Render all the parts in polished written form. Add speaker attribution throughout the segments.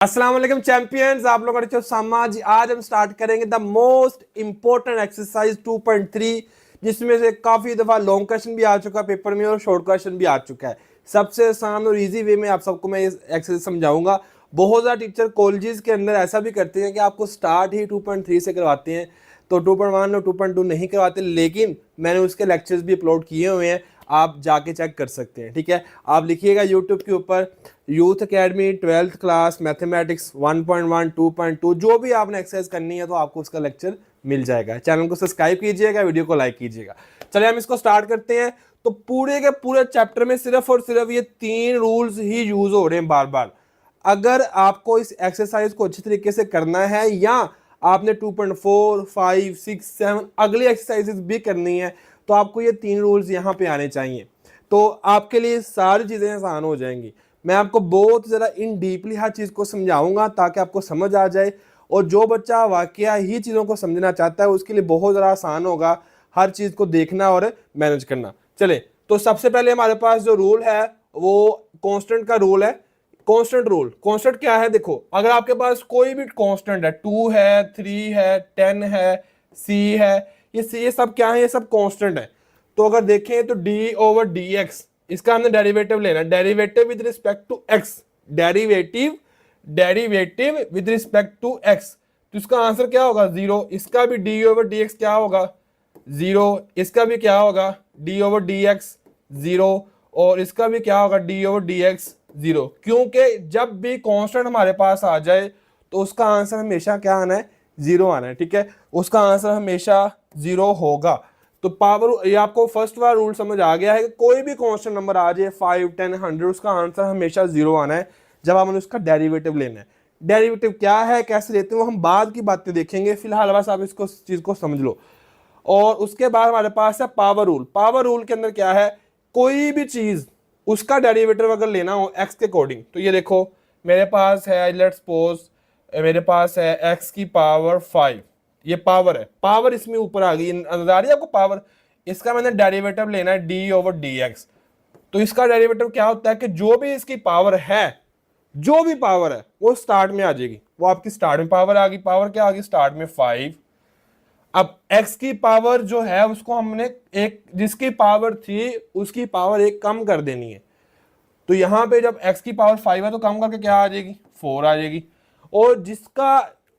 Speaker 1: अस्सलाम वालेकुम चैंपियंस, आप लोगों का समाज। आज हम स्टार्ट करेंगे द मोस्ट इंपॉर्टेंट एक्सरसाइज 2.3, जिसमें से काफी दफा लॉन्ग क्वेश्चन भी आ चुका है पेपर में और शॉर्ट क्वेश्चन भी आ चुका है। सबसे आसान और इजी वे में आप सबको मैं इस एक्सरसाइज समझाऊंगा। बहुत ज़्यादा टीचर कॉलेजेस के अंदर ऐसा भी करते हैं कि आपको स्टार्ट ही 2.3 से करवाते हैं, तो 2.1 और 2.2 नहीं करवाते, लेकिन मैंने उसके लेक्चर्स भी अपलोड किए हुए हैं, आप जाके चेक कर सकते हैं। ठीक है, आप लिखिएगा यूट्यूब के ऊपर youth academy 12th class mathematics 1.1 2.2, जो भी आपने एक्सरसाइज करनी है तो आपको उसका लेक्चर मिल जाएगा। चैनल को सब्सक्राइब कीजिएगा, वीडियो को लाइक कीजिएगा। चलिए हम इसको स्टार्ट करते हैं। तो पूरे के पूरे चैप्टर में सिर्फ और सिर्फ ये 3 रूल्स ही यूज हो रहे हैं बार बार। अगर आपको इस एक्सरसाइज को अच्छी तरीके से करना है या आपने 2.4 5 6 7 अगली एक्सरसाइजेस भी करनी है, तो आपको ये 3 रूल्स यहाँ पे आने चाहिए, तो आपके लिए सारी चीज़ें आसान हो जाएंगी। मैं आपको बहुत ज़्यादा इन डीपली हर चीज़ को समझाऊंगा ताकि आपको समझ आ जाए, और जो बच्चा वाकया ही चीज़ों को समझना चाहता है उसके लिए बहुत ज़्यादा आसान होगा हर चीज़ को देखना और मैनेज करना। चले, तो सबसे पहले हमारे पास जो रूल है वो कांस्टेंट का रूल है। कांस्टेंट रूल, कांस्टेंट क्या है? देखो, अगर आपके पास कोई भी कांस्टेंट है, 2 है, 3 है, 10 है, c है, ये सब क्या है? ये सब कांस्टेंट है। तो अगर देखें तो d/dx, इसका हमने डेरिवेटिव लेना है, derivative with respect to x, derivative with respect to x। तो इसका आंसर क्या होगा? 0। इसका भी d/dx क्या होगा? 0। इसका भी क्या होगा? d/dx 0। और इसका भी क्या होगा? d/dx 0। क्योंकि जब भी कांस्टेंट हमारे पास आ जाए तो उसका आंसर हमेशा क्या आना है? 0 आना है। ठीक है, उसका आंसर हमेशा 0 होगा। तो पावर, ये आपको फर्स्ट वाला रूल समझ आ गया है कि कोई भी कांस्टेंट नंबर आ जाए 5 10 100, उसका आंसर हमेशा 0 आना है जब आपने उसका डेरिवेटिव लेना है। डेरिवेटिव क्या है, कैसे लेते हैं, वो हम बाद की बातें देखेंगे, फिलहाल बस आप इसको चीज को समझ लो। और उसके बाद हमारे पास है पावर रूल। पावर रूल के अंदर क्या है? कोई भी चीज उसका डेरिवेटिव अगर लेना हो एक्स के अकॉर्डिंग, तो ये देखो मेरे पास है, लेट्स सपोज मेरे पास है एक्स की पावर 5, ये पावर है, पावर इसमें ऊपर आ गई, नजर आ रही है आपको पावर? इसका मैंने डेरिवेटिव लेना है d/dx। तो इसका डेरिवेटिव क्या होता है कि जो भी इसकी पावर है, जो भी पावर है वो स्टार्ट में आ जाएगी, वो आपकी स्टार्ट में पावर आ गई। पावर क्या आ गई स्टार्ट में? 5। अब x की पावर जो है उसको हमने एक, जिसकी पावर थी उसकी पावर एक कम कर देनी है। तो यहां पे जब x की पावर 5 है तो कम करके क्या आ जाएगी? 4 आ जाएगी। और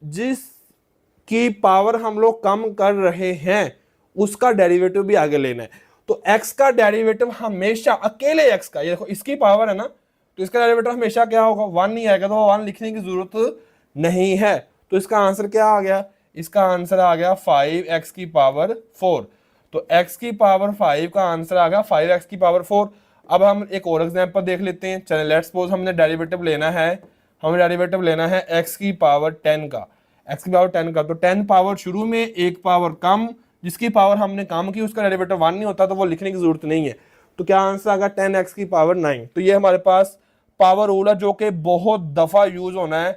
Speaker 1: जिसकी पावर हम लोग कम कर रहे हैं उसका डेरिवेटिव भी आगे लेना है। तो x का डेरिवेटिव हमेशा अकेले x का, ये देखो इसकी पावर है ना, तो इसका डेरिवेटिव हमेशा क्या होगा? 1 नहीं आएगा, तो 1 लिखने की जरूरत नहीं है। तो इसका आंसर क्या आ गया? इसका आंसर आ गया 5x की पावर 4। तो x की पावर 5 का आंसर आ गया 5x की पावर 4। अब हम एक और एग्जांपल देख लेते हैं। चलिए, लेट्स सपोज हमने डेरिवेटिव लेना है, हमें डेरिवेटिव लेना है x की पावर 10 का, x की पावर 10 का। तो 10 पावर शुरू में, एक पावर कम, जिसकी पावर हमने कम की उसका डेरिवेटिव 1 नहीं होता, तो वो लिखने की जरूरत नहीं है। तो क्या आंसर आ गया? 10x की पावर 9। तो ये हमारे पास पावर रूल है जो कि बहुत दफा यूज होना है,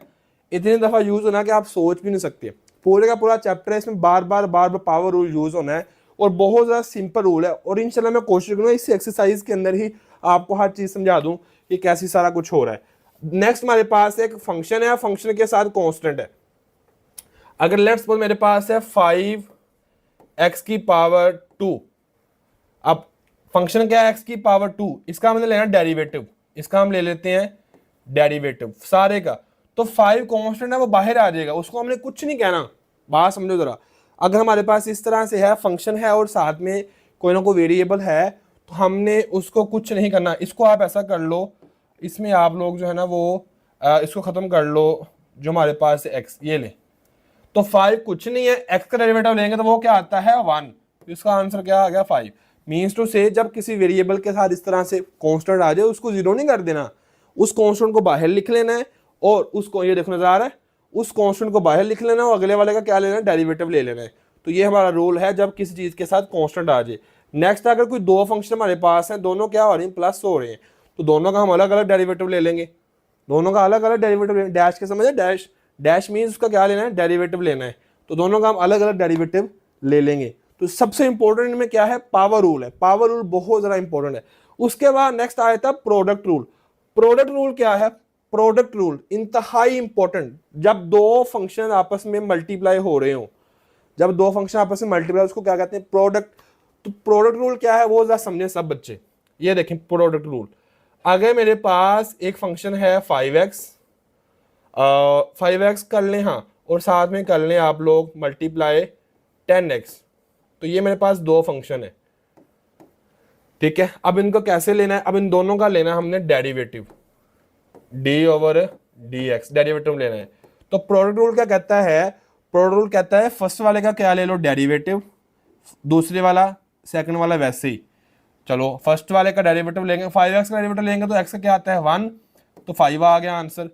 Speaker 1: इतनी दफा यूज होना है कि आप सोच भी नहीं सकते। पूरे का पूरा चैप्टर है, इसमें बार बार पावर रूल यूज होना है, और बहुत ज़्यादा सिंपल रूल है। और इंशाल्लाह मैं कोशिश करूँगा इस एक्सरसाइज के अंदर ही आपको हर चीज़ समझा दूँ कि कैसे सारा कुछ हो रहा है। नेक्स्ट हमारे पास एक फंक्शन है, फंक्शन के साथ कांस्टेंट है। अगर लेट्स सपोज मेरे पास है 5x की पावर 2। अब फंक्शन क्या है? x की पावर 2, इसका हमने लेना डेरिवेटिव, इसका हम ले लेते हैं डेरिवेटिव सारे का। तो 5 कांस्टेंट है, वो बाहर आ जाएगा, उसको हमने कुछ नहीं कहना। बात समझो जरा, अगर हमारे पास इस तरह से है फंक्शन है और साथ में कोई ना कोई वेरिएबल है, तो हमने उसको कुछ नहीं करना। इसको आप ऐसा कर लो, इसमें आप लोग जो है ना वो इसको खत्म कर लो, जो हमारे पास है x, ये ले। तो 5 कुछ नहीं है, x का डेरिवेटिव लेंगे तो वो क्या आता है? 1। तो इसका आंसर क्या आ गया? 5। मीन्स टू से जब किसी वेरिएबल के साथ इस तरह से कांस्टेंट आ जाए उसको जीरो नहीं कर देना, उस कांस्टेंट को बाहर लिख लेना है, और उसको, ये देखो नजर आ रहा है, उस कांस्टेंट को बाहर लिख लेना है और अगले वाले का क्या लेना है? डेरिवेटिव ले लेना है। तो ये हमारा रूल है जब किसी चीज के साथ कांस्टेंट आ जाए। नेक्स्ट, अगर कोई दो फंक्शन हमारे पास हैं, दोनों क्या हो रहे हैं? प्लस हो रहे हैं, तो दोनों का हम अलग अलग डेरिवेटिव ले लेंगे। दोनों का अलग अलग डेरिवेटिव, डैश के समझे? डैश, डैश मीन्स उसका क्या लेना है? डेरिवेटिव लेना है। तो दोनों का हम अलग अलग डेरिवेटिव ले लेंगे। तो सबसे इंपॉर्टेंट इनमें क्या है? पावर रूल है। पावर रूल बहुत ज्यादा इंपॉर्टेंट है। उसके बाद नेक्स्ट आया था प्रोडक्ट रूल। प्रोडक्ट रूल क्या है? प्रोडक्ट रूल इंतहाई इंपॉर्टेंट, जब दो फंक्शन आपस में मल्टीप्लाई हो रहे हो, जब दो फंक्शन आपस में मल्टीप्लाई, उसको क्या कहते हैं, प्रोडक्ट। तो प्रोडक्ट रूल क्या है वो जरा समझें सब बच्चे। ये देखें प्रोडक्ट रूल, अगर मेरे पास एक फंक्शन है 5x, 5x कर लें, हाँ, और साथ में कर लें आप लोग मल्टीप्लाई 10x, तो ये मेरे पास दो फंक्शन है, ठीक है। अब इनको कैसे लेना है, अब इन दोनों का लेना है हमने डेरिवेटिव, d/dx डेरिवेटिव लेना है। तो प्रोडक्ट रूल क्या कहता है, प्रोडक्ट रूल कहता है फर्स्ट वाले का क्या ले लो, डेरिवेटिव, दूसरे वाला सेकंड वाला वैसे ही। चलो फर्स्ट वाले का डेरिवेटिव लेंगे, 5x का डेरिवेटिव लेंगे तो x का क्या आता है 1, तो 5 आ गया आंसर।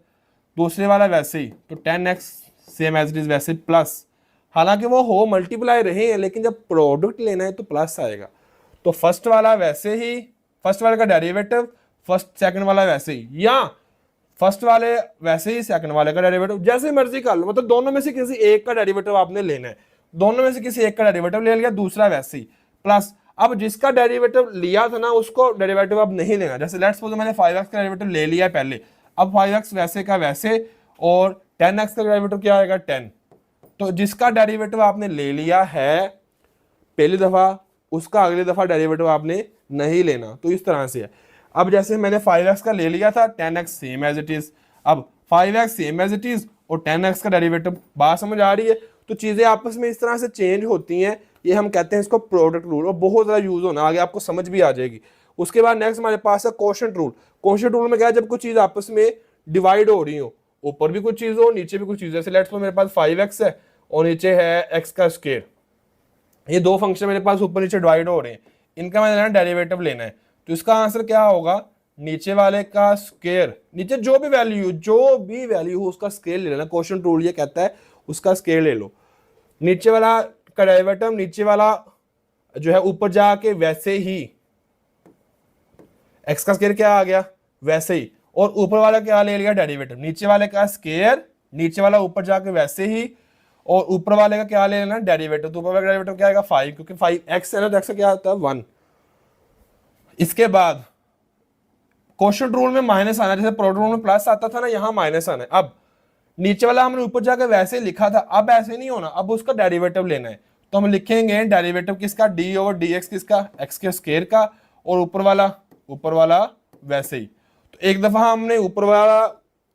Speaker 1: दूसरे वाला वैसे ही, तो 10x same as it is वैसे प्लस, हालांकि वो हो मल्टीप्लाई रहे हैं लेकिन जब प्रोडक्ट लेना है तो प्लस आएगा। तो फर्स्ट वाला वैसे ही, फर्स्ट वाले का डेरिवेटिव, फर्स्ट सेकंड वाला वैसे ही, या फर्स्ट वाले वैसे ही सेकंड वाले का डेरिवेटिव, जैसे मर्जी कर लो, मतलब दोनों में से किसी एक का डेरिवेटिव आपने लेना है, दोनों में से किसी एक का डेरिवेटिव ले लिया, दूसरा वैसे ही प्लस। अब जिसका डेरिवेटिव लिया था ना उसको डेरिवेटिव अब नहीं लेना, जैसे लेट्स सपोज मैंने 5x का डेरिवेटिव ले लिया पहले, अब 5x वैसे का वैसे और 10x का डेरिवेटिव क्या आएगा 10। तो जिसका डेरिवेटिव आपने ले लिया है पहली दफा, उसका अगली दफा डेरिवेटिव आपने नहीं लेना, तो इस तरह से है। अब जैसे मैंने 5x का ले लिया था, 10x same as it is, अब 5x same as it is और 10x का डेरिवेटिव, बात समझ आ रही है। तो चीजें आपस में इस तरह से चेंज होती हैं, ये हम कहते हैं इसको प्रोडक्ट रूल, और बहुत ज़्यादा यूज होना, आगे आपको समझ भी आ जाएगी। उसके बाद नेक्स्ट हमारे पास है कोशेंट रूल। कोशेंट रूल में क्या है, जब कुछ चीज़ आपस में डिवाइड हो रही हो, ऊपर भी कुछ चीज़ हो नीचे भी कुछ चीज़, जैसे लेट्स सपोज मेरे पास 5x है और नीचे है x का स्क्वायर, ये दो फंक्शन मेरे पास ऊपर नीचे डिवाइड हो रहे हैं, इनका मैंने लेना डेरिवेटिव लेना है, तो इसका आंसर क्या होगा, नीचे वाले का स्क्वायर, नीचे जो भी वैल्यू हो उसका स्क्वायर ले लेना। कोशेंट रूल ये कहता है उसका स्क्वायर ले लो, नीचे वाला का डेरिवेटिव नीचे वाला जो है ऊपर जाके वैसे ही, x का स्क्वायर क्या आ गया वैसे ही, और ऊपर वाला क्या ले लिया डेरिवेटिव, नीचे वाले का स्क्वायर, नीचे वाला ऊपर जाके वैसे ही, और ऊपर वाले का क्या ले लेना डेरिवेटिव, तो ऊपर वाले का डेरिवेटिव क्या आएगा 5, क्योंकि 5x है ना, तो x का क्या आता है 1। इसके बाद कोशेंट रूल में माइनस आना, जैसे प्रोडक्ट रूल में प्लस आता था ना, यहाँ माइनस आना है। अब नीचे वाला हमने ऊपर जाकर वैसे लिखा था, अब ऐसे नहीं होना, अब उसका डेरिवेटिव लेना है, तो हम लिखेंगे डेरिवेटिव किसका, d/dx किसका, x के स्क्वायर का, और ऊपर वाला वैसे ही। तो एक दफा हमने ऊपर वाला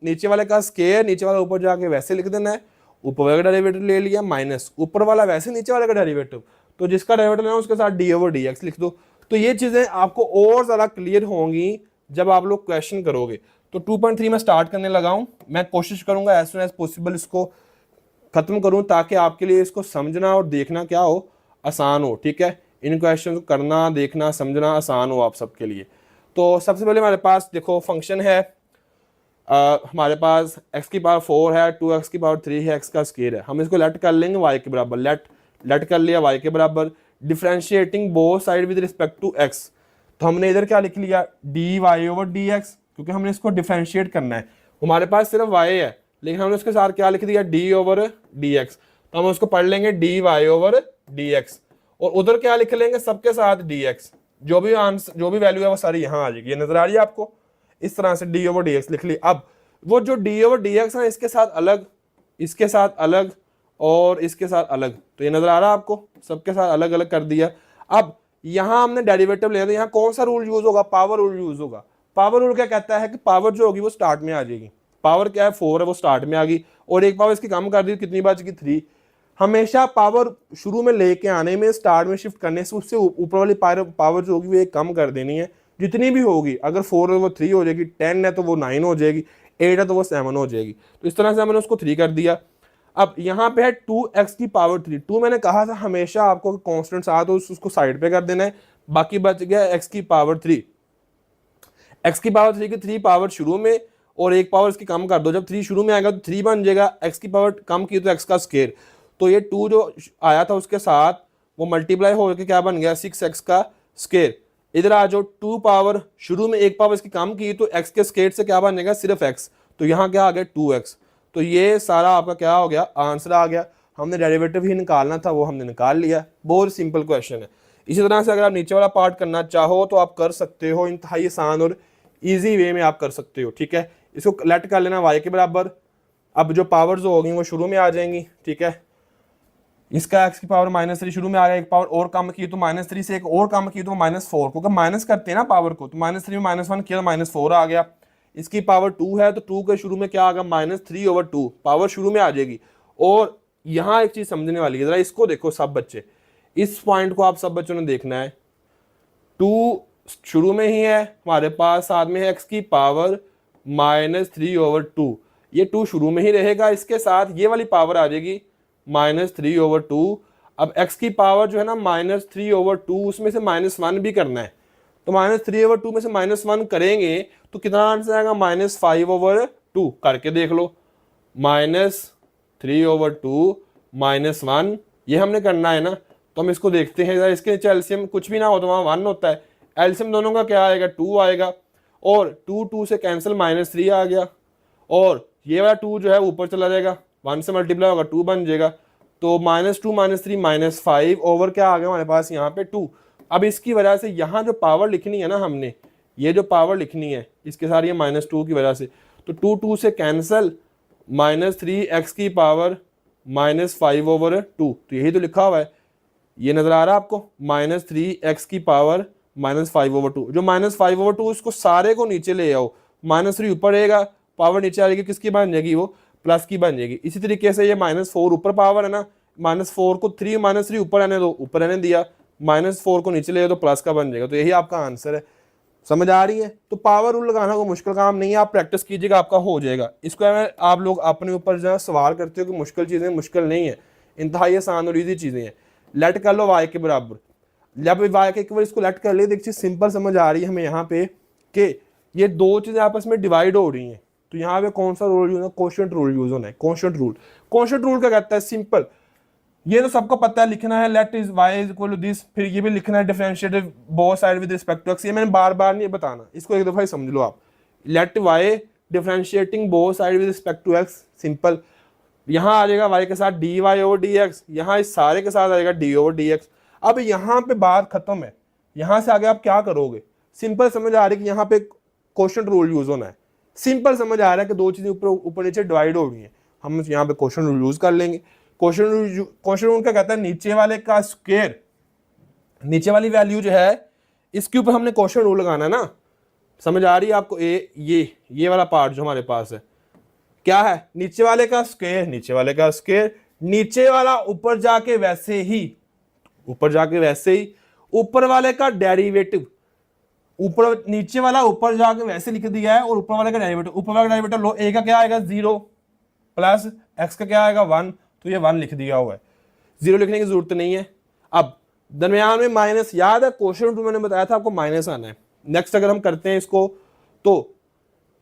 Speaker 1: नीचे वाले का स्क्वायर, नीचे वाला ऊपर जाके वैसे लिख देना है, ऊपर वाले का डेरिवेटिव ले लिया माइनस ऊपर वाला वैसे नीचे वाले का डेरिवेटिव, तो जिसका डेरिवेटिव लेना उसके साथ d/dx लिख दो। तो ये चीजें आपको और ज्यादा क्लियर होंगी जब आप लोग क्वेश्चन करोगे। तो 2.3 में स्टार्ट करने लगा हूं, मैं कोशिश करूंगा एज सुन एज पॉसिबल इसको खत्म करूं, ताकि आपके लिए इसको समझना और देखना क्या हो, आसान हो, ठीक है। इन क्वेश्चन को करना, देखना, समझना आसान हो आप सबके लिए। तो सबसे पहले हमारे पास देखो फंक्शन है, हमारे पास x की पावर 4 है, 2x की पावर 3 है, x का स्क्वायर है, हम इसको लेट कर लेंगे y के बराबर, लेट कर लिया y के बराबर, differentiating both side with respect to x, तो हमने इधर क्या लिख लिया dy/dx, क्योंकि हमने इसको डिफरेंशिएट करना है, हमारे पास सिर्फ y है लेकिन हमने उसके साथ क्या लिख दिया d/dx, तो हम उसको पढ़ लेंगे dy/dx, और उधर क्या लिख लेंगे सबके साथ dx, जो भी आंसर जो भी वैल्यू है वो सारी यहाँ आ जाएगी, ये नजर आ रही है आपको, इस तरह से d/dx लिख ली। अब वो जो d/dx है इसके साथ अलग, इसके साथ अलग और इसके साथ अलग, तो ये नजर आ रहा है आपको, सबके साथ अलग अलग कर दिया। अब यहाँ हमने डेरिवेटिव लेना है, यहाँ कौन सा रूल यूज होगा, पावर रूल यूज होगा। पावर रूल क्या कहता है कि पावर जो होगी वो स्टार्ट में आ जाएगी, पावर क्या है 4 है वो स्टार्ट में आ गई, और एक पावर इसकी कम कर दी, कितनी बचेगी 3। हमेशा पावर शुरू में लेके आने में, स्टार्ट में शिफ्ट करने से उससे ऊपर वाली पावर जो होगी वो एक कम कर देनी है, जितनी भी होगी, अगर 4 है वो 3 हो जाएगी, 10 है तो वो 9 हो जाएगी, 8 है तो वो 7 हो जाएगी, तो इस तरह से हमने उसको 3 कर दिया। अब यहाँ पे है 2x की पावर 3, 2 मैंने कहा था हमेशा आपको कांस्टेंट साथ हो उसको साइड पे कर देना है, बाकी बच गया x की पावर 3, x की पावर 3 की 3 पावर शुरू में और एक पावर इसकी कम कर दो, जब 3 शुरू में आएगा तो 3 बन जाएगा, x की पावर कम की तो x का स्क्वायर, तो ये 2 जो आया था उसके साथ वो मल्टीप्लाई हो के क्या बन गया 6x का स्क्वायर। इधर आ जो 2 पावर शुरू में एक पावर इसकी कम की तो x के स्क्वायर से क्या बन जाएगा सिर्फ x, तो यहाँ क्या आ गया 2x, तो ये सारा आपका क्या हो गया आंसर आ गया। हमने डेरिवेटिव ही निकालना था वो हमने निकाल लिया, बहुत सिंपल क्वेश्चन है। इसी तरह से अगर आप नीचे वाला पार्ट करना चाहो तो आप कर सकते हो, इंतहाई आसान और इजी वे में आप कर सकते हो, ठीक है। इसको लेट कर लेना y के बराबर। अब जो पावर्स होगी वो शुरू में आ जाएंगी, ठीक है। इसका x की पावर -3 शुरू में आ गया, एक पावर और कम की तो -3 से एक और कम की तो -4, क्योंकि माइनस करते हैं ना पावर को, तो -3 में -1 किया तो -4 आ गया। इसकी पावर 2 है तो 2 के शुरू में क्या आ गया, -3/2 पावर शुरू में आ जाएगी। और यहाँ एक चीज समझने वाली है, जरा इसको देखो सब बच्चे, इस पॉइंट को आप सब बच्चों ने देखना है। 2 शुरू में ही है हमारे पास, साथ में है x की पावर -3/2, ये 2 शुरू में ही रहेगा, इसके साथ ये वाली पावर आ जाएगी -3/2। अब x की पावर जो है ना -3/2, उसमें से -1 भी करना है, तो -3/2 में से -1 करेंगे तो कितना आंसर आएगा, -5/2। करके देख लो, -3/2 -1, ये हमने करना है ना। तो हम इसको देखते हैं, इसके नीचे एलसीएम कुछ भी ना हो तो वहाँ 1 होता है, एलसीएम दोनों का क्या आएगा, 2 आएगा, और 2 से कैंसिल -3 आ गया, और ये वाला 2 जो है ऊपर चला जाएगा, 1 से मल्टीप्लाई होगा 2 बन जाएगा, तो -2 -3 -5 ओवर क्या आ गया हमारे पास यहाँ पे 2। अब इसकी वजह से यहाँ जो पावर लिखनी है ना हमने, ये जो पावर लिखनी है इसके साथ ये -2 की वजह से, तो 2 से कैंसिल, -3x की पावर -5/2, तो यही तो लिखा हुआ है, ये नजर आ रहा है आपको, -3x की पावर -5/2। जो -5/2 इसको सारे को नीचे ले आओ, -3 ऊपर रहेगा, पावर नीचे आ जाएगी, किसकी बन जाएगी, वो प्लस की बन जाएगी। इसी तरीके से ये -4 ऊपर पावर है ना, -4 को 3 -3 ऊपर रहने दो, ऊपर रहने दिया, -4 को नीचे ले तो प्लस का बन जाएगा। तो यही आपका आंसर है, समझ आ रही है। तो पावर रूल लगाना कोई मुश्किल काम नहीं है, आप प्रैक्टिस कीजिएगा, आपका हो जाएगा। इसको आप लोग अपने ऊपर जो सवाल करते हो कि मुश्किल चीज़ें, मुश्किल नहीं है, इंतहाई आसान और ईजी चीज़ें हैं। लेट कर लो y के बराबर, जब y के एक बार इसको लेट कर ले, देखिए सिंपल समझ आ रही है हमें यहाँ पे कि ये दो चीज़ें आपस में डिवाइड हो रही हैं, तो यहाँ पे कौन सा रूल यूज होना है, कोशेंट रूल यूज होना है। कोशेंट रूल, कोशेंट रूल क्या कहता है, सिंपल, ये तो सबको पता है, लिखना है let is y is equal to this, फिर ये भी लिखना है differentiate both side with respect to x, ये मैंने बार बार नहीं बताना, इसको एक दफा ही समझ लो आप। Let y differentiating both side with respect to x, simple, यहाँ आ जाएगा y के साथ dy/dx, यहाँ इस सारे के साथ आ जाएगा d/dx। अब यहाँ पे बात खत्म है, यहाँ से आगे आप क्या करोगे, सिंपल समझ आ रही है कि यहाँ पे कोशेंट रूल यूज होना है। सिंपल समझ आ रहा है कि दो चीजें ऊपर ऊपर नीचे डिवाइड हो गई हैं, हम यहाँ पे कोशेंट रूल यूज कर लेंगे। कोशेंट रूल क्या कहता है, नीचे वाले का स्क्वायर, नीचे वाली वैल्यू जो है इसके ऊपर हमने कोशेंट रूल लगाना है ना, समझ आ रही है आपको। ये वाला पार्ट जो हमारे पास है क्या है, नीचे वाले का स्क्वायर, नीचे वाले का स्क्वायर, नीचे वाला ऊपर जाके वैसे ही, ऊपर जाके वैसे ही, ऊपर वाले का डेरिवेटिव, ऊपर नीचे वाला ऊपर जाके वैसे लिख दिया है, और ऊपर वाले का डेरिवेटिव, ऊपर वाला डेरिवेटिव लो, a का क्या आएगा 0 प्लस x का क्या आएगा 1, तो ये 1 लिख दिया हुआ है, 0 लिखने की जरूरत नहीं है। अब दरमियान में माइनस, याद है क्वेश्चन मैंने बताया था आपको माइनस आना है। नेक्स्ट अगर हम करते हैं इसको, तो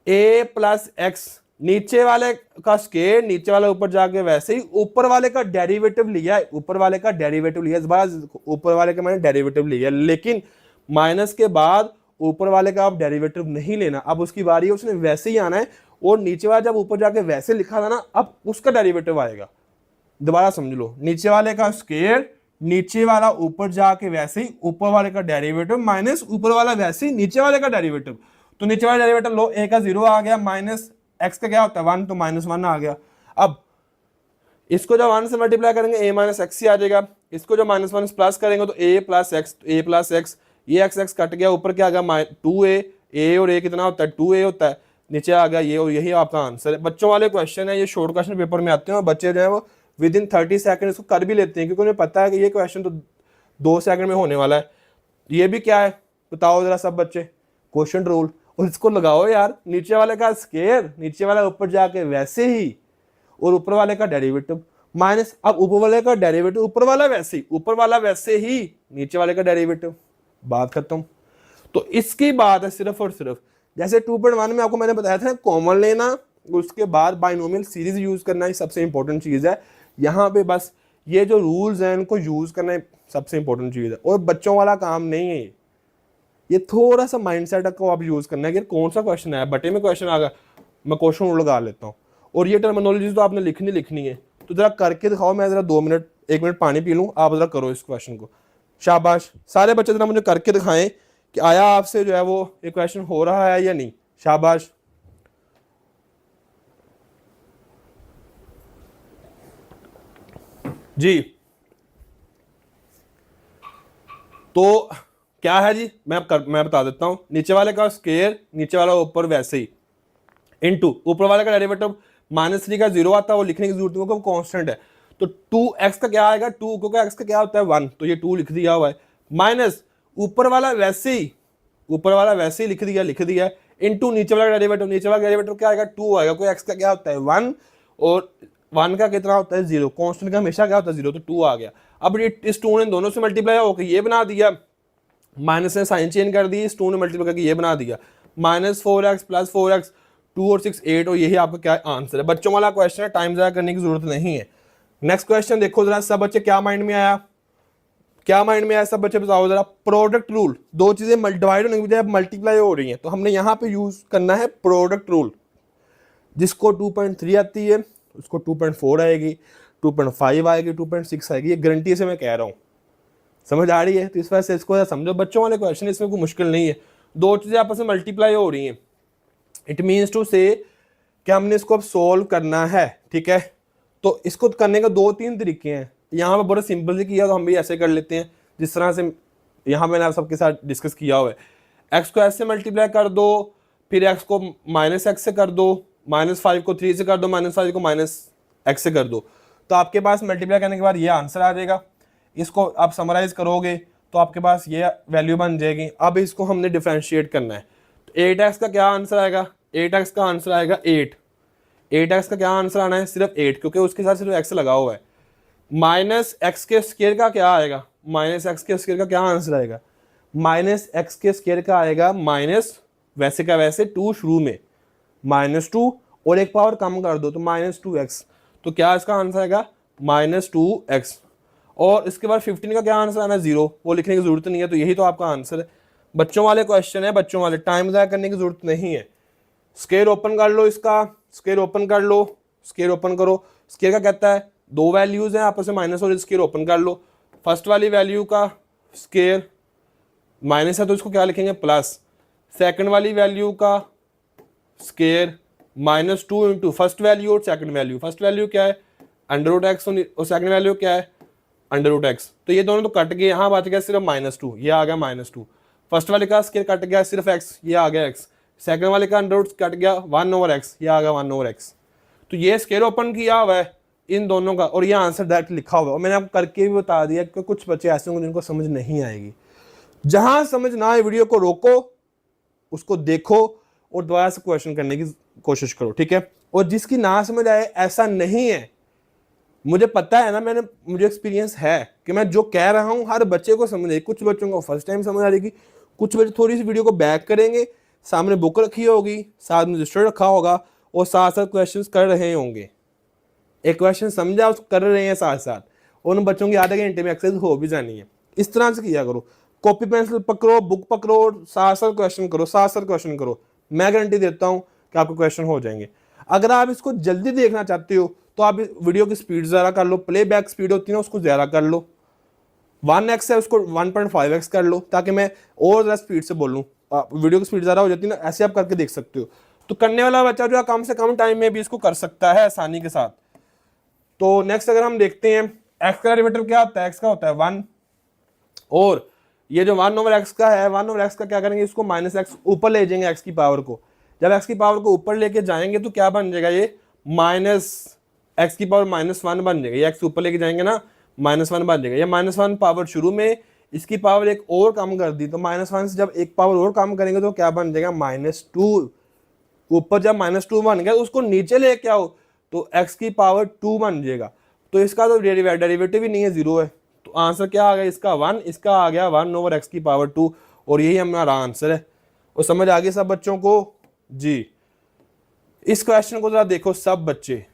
Speaker 1: a प्लस एक्स, नीचे वाले का स्क्वायर, नीचे वाला ऊपर जाके वैसे ही, ऊपर वाले का डेरिवेटिव लिया है, ऊपर वाले का डेरिवेटिव लिया, इस बार ऊपर वाले का मैंने डेरिवेटिव लिया, लेकिन माइनस के बाद ऊपर वाले का आप डेरिवेटिव नहीं लेना, अब उसकी बारी है, उसने वैसे ही आना है, और नीचे वाला जब ऊपर जाके वैसे लिखा था ना, अब उसका डेरिवेटिव आएगा। दोबारा समझ लो, नीचे वाले का स्क्वायर, नीचे वाला ऊपर जाके वैसे ही, ऊपर वाले का डेरिवेटिव माइनस ऊपर वाला वैसे ही नीचे वाले का डेरिवेटिव, तो नीचे वाला डेरिवेटिव लो, a का 0 आ गया, माइनस x का क्या होता है 1, तो -1 आ गया। अब इसको जब 1 से मल्टीप्लाई करेंगे a माइनस एक्स ही आ जाएगा, इसको जब -1 प्लस करेंगे तो a प्लस एक्स, ये x कट गया, ऊपर क्या आ गया 2a, a और a कितना होता है 2a होता है, नीचे आ गया ये, और यही आपका आंसर है। बच्चों वाले क्वेश्चन है, ये शॉर्ट क्वेश्चन पेपर में आते हैं, और बच्चे जो है वो विद इन 30 सेकंड इसको कर भी लेते हैं, क्योंकि उन्हें पता है कि ये क्वेश्चन तो 2 सेकंड में होने वाला है। ये भी क्या है बताओ जरा सब बच्चे, क्वेश्चन रूल, और इसको लगाओ यार, नीचे वाले का स्क्वायर, नीचे वाला ऊपर जाके वैसे ही, और ऊपर वाले का डेरिवेटिव माइनस, अब ऊपर वाले का डेरिवेटिव, ऊपर वाला वैसे ही, ऊपर वाला वैसे ही, नीचे वाले का डेरिवेटिव, बात खत्म। तो इसकी बात है सिर्फ और सिर्फ, जैसे 2.1 में आपको मैंने बताया था कॉमन लेना, उसके बाद बाइनोमियल सीरीज यूज करना, ही सबसे इंपॉर्टेंट चीज है। यहाँ पे बस ये जो रूल्स हैं इनको यूज करना सबसे इंपॉर्टेंट चीज है, और बच्चों वाला काम नहीं है ये थोड़ा सा माइंडसेट को आप यूज करना है कि कौन सा क्वेश्चन है, बटे में क्वेश्चन आ गया, मैं क्वेश्चन रूल लगा लेता हूँ, और ये टर्मिनोलॉजी तो आपने लिखनी है, तो जरा करके दिखाओ, मैं जरा 2 मिनट 1 मिनट पानी पी लूँ, आप जरा करो इस क्वेश्चन को। शाबाश, सारे बच्चे जरा मुझे करके दिखाएं कि आया आपसे जो है वो ये क्वेश्चन हो रहा है या नहीं। शाबाश, जी। तो क्या है जी, मैं बता देता हूं। नीचे वाले का स्क्वायर, नीचे वाला ऊपर वैसे ही, इनटू ऊपर वाले का डेरिवेटिव -3 का 0 आता है, वो लिखने की जरूरत नहीं, वो कांस्टेंट है। तो 2x का क्या आएगा, 2, क्योंकि x का क्या होता है 1, तो ये 2 लिख दिया हुआ है, माइनस ऊपर वाला वैसे ही, ऊपर वाला वैसे ही लिख दिया इनटू नीचे वाला डेरिवेटिव, नीचे वाला डेरिवेटिव क्या आएगा 2 आएगा, कोई x का क्या होता है 1 और 1 का कितना होता है 0, कांस्टेंट का हमेशा क्या होता है 0, तो 2 आ गया। अब इस 2 ने दोनों से मल्टीप्लाई होकर ये बना दिया, माइनस ने साइन चेंज कर दी, इस 2 ने मल्टीप्लाई करके ये बना दिया, -4x + 4x, 2 और 6 8, और यही आपका क्या आंसर है। बच्चों वाला क्वेश्चन है, टाइम ज़ाया करने की जरूरत नहीं है। नेक्स्ट क्वेश्चन देखो जरा, सब बच्चे क्या माइंड में आया, क्या माइंड में आया सब बच्चे बताओ जरा। प्रोडक्ट रूल, दो चीजें डिवाइड होने की बजाय मल्टीप्लाई हो रही हैं, तो हमने यहाँ पे यूज करना है प्रोडक्ट रूल। जिसको 2.3 आती है उसको 2.4 आएगी, 2.5 आएगी, 2.6 आएगी, ये गारंटी से मैं कह रहा हूँ। समझ आ रही है? तो इस वजह से इसको समझो, बच्चों वाले क्वेश्चन, इसमें कोई मुश्किल नहीं है। दो चीजें आपस में मल्टीप्लाई हो रही हैं, इट मीन्स टू से कि हमने इसको अब सोल्व करना है, ठीक है। तो इसको करने का 2-3 तरीके हैं। यहाँ पे बड़ा सिंपल से किया तो हम भी ऐसे कर लेते हैं जिस तरह से यहाँ मैंने आप सबके साथ डिस्कस किया हुआ है। एक्स को ऐसे मल्टीप्लाई कर दो, फिर एक्स को -x से कर दो, -5 को 3 से कर दो, -5 को -x से कर दो, तो आपके पास मल्टीप्लाई करने के बाद ये आंसर आ जाएगा। इसको आप समराइज करोगे तो आपके पास ये वैल्यू बन जाएगी। अब इसको हमने डिफरेंशिएट करना है, तो 8x का क्या आंसर आएगा, 8x का आंसर आएगा 8। 8x का क्या आंसर आना है, सिर्फ 8, क्योंकि उसके साथ सिर्फ x लगा हुआ है। -x के स्क्वायर का क्या आएगा, -x के स्क्वायर का क्या आंसर आएगा, -x के स्क्वायर का आएगा माइनस, वैसे का वैसे 2 शुरू में, -2 और एक पावर कम कर दो तो -2x, तो क्या इसका आंसर आएगा -2x। और इसके बाद 15 का क्या आंसर आना है 0, वो लिखने की जरूरत नहीं है, तो यही तो आपका आंसर है। बच्चों वाले क्वेश्चन है, बच्चों वाले, टाइम ज़ाया करने की जरूरत नहीं है। स्क्वायर ओपन कर लो, इसका स्क्वायर ओपन कर लो, स्क्वायर ओपन करो। स्क्वायर का कहता है दो वैल्यूज हैं आपस में माइनस, और स्क्वायर ओपन कर लो। फर्स्ट वाली वैल्यू का स्क्वायर माइनस है तो इसको क्या लिखेंगे प्लस, सेकंड वाली वैल्यू का स्क्वायर -2 इंटू फर्स्ट वैल्यू और सेकंड वैल्यू। फर्स्ट वैल्यू क्या है √x और सेकंड वैल्यू क्या है √x, तो ये दोनों तो कट गए, यहाँ बच गया सिर्फ -2, ये आ गया -2। फर्स्ट वाले का स्क्वायर कट गया सिर्फ x, ये आ गया x। सेकंड वाले का √ कट गया 1/x, ये आ गया 1/x। तो ये स्क्वायर ओपन किया हुआ है इन दोनों का, और ये आंसर डायरेक्ट लिखा हुआ है। और मैंने आपको करके भी बता दिया कि कुछ बच्चे ऐसे होंगे जिनको समझ नहीं आएगी। जहां समझ ना आए वीडियो को रोको, उसको देखो और दोबारा से क्वेश्चन करने की कोशिश करो, ठीक है। और जिसकी ना समझ आए, ऐसा नहीं है, मुझे पता है ना, मुझे एक्सपीरियंस है कि मैं जो कह रहा हूं हर बच्चे को समझ आएगी। कुछ बच्चों को फर्स्ट टाइम समझ आ जाएगी, कुछ बच्चे थोड़ी सी वीडियो को बैक करेंगे, सामने बुक रखी होगी, साथ में रजिस्टर रखा होगा और साथ साथ क्वेश्चंस कर रहे होंगे। एक क्वेश्चन समझा उसको कर रहे हैं साथ साथ, उन बच्चों की आधे घंटे में एक्सरसाइज हो भी जानी है। इस तरह से किया करो, कॉपी पेंसिल पकड़ो, बुक पकड़ो और साथ साथ क्वेश्चन करो, साथ साथ क्वेश्चन करो। मैं गारंटी देता हूँ कि आपको क्वेश्चन हो जाएंगे। अगर आप इसको जल्दी देखना चाहते हो तो आप वीडियो की स्पीड ज़्यादा कर लो, प्लेबैक स्पीड होती है ना उसको ज़्यादा कर लो, 1x है उसको 1.5x कर लो, ताकि मैं और ज़्यादा स्पीड से बोलूँ, वीडियो की स्पीड ज़्यादा हो जाती है ना, ऐसे आप करके देख सकते हो। तो करने वाला बच्चा जो है कम से कम टाइम में भी इसको कर सकता है आसानी के साथ। तो नेक्स्ट अगर हम देखते हैं, x का डेरिवेटिव क्या होता है, x का होता है 1, और ये जो 1/x का है, 1/x का क्या करेंगे, इसको -x ऊपर ले जाएंगे x की पावर को। जब x की पावर को ऊपर लेके जाएंगे तो क्या बन जाएगा, ये -x की पावर -1 बन जाएगा। ये x ऊपर लेके जाएंगे ना, -1 बन जाएगा। ये -1 पावर शुरू में, इसकी पावर एक और कम कर दी, तो -1 से जब एक पावर और कम करेंगे तो क्या बन जाएगा -2। ऊपर जब -2 बन गया उसको नीचे लेके आओ तो x की पावर 2 बन जाएगा। तो इसका तो डेरिवेटिव ही नहीं है, 0 है। तो आंसर क्या आ गया इसका 1, इसका आ गया 1/x की पावर 2, और यही हमारा आंसर है। और समझ आ गई सब बच्चों को जी। इस क्वेश्चन को जरा देखो सब बच्चे,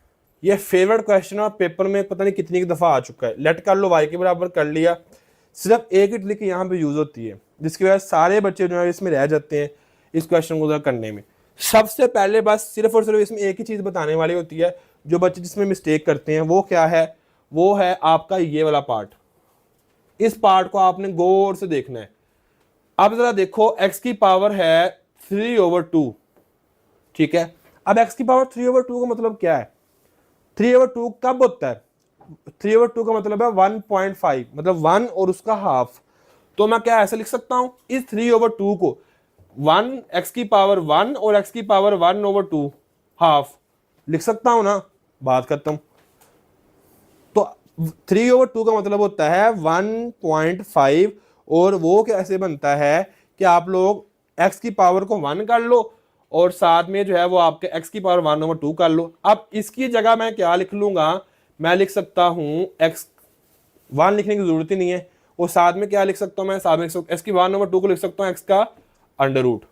Speaker 1: ये फेवरेट क्वेश्चन है, पेपर में पता नहीं कितनी दफा आ चुका है। लेट कर लो, y के बराबर कर लिया, सिर्फ एक ही ट्रिक यहाँ पे यूज होती है, जिसकी वजह से सारे बच्चे जो है इसमें रह जाते हैं इस क्वेश्चन को जरा करने में। सबसे पहले बस सिर्फ और सिर्फ इसमें एक ही चीज बताने वाली होती है, जो बच्चे जिसमें मिस्टेक करते हैं वो क्या है, वो है आपका ये वाला पार्ट। इस पार्ट को आपने गौर से देखना है। अब जरा देखो, x की पावर है 3/2, ठीक है। अब x की पावर 3/2 का मतलब क्या है, 3/2 कब होता है, 3/2 का मतलब है 1.5, मतलब 1 और उसका हाफ। तो मैं क्या ऐसे लिख सकता हूं, इस 3/2 को 1 x की पावर 1 और x की पावर 1/2 हाफ लिख सकता हूं ना, बात खत्म। तो 3/2 का मतलब होता है 1.5, और वो कैसे बनता है कि आप लोग x की पावर को 1 कर लो और साथ में जो है वो आपके x की पावर 1/2 कर लो। अब इसकी जगह मैं क्या लिख लूंगा, मैं लिख सकता हूं x 1 लिखने की जरूरत ही नहीं है, और साथ में क्या लिख सकता हूं, मैं साथ में x की 1/2 को लिख सकता हूं x का अंडर रूट,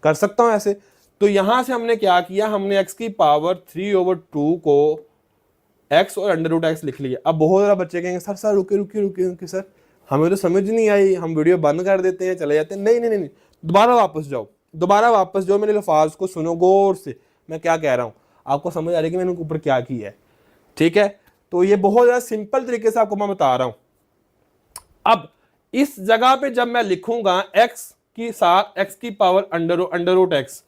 Speaker 1: कर सकता हूं ऐसे। तो यहां से हमने क्या किया, हमने x की पावर 3/2 को x और अंडर रूट एक्स लिख लिया। अब बहुत सारा बच्चे कहेंगे सर सर रुके रुके रुके रुके सर, हमें तो समझ नहीं आई, हम वीडियो बंद कर देते हैं चले जाते हैं। नहीं नहीं नहीं, दोबारा वापस जाओ, दोबारा वापस जाओ, मेरे अल्फाज को सुनो गौर से, मैं क्या कह रहा हूँ, आपको समझ आ रही है कि मैंने ऊपर क्या किया है, ठीक है। तो ये बहुत ज्यादा सिंपल तरीके से आपको मैं बता रहा हूं। अब इस जगह पे जब मैं लिखूंगा x की साथ x की पावर अंडर रूट एक्स,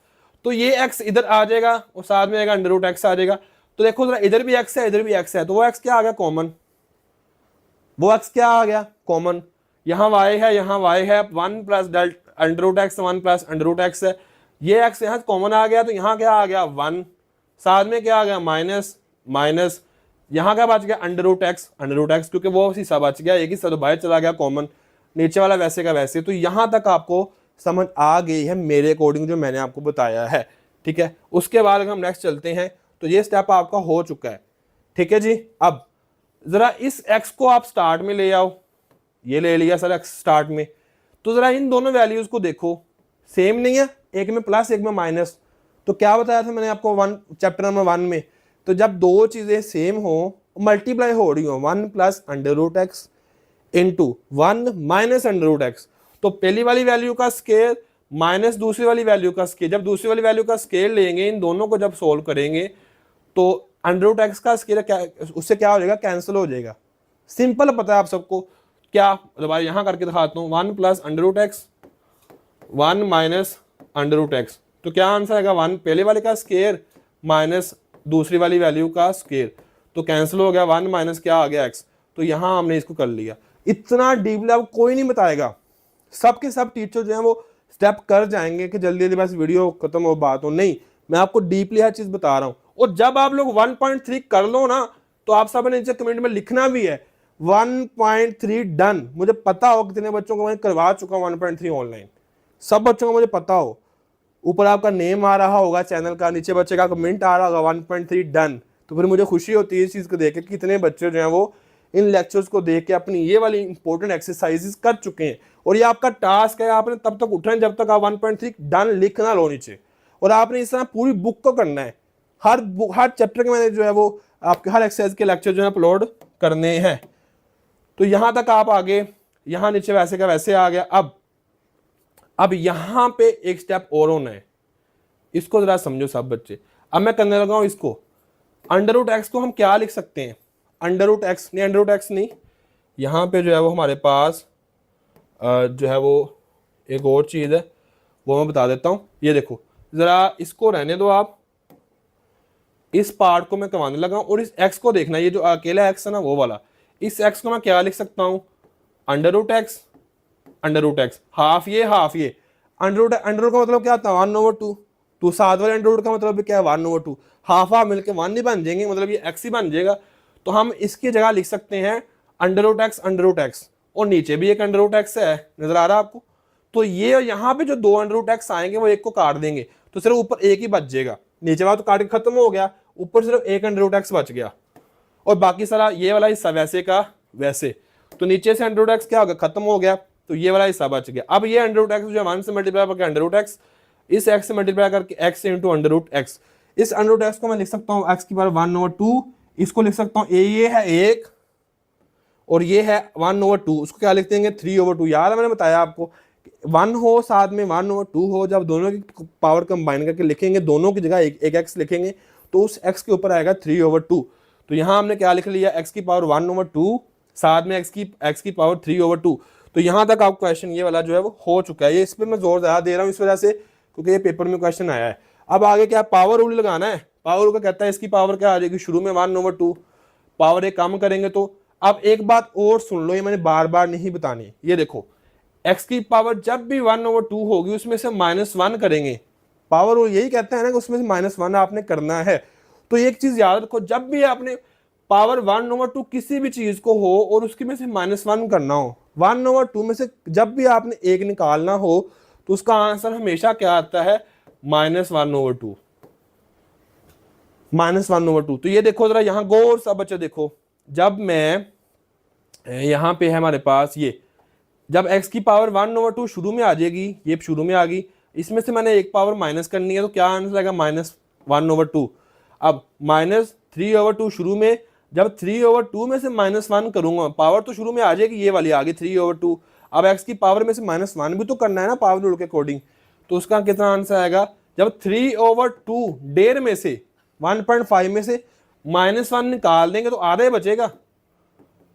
Speaker 1: तो ये x इधर आ जाएगा और साथ में आएगा अंडर रूट एक्स आ जाएगा। तो देखो जरा, इधर भी x है इधर भी x है, तो वो x क्या आ गया कॉमन, वो x क्या आ गया कॉमन, यहाँ y है यहाँ y है, 1 plus under root X 1 plus under root X है, ये x यहाँ कॉमन आ गया, तो यहाँ क्या आ गया 1, साथ में क्या आ गया माइनस माइनस, यहाँ क्या बच गया अंडर रूट एक्स, क्योंकि वो हिस्सा बच गया, एक हिस्सा तो बाहर चला गया कॉमन, नीचे वाला वैसे का वैसे। तो यहां तक आपको समझ आ गई है मेरे अकॉर्डिंग जो मैंने आपको बताया है, ठीक है। उसके बाद अगर हम नेक्स्ट चलते हैं, तो ये स्टेप आपका हो चुका है, ठीक है जी। अब जरा इस x को आप स्टार्ट में ले आओ, ये ले लिया सर x स्टार्ट में, तो जरा इन दोनों वैल्यूज को देखो, सेम नहीं है, एक में प्लस एक में माइनस। तो क्या बताया था मैंने आपको चैप्टर नंबर 1 में, तो जब दो चीजें सेम हो, मल्टीप्लाई हो रही हो, 1 plus under root X into 1 minus under root X, तो पहली वाली वैल्यू का स्केयर माइनस दूसरी वाली वैल्यू का स्केयर, जब दूसरी वाली वैल्यू का स्केयर लेंगे, इन दोनों को जब सोल्व करेंगे, तो अंडर रूट एक्स का स्केयर क्या, उससे क्या हो जाएगा, कैंसिल हो जाएगा। सिंपल पता है आप सबको, क्या दोबारा यहां करके दिखाता हूं, 1 plus under root X 1 minus under root X, तो क्या आंसर आएगा 1 पहले वाले का स्केयर माइनस दूसरी वाली वैल्यू का स्केयर, तो कैंसिल हो गया, 1 माइनस क्या आ गया x। तो यहां हमने इसको कर लिया। इतना डीपली अब कोई नहीं बताएगा, सबके सब टीचर जो है वो स्टेप कर जाएंगे कि जल्दी जल्दी बस वीडियो खत्म हो बात हो, नहीं, मैं आपको डीपली हर चीज बता रहा हूं। और जब आप लोग 1.3 कर लो ना, तो आप सब ने नीचे कमेंट में लिखना भी है 1.3 डन। मुझे पता हो कितने बच्चों को मैं करवा चुका हूं 1.3 ऑनलाइन, सब बच्चों को मुझे पता हो, ऊपर आपका नेम आ रहा होगा चैनल का, नीचे बच्चे का कमेंट आ रहा होगा 1.3 डन। तो फिर मुझे खुशी होती है इस चीज़ को देख के कि कितने बच्चे जो हैं वो इन लेक्चर्स को देख के अपनी ये वाली इंपॉर्टेंट एक्सरसाइजेस कर चुके हैं। और ये आपका टास्क है, आपने तब तक उठना है जब तक आप 1.3 डन लिखना लो नीचे, और आपने इस तरह पूरी बुक को करना है। हर चैप्टर के मैंने जो है वो आपके हर एक्सरसाइज के लेक्चर जो है अपलोड करने हैं। तो यहां तक आप आगे, यहां नीचे वैसे का वैसे आ गया। अब यहां पे एक स्टेप और होना है, इसको जरा समझो सब बच्चे। अब मैं करने लगा हूं इसको, अंडर रूट एक्स को हम क्या लिख सकते हैं, अंडर रूट एक्स नहीं, यहां पे जो है वो हमारे पास जो है वो एक और चीज है, वो मैं बता देता हूं। ये देखो जरा, इसको रहने दो आप, इस पार्ट को मैं करवाने लगा हूं, और इस एक्स को देखना, ये जो अकेला एक्स है ना वो वाला, इस एक्स को मैं क्या लिख सकता हूं, अंडर रूट एक्स हाफ ये अंडर रूट का मतलब क्या होता है 1/2, तो साथ वाले अंडर रूट का मतलब भी क्या है 1/2, हाफ मिलकर 1 नहीं बन जाएंगे, मतलब ये एक्स ही बन जाएगा। तो हम इसकी जगह लिख सकते हैं अंडर रूट एक्स, और नीचे भी एक अंडर रूट एक्स है, नजर आ रहा है आपको। तो ये यहाँ पे जो 2 अंडर रूट एक्स आएंगे वो एक को काट देंगे, तो सिर्फ ऊपर एक ही बच जाएगा, नीचे वाला तो काट के खत्म हो गया, ऊपर सिर्फ एक अंडर रूट एक्स बच गया, और बाकी सारा ये वाला हिस्सा वैसे का वैसे। तो नीचे से अंडर रूट एक्स क्या हो गया, खत्म हो गया, तो ये वाला हिस्सा बच गया। अब ये अंडर रूट एक्स जो 1 से मल्टीप्लाई करके अंडर रूट एक्स, इस x से मल्टीप्लाई करके x into under root X, इस अंडर रूट एक्स को मैं लिख सकता हूँ x की पावर 1/2, इसको लिख सकता हूँ ये है 1 और ये है 1/2, उसको क्या लिख देंगे 3/2। यार मैंने बताया आपको 1 हो साथ में 1/2 हो, जब दोनों की पावर कंबाइन करके लिखेंगे, दोनों की जगह एक x लिखेंगे, तो उस x के ऊपर आएगा 3/2। तो यहाँ हमने क्या लिख लिया, x की पावर 1/2 साथ में x की पावर 3/2। तो यहां तक आपका क्वेश्चन ये वाला जो है वो हो चुका है। ये इस पे मैं जोर ज्यादा दे रहा हूं इस वजह से क्योंकि ये पेपर में क्वेश्चन आया है। अब आगे क्या पावर रूल लगाना है, पावर रूल का कहता है इसकी पावर क्या आ जाएगी, शुरू में 1/2, पावर एक कम करेंगे तो। अब एक बात और सुन लो, ये मैंने बार बार नहीं बतानी, ये देखो x की पावर जब भी 1/2 होगी उसमें से -1 करेंगे, पावर वो यही कहता है ना कि उसमें से -1 आपने करना है। तो एक चीज याद रखो, जब भी आपने पावर 1/2 किसी भी चीज को हो और उसकी में से -1 करना हो, 1/2 में से जब भी आपने एक निकालना हो तो उसका आंसर हमेशा क्या आता है, -1/2, -1/2। तो ये देखो जरा यहाँ गौर सा बच्चे देखो, जब मैं यहाँ पे है हमारे पास ये, जब x की पावर 1/2 शुरू में आ जाएगी, ये शुरू में आ गई, इसमें से मैंने एक पावर माइनस करनी है तो क्या आंसर आएगा, -1/2। अब -3/2 शुरू में, जब 3/2 में से -1 करूंगा, पावर तो शुरू में आ जाएगी, ये वाली आ गई 3/2। अब x की पावर में से -1 भी तो करना है ना पावर रूल के अकॉर्डिंग, तो उसका कितना आंसर आएगा, जब 3/2 डेढ़ में से 1.5 में से -1 निकाल देंगे तो आधा ही बचेगा,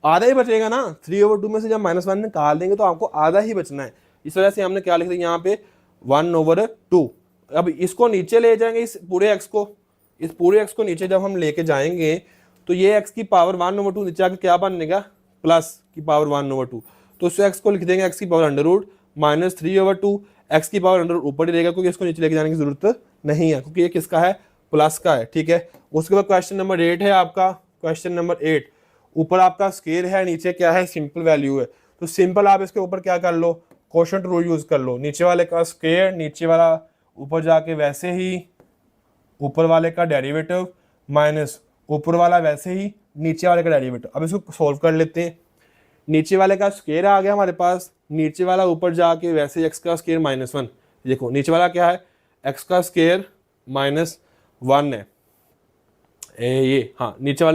Speaker 1: आधा ही बचेगा ना। 3/2 में से जब -1 निकाल देंगे तो आपको आधा ही बचना है। इस वजह से हमने क्या लिख दिया यहाँ पे 1/2। अब इसको नीचे ले जाएंगे, इस पूरे x को नीचे जब हम लेके जाएंगे तो ये x की पावर 1/2 नीचे आके क्या बनेगा, प्लस की पावर 1/2। तो उस x को लिख देंगे x की पावर अंडर रूट -3/2, x की पावर अंडर ऊपर ही रहेगा क्योंकि इसको नीचे लेके जाने की जरूरत नहीं है क्योंकि ये किसका है, प्लस का है। ठीक है, उसके बाद क्वेश्चन नंबर 8 है आपका, क्वेश्चन नंबर 8, ऊपर आपका स्केयर है, नीचे क्या है, सिंपल वैल्यू है। तो सिंपल आप इसके ऊपर क्या कर लो, कोशेंट रूल यूज कर लो, नीचे वाले का स्केयर, नीचे वाला ऊपर जाके वैसे ही ऊपर वाले का डेरिवेटिव माइनस ऊपर वाला वैसे ही नीचे वाले का डेरिवेटिव। अब इसको सॉल्व कर लेते हैं। नीचे वाले का स्केयर आ गया हमारे पास, नीचे वाला ऊपर जाके वैसे x का स्केयर -1। देखो नीचे वाला क्या है, x का स्केयर -1 है, ये हाँ नीचे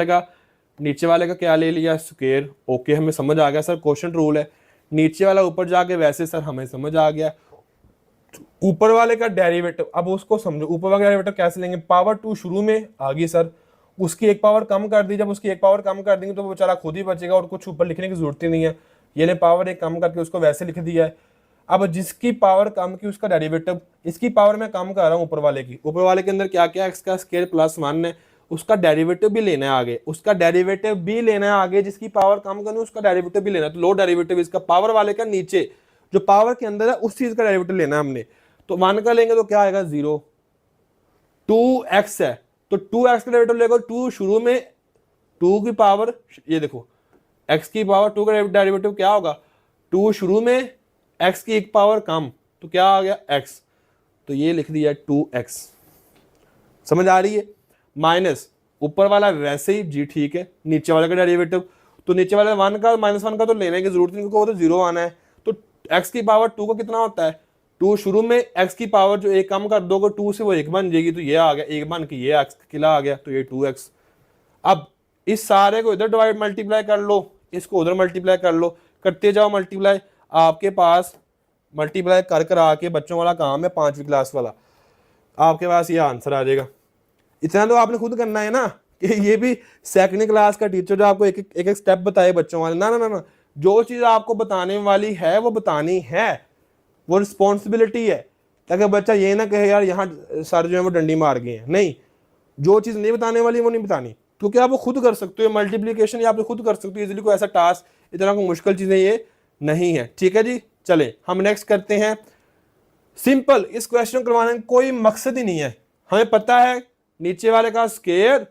Speaker 1: वाले का क्या ले लिया, स्क्वायर। ओके, हमें समझ आ गया सर, क्वोशंट रूल है। नीचे वाला ऊपर जाके वैसे, सर हमें समझ आ गया। ऊपर वाले का डेरिवेटिव, अब उसको समझो, ऊपर वाला डेरिवेटिव कैसे लेंगे, पावर 2 शुरू में आ गई सर, उसकी एक पावर कम कर दी, जब उसकी एक पावर कम कर देंगे तो वो बेचारा खुद ही बचेगा और कुछ ऊपर लिखने की जरूरत ही नहीं है। ये ने पावर एक कम करके उसको वैसे लिख दिया है। अब जिसकी पावर कम की उसका डेरिवेटिव, इसकी पावर मैं कम कर रहा हूँ ऊपर वाले की, ऊपर वाले के अंदर क्या क्या, x का स्क्वायर +1 है, उसका डेरिवेटिव भी लेना है आगे, उसका डेरिवेटिव भी लेना है आगे, जिसकी पावर कम करनी है उसका डेरिवेटिव भी लेना है। तो लो डेरिवेटिव इसका पावर वाले का नीचे जो पावर के अंदर है उस चीज का डेरिवेटिव लेना है हमने। तो 1 का लेंगे तो क्या आएगा 0, 2x है तो 2x का डेरिवेटिव लेगा, 2 शुरू में 2 की पावर, ये देखो x की पावर 2 का डेरिवेटिव क्या होगा, 2 शुरू में x की एक पावर कम तो क्या आ गया x, तो ये लिख दिया 2x। समझ आ रही है, माइनस ऊपर वाला वैसे ही जी ठीक है, नीचे वाले का डेरिवेटिव, तो नीचे वाले 1 का -1 का तो लेने की जरूरत नहीं क्योंकि वो तो 0 आना है। तो x की पावर 2 का कितना होता है, 2 शुरू में x की पावर जो एक कम कर दोगे 2 से वो 1 बन जाएगी, तो ये आ गया 1 बन के ये x किला आ गया, तो ये 2x। अब इस सारे को इधर डिवाइड मल्टीप्लाई कर लो, इसको उधर मल्टीप्लाई कर लो, करते जाओ मल्टीप्लाई, आपके पास मल्टीप्लाई कर कर आके बच्चों वाला काम है 5वीं क्लास वाला, आपके पास ये आंसर आ जाएगा। इतना तो आपने खुद करना है ना, कि ये भी सेकंड क्लास का टीचर जो आपको एक एक स्टेप बताए बच्चों वाले, ना ना ना ना, जो चीज़ आपको बताने वाली है वो बतानी है, वो रिस्पॉन्सिबिलिटी है, ताकि बच्चा ये ना कहे यार यहाँ सर जो है वो डंडी मार गए हैं। नहीं, जो चीज़ नहीं बताने वाली वो नहीं बतानी, क्योंकि आप वो खुद कर सकते हो, मल्टीप्लीकेशन या आप खुद कर सकते हो इजीली, कोई ऐसा टास्क इतना कोई मुश्किल चीज़ें ये नहीं है। ठीक है जी, चले हम नेक्स्ट करते हैं। सिंपल, इस क्वेश्चन करवाने का कोई मकसद ही नहीं है, हमें पता है नीचे वाले का स्क्वायर,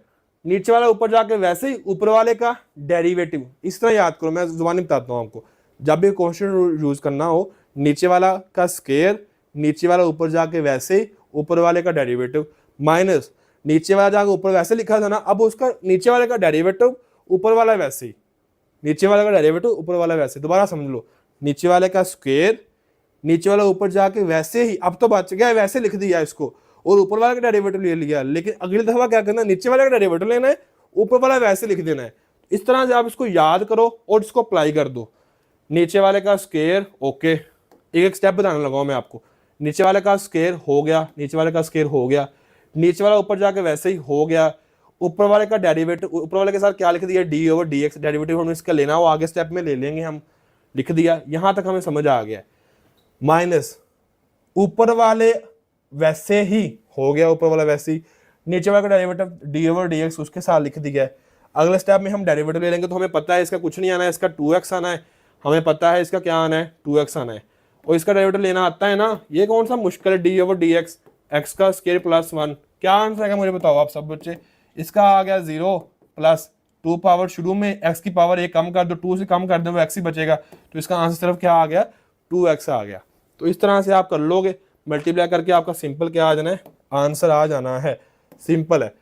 Speaker 1: नीचे वाला ऊपर जाके वैसे ही ऊपर वाले का डेरिवेटिव। इस तरह याद करो, मैं जुबानी बताता हूँ आपको, जब भी क्वेश्चन यूज करना हो, नीचे वाला का स्क्वायर, नीचे वाला ऊपर जाके वैसे ही ऊपर वाले का डेरिवेटिव, माइनस नीचे वाला जाके ऊपर वैसे लिखा था ना, अब उसका नीचे वाले का डेरिवेटिव ऊपर वाला वैसे ही, नीचे वाले का डेरिवेटिव ऊपर वाला वैसे। दोबारा समझ लो, नीचे वाले का स्क्वायर, नीचे वाला ऊपर जाके वैसे ही, अब तो बच गया वैसे लिख दिया इसको, और ऊपर वाले का डेरिवेटिव ले लिया, लेकिन अगली दफा क्या करना है, नीचे वाले का डेरिवेटिव लेना है, ऊपर वाला वैसे लिख देना है। इस तरह से आप इसको याद करो और इसको अप्लाई कर दो। नीचे वाले का स्क्वायर, ओके, एक एक स्टेप बताने लगा मैं आपको। नीचे वाले का स्क्वायर हो गया, नीचे वाले का स्क्वायर हो गया, नीचे वाला ऊपर जाके वैसे ही हो गया, ऊपर वाले का डेरिवेटिव, ऊपर वाले के साथ क्या लिख दिया, d/dx, डेरिवेटिव हमें इसका लेना हो, आगे स्टेप में ले लेंगे हम, लिख दिया, यहां तक हमें समझ आ गया। माइनस ऊपर वाले वैसे ही हो गया, ऊपर वाला वैसे ही, नीचे वाला का डेरिवेटिव d/dx उसके साथ लिख दिया है। अगले स्टेप में हम डेरिवेटिव ले लेंगे, तो हमें पता है इसका कुछ नहीं आना है, इसका 2x आना है, हमें पता है इसका क्या आना है 2x आना है, और इसका डेरिवेटिव लेना आता है ना, ये कौन सा मुश्किल है, d/dx x का स्क्वायर प्लस 1। क्या आंसर आएगा मुझे बताओ आप सब बच्चे। इसका आ गया 0 प्लस 2 पावर, शुरू में x की पावर 1 कम कर दो, 2 से कम कर दो वो x ही बचेगा, तो इसका आंसर सिर्फ क्या आ गया 2x आ गया। तो इस तरह से आप कर लोगे, मल्टीप्लाई करके आपका सिंपल क्या आ जाना है, आंसर आ जाना है, सिंपल है।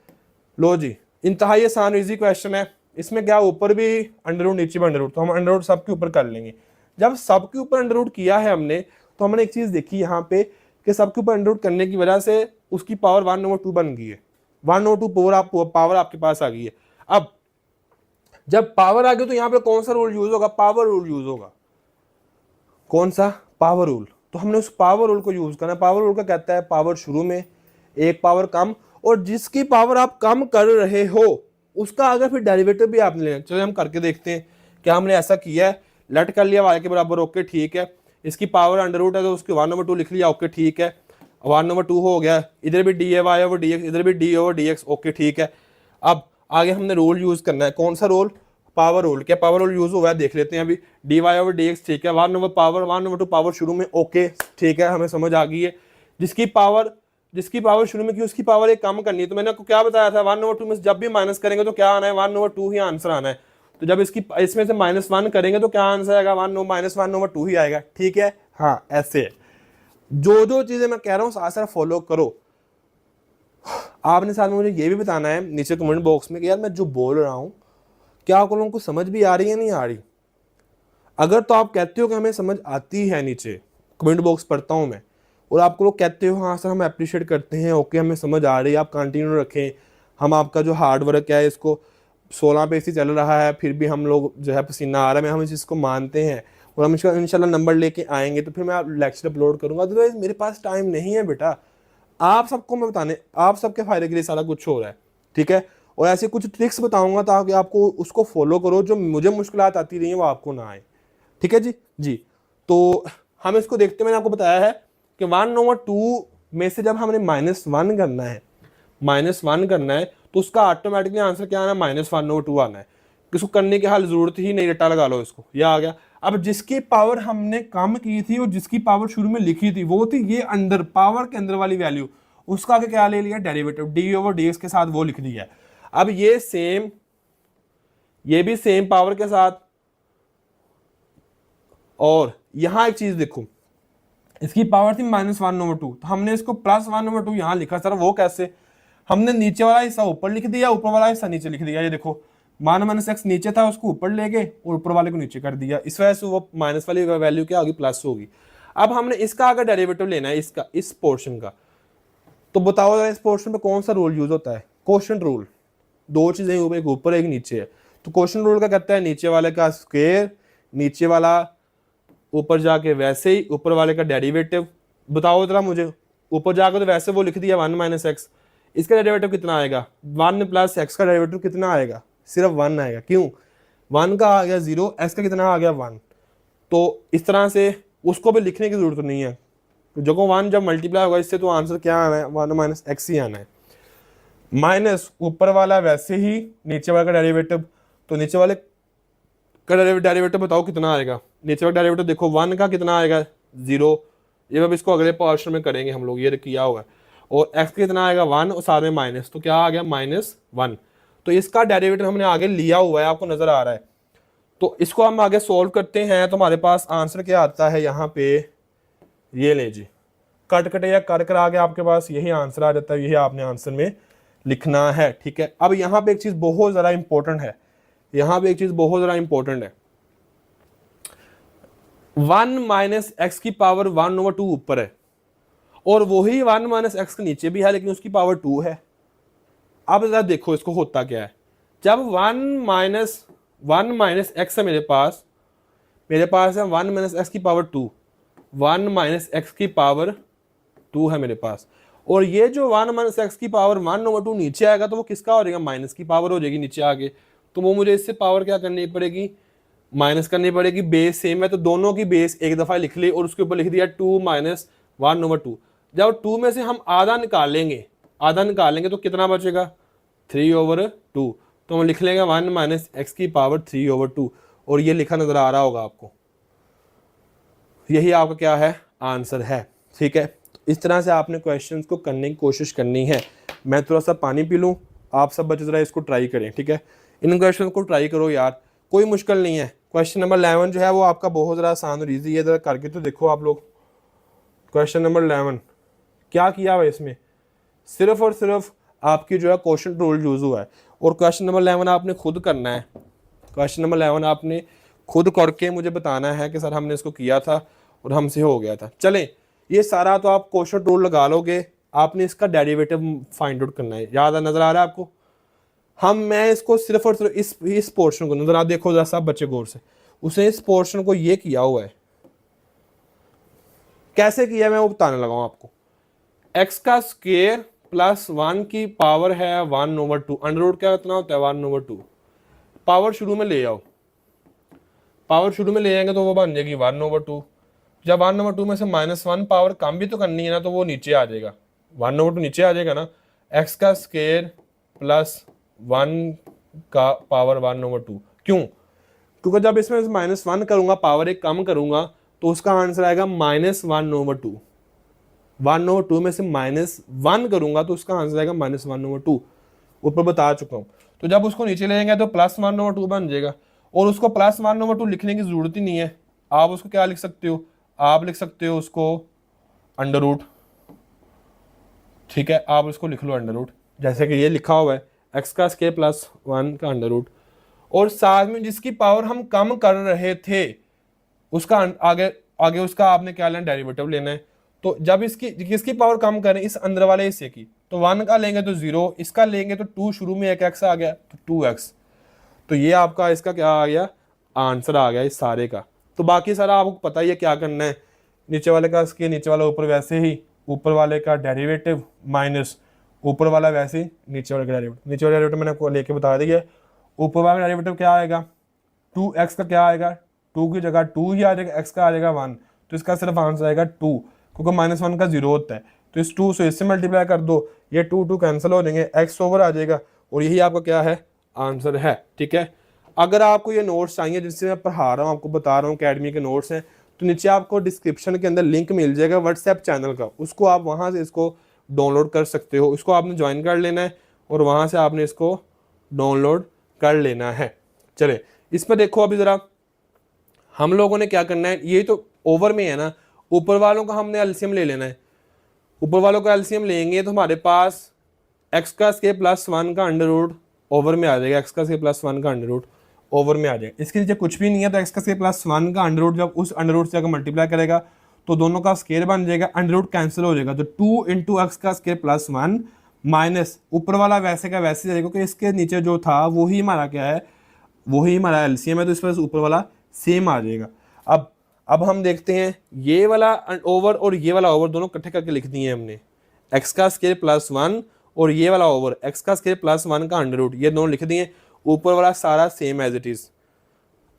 Speaker 1: लो जी, इंतहाई आसान इजी क्वेश्चन है, इसमें क्या ऊपर भी अंडर रूट नीचे भी अंडर रूट, तो हम अंडर रूट सबके ऊपर कर लेंगे। जब सबके ऊपर अंडर रूट किया है हमने, तो हमने एक चीज देखी यहाँ पे कि सबके ऊपर अंडर रूट करने की वजह से उसकी पावर 1/2 बन गई है, 1/2 पावर आपके पास आ गई है। अब जब पावर आ गई तो यहाँ पे कौन सा रूल यूज होगा, पावर रूल यूज होगा। कौन सा, पावर रूल। तो हमने उस पावर रूल को यूज करना है। पावर रूल का कहता है पावर शुरू में एक पावर कम, और जिसकी पावर आप कम कर रहे हो उसका अगर फिर डेरिवेटिव भी आपने लेना। चलो हम करके देखते हैं, क्या हमने ऐसा किया है, लेट कर लिया y के बराबर, ओके ठीक है, इसकी पावर अंडर रूट है तो उसकी 1/2 लिख लिया, ओके ठीक है, 1/2 हो गया, इधर भी dy/dx, इधर भी d/dx, ओके ठीक है। अब आगे हमने रूल यूज करना है, कौन सा रूल, पावर रूल। क्या पावर रूल यूज हुआ है देख लेते हैं अभी, dy/dx ठीक है, 1/2 पावर शुरू में, ओके ठीक है, हमें समझ आ गई है। जिसकी पावर शुरू में की उसकी पावर एक कम करनी है, तो मैंने आपको क्या बताया था 1/2 में जब भी माइनस करेंगे तो क्या आना है 1/2 ही आंसर आना है। तो जब इसमें से -1 करेंगे तो क्या आंसर आएगा, -1/2 ही आएगा, ठीक है। हाँ ऐसे है, जो जो चीजें मैं कह रहा हूँ साथ फॉलो करो। आपने साथ में मुझे ये भी बताना है नीचे कमेंट बॉक्स में कि यार मैं जो बोल रहा हूँ क्या आप लोगों को समझ भी आ रही है नहीं आ रही। अगर तो आप कहते हो कि हमें समझ आती है, नीचे कमेंट बॉक्स पढ़ता हूँ मैं, और आप लोग कहते हो हाँ सर हम अप्रिशिएट करते हैं, ओके हमें समझ आ रही है, आप कंटिन्यू रखें, हम आपका जो हार्ड वर्क है इसको 16 पे चल रहा है, फिर भी हम लोग जो है पसीना आ रहा है, हम इस चीज़ को मानते हैं और हम इसका इंशाल्लाह नंबर लेके आएंगे, तो फिर मैं आप लेक्चर अपलोड करूँगा। अदरवाइज मेरे पास टाइम नहीं है बेटा, आप सबको मैं बताने, आप सबके फायदे के लिए सारा कुछ हो रहा है, ठीक है। और ऐसे कुछ ट्रिक्स बताऊंगा ताकि आपको उसको फॉलो करो, जो मुझे मुश्किलात आती रही हैं वो आपको ना आए, ठीक है जी। तो हम इसको देखते, मैंने आपको बताया है कि 1/2 में से जब हमने -1 करना है, -1 करना है, तो उसका ऑटोमेटिकली आंसर क्या आना है, -1/2 आना है। इसको करने की हाल जरूरत ही नहीं, रट्टा लगा लो इसको, ये आ गया। अब जिसकी पावर हमने कम की थी और जिसकी पावर शुरू में लिखी थी वो थी ये अंदर पावर के अंदर वाली वैल्यू, उसका आगे क्या ले लिया, डेरिवेटिव, d/dx के साथ वो लिख दिया। अब ये भी सेम पावर के साथ, और यहां एक चीज देखो, इसकी पावर थी -1/2, तो हमने इसको +1/2 यहां लिखा। सर वो कैसे, हमने नीचे वाला हिस्सा ऊपर लिख दिया, ऊपर वाला हिस्सा नीचे लिख दिया। ये देखो 1 - x नीचे था, उसको ऊपर ले गए और ऊपर वाले को नीचे कर दिया, इस वजह से वो माइनस वाली वैल्यू क्या होगी, प्लस होगी। अब हमने इसका अगर डेरिवेटिव लेना है, इसका, इस पोर्शन का, तो बताओ इस पोर्शन में कौन सा रूल यूज होता है, क्वोशंट रूल। दो चीजें, एक ऊपर एक नीचे है, तो क्वोशंट रूल का कहता है नीचे वाले का स्क्वायर, नीचे वाला ऊपर जाके वैसे ही ऊपर वाले का डेरिवेटिव। बताओ जरा मुझे, ऊपर जाकर तो वैसे वो लिख दिया 1 - x, इसका डेरिवेटिव कितना आएगा, 1 + x का डेरिवेटिव कितना आएगा, सिर्फ 1 आएगा। क्यों, 1 का आ गया 0, x का कितना आ गया 1। तो इस तरह से उसको भी लिखने की जरूरत नहीं है, जो को 1 जब मल्टीप्लाई होगा इससे, तो आंसर क्या आना है, 1 - x ही आना है। माइनस ऊपर वाला वैसे ही नीचे वाले का डेरिवेटिव, तो नीचे वाले का डेरिवेटिव बताओ कितना आएगा, नीचे वाला डेरिवेटिव देखो 1 का कितना आएगा 0, ये अब इसको अगले पोर्शन में करेंगे हम लोग, ये किया हुआ है। और x कितना आएगा 1 और साथ में माइनस, तो क्या आ गया -1। तो इसका डेरिवेटिव हमने आगे लिया हुआ है, आपको नजर आ रहा है। तो इसको हम आगे सोल्व करते हैं, तो हमारे पास आंसर क्या आता है यहाँ पे, ये ले जी, कट कटे या कर कर आगे आपके पास यही आंसर आ जाता है, यही आपने आंसर में लिखना है, ठीक है। अब यहाँ पे एक चीज बहुत ज्यादा इंपॉर्टेंट है, यहाँ पे एक चीज बहुत ज्यादा इंपॉर्टेंट है, 1 - x की पावर 1/2 ऊपर है, और वही 1 - x के नीचे भी है, लेकिन उसकी पावर 2 है। अब जरा देखो इसको होता क्या है, जब 1 - x है मेरे पास है 1 - x की पावर 2, 1 - x की पावर 2 है मेरे पास, और ये जो 1 - x की पावर 1/2 नीचे आएगा, तो वो किसका हो जाएगा, माइनस की पावर हो जाएगी नीचे आगे। तो वो मुझे इससे पावर क्या करनी पड़ेगी, माइनस करनी पड़ेगी। बेस सेम है तो दोनों की बेस एक दफा लिख ली और उसके ऊपर लिख दिया 2 - 1/2। जब 2 में से हम आधा निकालेंगे तो कितना बचेगा, 3/2। तो हम लिख लेंगे 1 माइनस एक्स की पावर 3/2, और ये लिखा नजर आ रहा होगा आपको। यही आपका क्या है, आंसर है। ठीक है, तो इस तरह से आपने क्वेश्चंस को करने की कोशिश करनी है। मैं थोड़ा सा पानी पी लूँ, आप सब बच्चे ज़रा इसको ट्राई करें। ठीक है, इन क्वेश्चन को ट्राई करो यार, कोई मुश्किल नहीं है। क्वेश्चन नंबर 11 जो है वो आपका बहुत ज़रा आसान और ईजी है, ज़रा करके तो देखो आप लोग। क्वेश्चन नंबर 11 क्या किया हुआ है इसमें, सिर्फ और सिर्फ आपकी जो है क्वेश्चन रूल यूज़ हुआ है, और क्वेश्चन नंबर 11 आपने खुद करना है। क्वेश्चन नंबर 11 आपने खुद करके मुझे बताना है कि सर हमने इसको किया था और हमसे हो गया था। चलें, ये सारा तो आप क्वेश्चन रूल लगा लोगे, आपने इसका डेरिवेटिव फाइंड आउट करना है। याद नज़र आ रहा है आपको? मैं इसको सिर्फ और सिर्फ इस पोर्शन को नजर, आप देखो जरा सब बच्चे गौर से, उसने इस पोर्शन को ये किया हुआ है। कैसे किया मैं वो बताने लगा हूं आपको। एक्स का स्क्वायर प्लस 1 की पावर है 1/2, अंडर रूट क्या कितना होता है 1/2। पावर शुरू में ले आओ, पावर शुरू में ले आएंगे तो वो बन जाएगी 1/2। जब 1/2 में से -1 पावर कम भी तो करनी है ना, तो वो नीचे आ जाएगा, 1/2 नीचे आ जाएगा ना। एक्स का स्क्वायर प्लस 1 का पावर 1/2, क्यों? क्योंकि जब इसमें -1 करूंगा, पावर एक कम करूंगा, तो उसका आंसर आएगा -1/2। 1/2 में से -1 करूंगा तो उसका आंसर आएगा -1/2, ऊपर बता चुका हूं। तो जब उसको नीचे ले जाएंगे तो +1/2 बन जाएगा, और उसको +1/2 लिखने की जरूरत ही नहीं है। आप उसको क्या लिख सकते हो, आप लिख सकते हो उसको अंडर रूट। ठीक है, आप उसको लिख लो अंडर रूट, जैसे कि ये लिखा हुआ है एक्स का स्क्वायर प्लस 1 का अंडर रूट, और साथ में जिसकी पावर हम कम कर रहे थे उसका आगे आगे उसका आपने क्या लेना, डेरिवेटिव लेना है। तो जब किसकी पावर कम करें, इस अंदर वाले हिस्से की, तो 1 का लेंगे तो 0, इसका लेंगे तो 2, शुरू में एक एक्स आ गया तो 2x। तो ये आपका इसका क्या आ गया, आंसर आ गया इस सारे का। तो बाकी सारा आपको पता ही है क्या करना है, नीचे वाले का इसके नीचे वाला ऊपर वैसे ही, ऊपर वाले का डेरिवेटिव माइनस ऊपर वाला वैसे ही नीचे वाले का डेरिवेटिव। नीचे वाला डेरिवेटिव मैंने आपको लेके बता दिया, ऊपर वाला डेरिवेटिव क्या आएगा 2x का, क्या आएगा 2 की जगह 2 ही आ जाएगा, x का आ जाएगा 1, तो इसका सिर्फ आंसर आएगा 2, क्योंकि -1 का 0 होता है। तो इस 2 से इससे मल्टीप्लाई कर दो, ये 2 कैंसिल हो जाएंगे, x ओवर आ जाएगा, और यही आपका क्या है, आंसर है। ठीक है, अगर आपको ये नोट्स चाहिए जिससे मैं पढ़ा रहा हूँ, आपको बता रहा हूँ अकेडमी के नोट्स हैं, तो नीचे आपको डिस्क्रिप्शन के अंदर लिंक मिल जाएगा व्हाट्सएप चैनल का, उसको आप वहाँ से इसको डाउनलोड कर सकते हो। इसको आपने ज्वाइन कर लेना है और वहाँ से आपने इसको डाउनलोड कर लेना है। चले, इस पर देखो अभी ज़रा हम लोगों ने क्या करना है, ये तो ओवर में है ना, ऊपर वालों का हमने एलसीएम ले लेना है। ऊपर वालों का एलसीएम लेंगे तो हमारे पास एक्स का स्क्वायर प्लस 1 का अंडर रूट ओवर में आ जाएगा, एक्स का स्क्वायर प्लस 1 का अंडर रूट ओवर में आ जाएगा। इसके नीचे कुछ भी नहीं है, तो एक्स का स्क्वायर प्लस 1 का अंडर रूट जब उस अंडर रूट से अगर मल्टीप्लाई करेगा तो दोनों का स्क्वायर बन जाएगा, अंडर रूट कैंसिल हो जाएगा, तो 2 इंटू एक्स का स्क्वायर प्लस 1 माइनस ऊपर वाला वैसे का वैसे जाएगा, क्योंकि इसके नीचे जो था वही हमारा क्या है, वही हमारा एलसीएम है, तो इस वजह से ऊपर वाला सेम आ जाएगा। अब हम देखते हैं ये वाला ओवर और ये वाला ओवर दोनों इकट्ठे करके लिख दिए हमने, एक्स का स्क्वायर प्लस 1 और ये वाला ओवर एक्स का स्क्वायर प्लस 1 का अंडर रूट, ये दोनों लिख दिए, ऊपर वाला सारा सेम एज इट इज।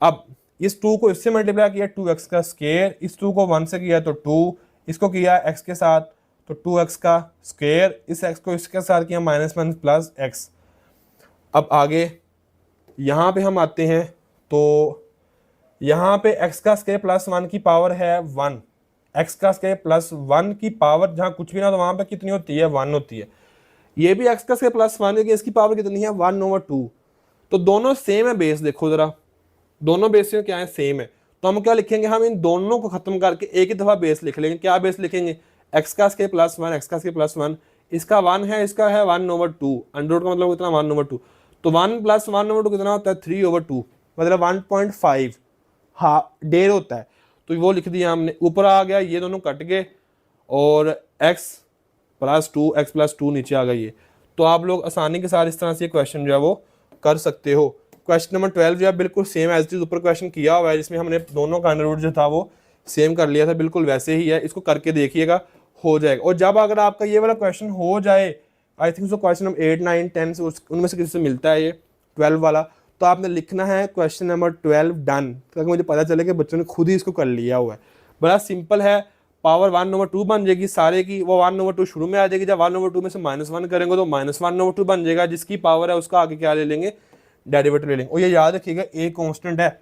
Speaker 1: अब इस 2 को इससे मल्टीप्लाई किया 2x का स्क्वायर, इस 2 को 1 से किया तो 2, इसको किया x के साथ तो 2x का स्क्वायर, इस x को इसके साथ किया -1 प्लस x। अब आगे यहाँ पे हम आते हैं, तो यहाँ पे x का स्क्वायर प्लस 1 की पावर है 1, x का स्क्वायर प्लस 1 की पावर जहाँ कुछ भी ना तो वहाँ पे कितनी होती है 1 होती है। ये भी x का स्क्वायर प्लस 1 है, इसकी पावर कितनी है 1/2। तो दोनों सेम है बेस, देखो जरा दोनों बेस क्या है, सेम है। तो हम क्या लिखेंगे, हम इन दोनों को खत्म करके एक ही दफा बेस लिख लेंगे। क्या बेस लिखेंगे, एक्स का स्क्वायर प्लस 1, एक्स का स्क्वायर प्लस 1, इसका 1 है, इसका है 1/2, अंडर रूट का मतलब कितना 1/2, तो 1 प्लस 1/2 कितना होता है 3/2, मतलब 1.5 डेढ़ होता है। तो वो लिख दिया हमने, ऊपर आ गया, ये दोनों कट गए और x प्लस 2 एक्स प्लस 2 नीचे आ गई है। तो आप लोग आसानी के साथ इस तरह से क्वेश्चन जो है वो कर सकते हो। क्वेश्चन नंबर 12 जो है बिल्कुल सेम एज इट इज ऊपर क्वेश्चन किया हुआ है, जिसमें हमने दोनों का अंडर रूट जो था वो सेम कर लिया था, बिल्कुल वैसे ही है, इसको करके देखिएगा हो जाएगा। और जब अगर आपका ये वाला क्वेश्चन हो जाए, I think so question number 8, 9, 10 से उनमें से किसी से मिलता है ये 12 वाला, तो आपने लिखना है क्वेश्चन नंबर 12 डन, ताकि मुझे पता चले कि बच्चों ने खुद ही इसको कर लिया हुआ है। बड़ा सिंपल है, पावर 1/2 बन जाएगी सारे की, वो 1/2 शुरू में आ जाएगी, जब 1/2 में से -1 करेंगे तो -1/2 बन जाएगा, जिसकी पावर है उसका आगे क्या ले लेंगे डेरिवेटिव ले लेंगे। और ये याद रखिएगा ए कांस्टेंट है,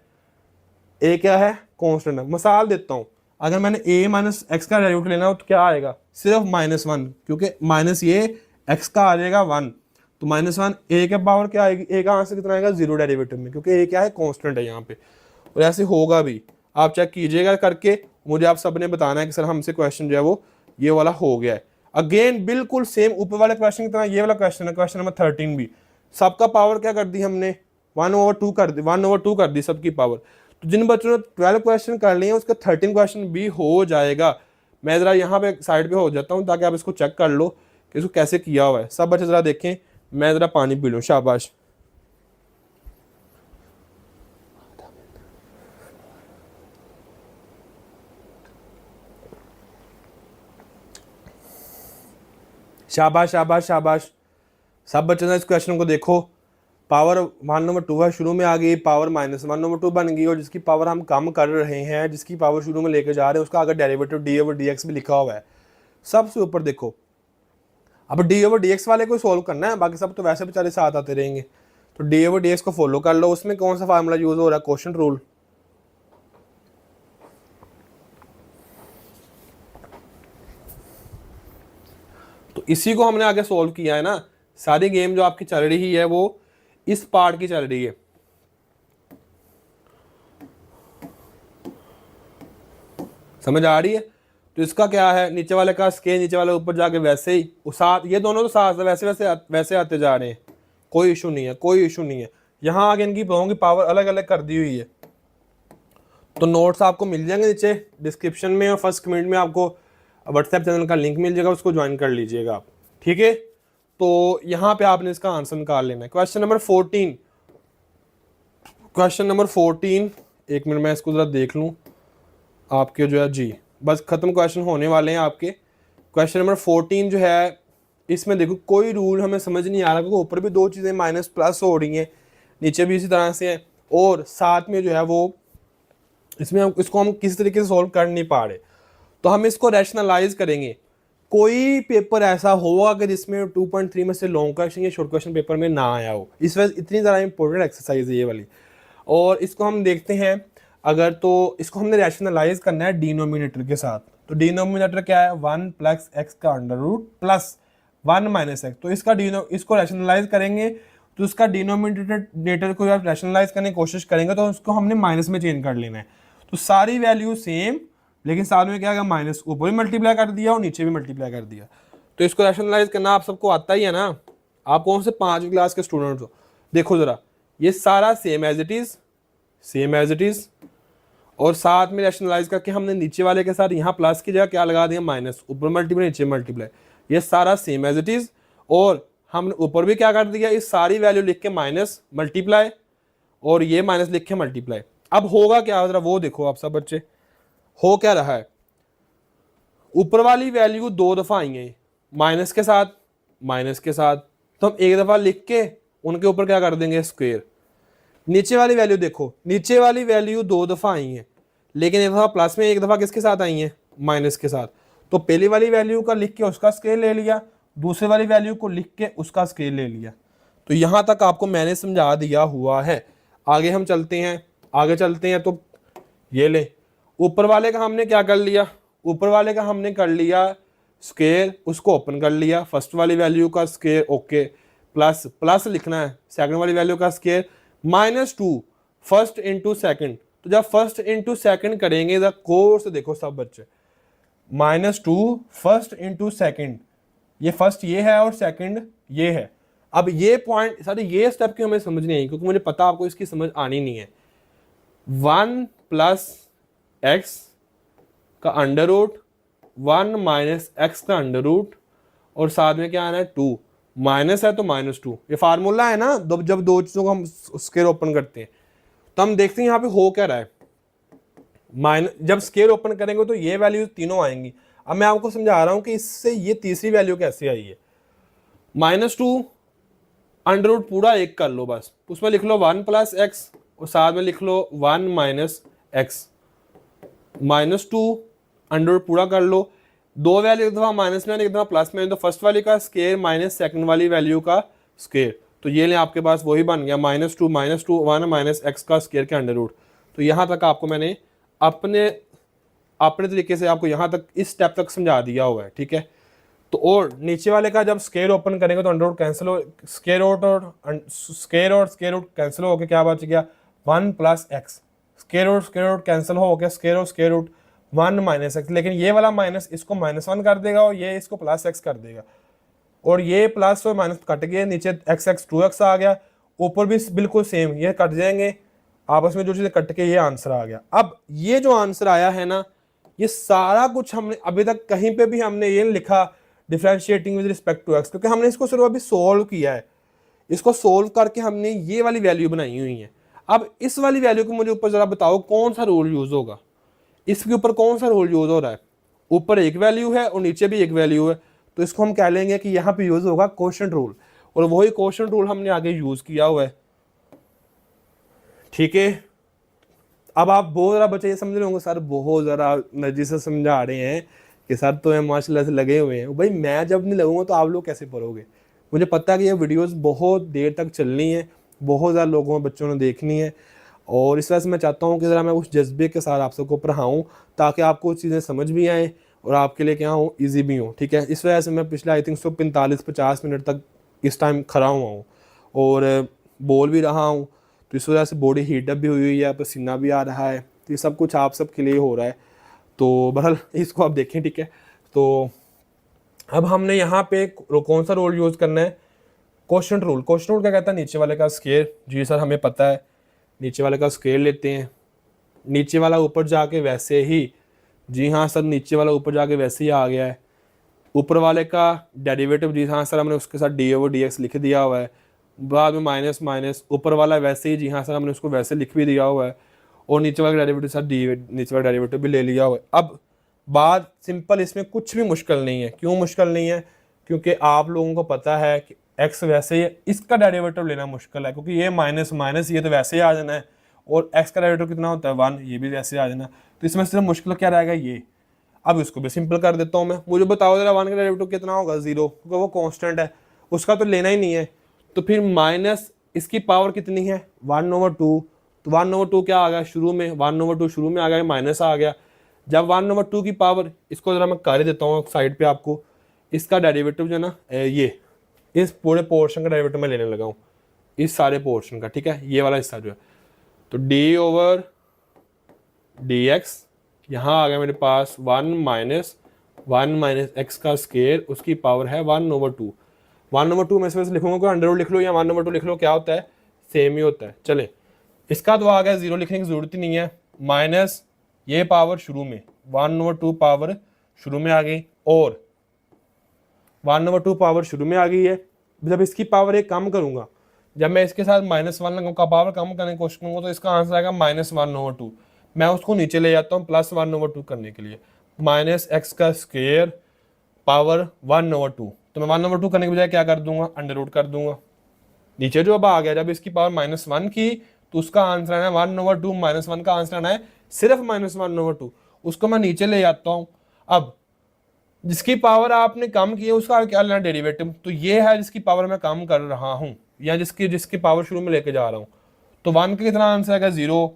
Speaker 1: ए क्या है, कांस्टेंट है। मिसाल देता हूँ, अगर मैंने ए माइनस एक्स का डेरिवेटिव लेना हो तो क्या आएगा, सिर्फ -1, क्योंकि माइनस ये एक्स का आ जाएगा 1, तो -1 ए के पावर क्या आएगी, ए का आंसर कितना आएगा, 0 डेरिवेटिव में, क्योंकि ए क्या है, कांस्टेंट है यहाँ पे। और ऐसे होगा भी, आप चेक कीजिएगा करके, मुझे आप सबने बताना है कि सर हमसे क्वेश्चन जो है वो ये वाला हो गया है। अगेन बिल्कुल सेम ऊपर वाले क्वेश्चन की तरह ये वाला क्वेश्चन है, क्वेश्चन नंबर 13 भी। सबका पावर क्या कर दी हमने, 1/2 कर दी, 1/2 कर दी सबकी पावर। तो जिन बच्चों ने 12 क्वेश्चन कर लिए हैं उसका 13 क्वेश्चन भी हो जाएगा। मैं ज़रा यहाँ पे साइड पे हो जाता हूँ ताकि आप इसको चेक कर लो कि इसको कैसे किया हुआ है। सब बच्चे ज़रा देखें, मैं ज़रा पानी पी लूँ, शाबाश। शाबाश शाबाश शाबाश। सब बच्चों ने इस क्वेश्चन को देखो, पावर 1/2 है, शुरू में आ गई, पावर -1/2 बन गई, और जिसकी पावर हम कम कर रहे हैं, जिसकी पावर शुरू में लेके जा रहे हैं, उसका अगर डेरिवेटिव d/dx भी लिखा हुआ है सबसे ऊपर देखो। अब d/dx वाले को सोल्व करना है, बाकी सब तो वैसे बेचारे साथ आते रहेंगे। तो d/dx को फॉलो कर लो। उसमें कौन सा फार्मूला यूज हो रहा है, क्वोशिएंट रूल। तो इसी को हमने आगे सोल्व किया है ना। सारी गेम जो आपकी चल रही है वो इस पार्ट की चल रही है। समझ आ रही है। तो इसका क्या है, नीचे वाले का स्केल नीचे वाले ऊपर जाके वैसे ही साथ, ये दोनों तो साथ वैसे वैसे वैसे आते जा रहे हैं, कोई इशू नहीं है, कोई इशू नहीं है। यहाँ आगे इनकी की पावर अलग अलग कर दी हुई है। तो नोट्स आपको मिल जाएंगे नीचे डिस्क्रिप्शन में, और फर्स्ट कमेंट में आपको व्हाट्सएप चैनल का लिंक मिल जाएगा, उसको ज्वाइन कर लीजिएगा आप, ठीक है। तो यहाँ पे आपने इसका आंसर निकाल लेना है। क्वेश्चन नंबर 14, क्वेश्चन नंबर 14, एक मिनट मैं इसको जरा देख लूँ आपके जो है जी, बस खत्म क्वेश्चन होने वाले हैं आपके। क्वेश्चन नंबर 14 जो है, इसमें देखो कोई रूल हमें समझ नहीं आ रहा, क्योंकि ऊपर भी दो चीज़ें माइनस प्लस हो रही हैं, नीचे भी इसी तरह से है, और साथ में जो है वो इसमें हम इसको हम किसी तरीके से सॉल्व कर नहीं पा रहे। तो हम इसको रैशनलाइज करेंगे। कोई पेपर ऐसा होगा कि जिसमें 2.3 में से लॉन्ग क्वेश्चन या शॉर्ट क्वेश्चन पेपर में ना आया हो, इस वजह इतनी ज़्यादा इंपॉर्टेंट एक्सरसाइज है ये वाली। और इसको हम देखते हैं अगर, तो इसको हमने रैशनलाइज करना है डिनोमिनेटर के साथ। तो डिनोमिनेटर क्या है, 1 + x का अंडर रूट प्लस 1 - x। तो इसको रैशनलाइज करेंगे, तो उसका डिनोमिनेटर को आप रैशनलाइज करने की कोशिश करेंगे तो उसको हमने माइनस में चेंज कर लेना है। तो सारी वैल्यू सेम, लेकिन साथ में क्या है, माइनस ऊपर भी मल्टीप्लाई कर दिया और नीचे भी मल्टीप्लाई कर दिया। तो इसको रैशनलाइज करना आप सबको आता ही है ना। आप कौन से 5वीं क्लास के स्टूडेंट हो, देखो जरा, ये सारा same as it is, same as it is, और साथ में रैशनलाइज करके हमने नीचे वाले के साथ यहाँ प्लस की जगह क्या लगा दिया, माइनस, ऊपर मल्टीप्लाई नीचे मल्टीप्लाई, ये सारा सेम एज इट इज। और हमने ऊपर भी क्या कर दिया, इस सारी वैल्यू लिख के माइनस मल्टीप्लाई, और ये माइनस लिख के मल्टीप्लाई। अब होगा क्या, जरा वो देखो आप सब बच्चे, हो क्या रहा है, ऊपर वाली वैल्यू 2 दफा आई है माइनस के साथ, माइनस के साथ, तो हम एक दफा लिख के उनके ऊपर क्या कर देंगे, स्क्वायर। नीचे वाली वैल्यू देखो, नीचे वाली वैल्यू 2 दफा आई है, लेकिन एक दफा प्लस में, एक दफा किसके साथ आई है, माइनस के साथ। तो पहली वाली वैल्यू का लिख के उसका स्केल ले लिया, दूसरी वाली वैल्यू को लिख के उसका स्केल ले लिया। तो यहां तक आपको मैंने समझा दिया हुआ है। आगे हम चलते हैं, आगे चलते हैं। तो ये ले, ऊपर वाले का हमने क्या कर लिया, ऊपर वाले का हमने कर लिया स्क्वायर, उसको ओपन कर लिया, फर्स्ट वाली वैल्यू का स्क्वायर, ओके, प्लस प्लस लिखना है, सेकंड वाली वैल्यू का स्क्वायर, -2 फर्स्ट इंटू सेकंड। तो जब फर्स्ट इंटू सेकंड करेंगे द कोर्स, देखो सब बच्चे, -2 फर्स्ट इंटू सेकंड, ये फर्स्ट ये है और सेकंड ये है। अब ये पॉइंट सारे ये स्टेप की हमें समझ नहीं आई, क्योंकि मुझे पता आपको इसकी समझ आनी नहीं है। 1 + x का अंडर रूट, 1 - x का अंडर रूट, और साथ में क्या आना है, 2, माइनस है तो -2। ये फार्मूला है ना, जब दो चीजों को हम स्केयर ओपन करते हैं। तो हम देखते हैं यहाँ पे हो क्या रहा है, जब स्केयर ओपन करेंगे तो ये वैल्यू तीनों आएंगी। अब मैं आपको समझा रहा हूं कि इससे ये तीसरी वैल्यू कैसे आई है। -2 अंडर रूट पूरा 1 कर लो, बस उसमें लिख लो 1 + x, और साथ में लिख लो 1 - x, -2 अंडर रूट पूरा कर लो। दो वैल्यू एक दफा माइनस में एक दफा प्लस में, तो फर्स्ट वाली का स्केयर माइनस सेकंड वाली वैल्यू का स्केयर, तो ये लें आपके पास वही बन गया -2 1 माइनस एक्स का स्क्वायर के अंडर रूट। तो यहाँ तक आपको मैंने अपने अपने तरीके से आपको यहाँ तक इस स्टेप तक समझा दिया हुआ है, ठीक है। तो और नीचे वाले का जब स्क्वायर ओपन करेंगे तो अंडर रूट कैंसिल हो, स्क्वायर रूट कैंसिल होकर क्या बच गया 1 plus X, square root cancel हो गया स्क्वायर रूट 1 माइनस एक्स। लेकिन ये वाला माइनस इसको -1 कर देगा और ये इसको प्लस एक्स कर देगा, और ये प्लस और माइनस कट गए, नीचे एक्स 2x आ गया, ऊपर भी बिल्कुल सेम ये कट जाएंगे, आपस में जो चीजें कट के ये आंसर आ गया। अब ये जो आंसर आया है ना, ये सारा कुछ हमने अभी तक कहीं पे भी हमने ये लिखा differentiating with respect to X, क्योंकि हमने इसको सिर्फ अभी सोल्व किया है। इसको सोल्व करके हमने ये वाली वैल्यू बनाई हुई है। अब इस वाली वैल्यू को मुझे ऊपर जरा बताओ कौन सा रूल यूज होगा, इसके ऊपर कौन सा रूल यूज हो रहा है। ऊपर एक वैल्यू है और नीचे भी एक वैल्यू है, तो इसको हम कह लेंगे कि यहाँ पे यूज होगा क्वोशंट रूल, और वही क्वोशंट रूल हमने आगे यूज किया हुआ है, ठीक है। अब आप बहुत ज़रा बच्चे ये समझ रहे होंगे सर बहुत ज़रा एनर्जी से समझा रहे हैं कि सर तो माशाल्लाह से लगे हुए हैं। भाई मैं जब नहीं लगूंगा तो आप लोग कैसे पढ़ोगे। मुझे पता है कि ये वीडियोस बहुत देर तक चलनी है, बहुत ज़्यादा लोगों बच्चों ने देखनी है, और इस वजह से मैं चाहता हूँ कि ज़रा मैं उस जज्बे के साथ आप सबको पढ़ाऊँ ताकि आपको चीज़ें समझ भी आएँ और आपके लिए क्या हो ईजी भी हो, ठीक है। इस वजह से मैं पिछले आई थिंक 45-50 मिनट तक इस टाइम खड़ा हुआ हूँ और बोल भी रहा हूँ, तो इस वजह से बॉडी हीटअप भी हुई है, पसीना भी आ रहा है, तो ये सब कुछ आप सब के लिए हो रहा है। तो बहरहाल इसको आप देखें, ठीक है। तो अब हमने यहाँ पे कौन सा रूल यूज़ करना है, क्वोशंट रूल। क्वोशंट रूल क्या कहता है, नीचे वाले का स्क्वायर, जी सर हमें पता है, नीचे वाले का स्क्वायर लेते हैं, नीचे वाला ऊपर जाके वैसे ही, जी हाँ सर नीचे वाला ऊपर जाके वैसे ही आ गया है, ऊपर वाले का डेरिवेटिव, जी हाँ सर हमने उसके साथ d/dx लिख दिया हुआ है, बाद में माइनस माइनस ऊपर वाला वैसे ही, जी हाँ सर हमने उसको वैसे लिख भी दिया हुआ है, और नीचे वाला डेरिवेटिव साथ नीचे वाला डेरिवेटिव भी ले लिया हुआ है। अब बात सिंपल, इसमें कुछ भी मुश्किल नहीं है। क्यों मुश्किल नहीं है, क्योंकि आप लोगों को पता है कि x वैसे ही, इसका डेरिवेटिव लेना मुश्किल है क्योंकि ये माइनस माइनस ये तो वैसे ही आ जाना है, और x का डेरिवेटिव कितना होता है 1, ये भी वैसे आ जाना। तो इसमें सिर्फ मुश्किल क्या रहेगा ये। अब इसको भी सिंपल कर देता हूँ मैं, मुझे बताओ जरा 1 का डेरिवेटिव कितना होगा 0, क्योंकि वो कांस्टेंट है, उसका तो लेना ही नहीं है। तो फिर माइनस इसकी पावर कितनी है 1/2, तो 1/2 क्या आ गया शुरू में, 1/2 शुरू में आ गया, माइनस आ गया। जब 1/2 की पावर, इसको जरा मैं कर देता हूँ साइड पे आपको, इसका डेरिवेटिव जो है ना ये इस पूरे पोर्शन का डेरिवेटिव मैं लेने लगा हूँ, इस सारे पोर्शन का, ठीक है, ये वाला हिस्सा जो है। तो d/dx यहाँ आ गया मेरे पास 1 माइनस एक्स का स्क्वायर, उसकी पावर है 1/2। 1/2 मैं इसमें से लिखूंगा, कोई अंडर रूट लिख लो या 1/2 लिख लो, क्या होता है सेम ही होता है। चले इसका तो आ गया 0, लिखने की जरूरत ही नहीं है, माइनस ये पावर शुरू में 1/2 पावर शुरू में आ गई, और 1/2 पावर शुरू में आ गई है। जब इसकी पावर एक कम करूंगा, जब मैं इसके साथ -1 का पावर कम करने की कोशिश करूंगा, तो इसका आंसर आएगा -1/2। मैं उसको नीचे ले जाता हूँ +1/2 करने के लिए, माइनस एक्स का स्क्वायर पावर 1/2। तो मैं 1/2 करने के बजाय क्या कर दूंगा, अंडर रूट कर दूंगा। नीचे जो अब आ गया, जब इसकी पावर -1 की, तो उसका आंसर आना है 1/2, -1 का आंसर आना है सिर्फ -1/2, उसको मैं नीचे ले जाता हूँ। अब जिसकी पावर आपने कम की है उसका क्या लेना डेरिवेटिव, तो ये है जिसकी पावर मैं कम कर रहा हूँ, या जिसकी पावर शुरू में लेके जा रहा हूँ। तो 1 का कितना आंसर आएगा 0,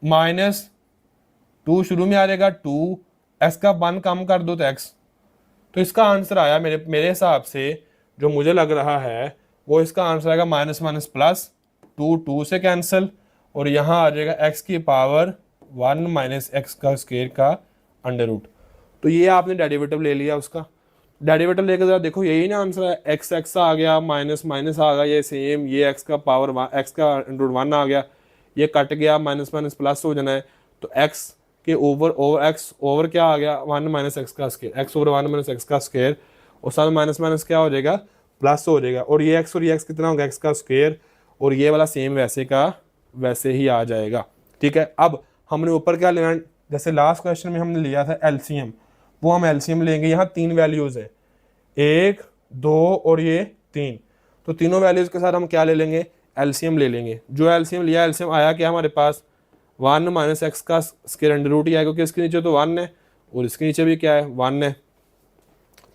Speaker 1: -2 शुरू में आ जाएगा 2, x का 1 कम कर दो तो x। तो इसका आंसर आया मेरे हिसाब से, जो मुझे लग रहा है वो इसका आंसर आएगा माइनस माइनस प्लस 2, 2 से कैंसिल, और यहाँ आ जाएगा x की पावर 1 माइनस एक्स का स्क्वायर का अंडर रूट। तो ये आपने डेरिवेटिव ले लिया, उसका डेरिवेटिव लेकर जरा देखो, यही ना आंसर है, x आ गया, माइनस माइनस आ गया, ये सेम, ये x का पावर x का अंडर रूट 1 आ गया, ये कट गया, माइनस माइनस प्लस हो जाना है। तो x के ओवर x ओवर क्या आ गया 1 माइनस एक्स का square, x over 1 minus x का स्क्वायर, और साथ माइनस माइनस क्या हो जाएगा प्लस हो जाएगा, और ये x और ये x कितना होगा x का स्क्वायर, और ये वाला सेम वैसे का वैसे ही आ जाएगा, ठीक है। अब हमने ऊपर क्या लेना, जैसे लास्ट क्वेश्चन में हमने लिया था एलसीएम, वो हम एलसीएम लेंगे। यहाँ 3 वैल्यूज है, 1, 2 और ये 3, तो तीनों वैल्यूज के साथ हम क्या ले लेंगे, एलसीएम ले लेंगे। जो एलसीएम लिया, एलसीएम आया क्या हमारे पास 1 माइनस एक्स का स्क्वायर अंडर रूट ही आया, क्योंकि इसके नीचे तो 1 है और इसके नीचे भी क्या है 1 है।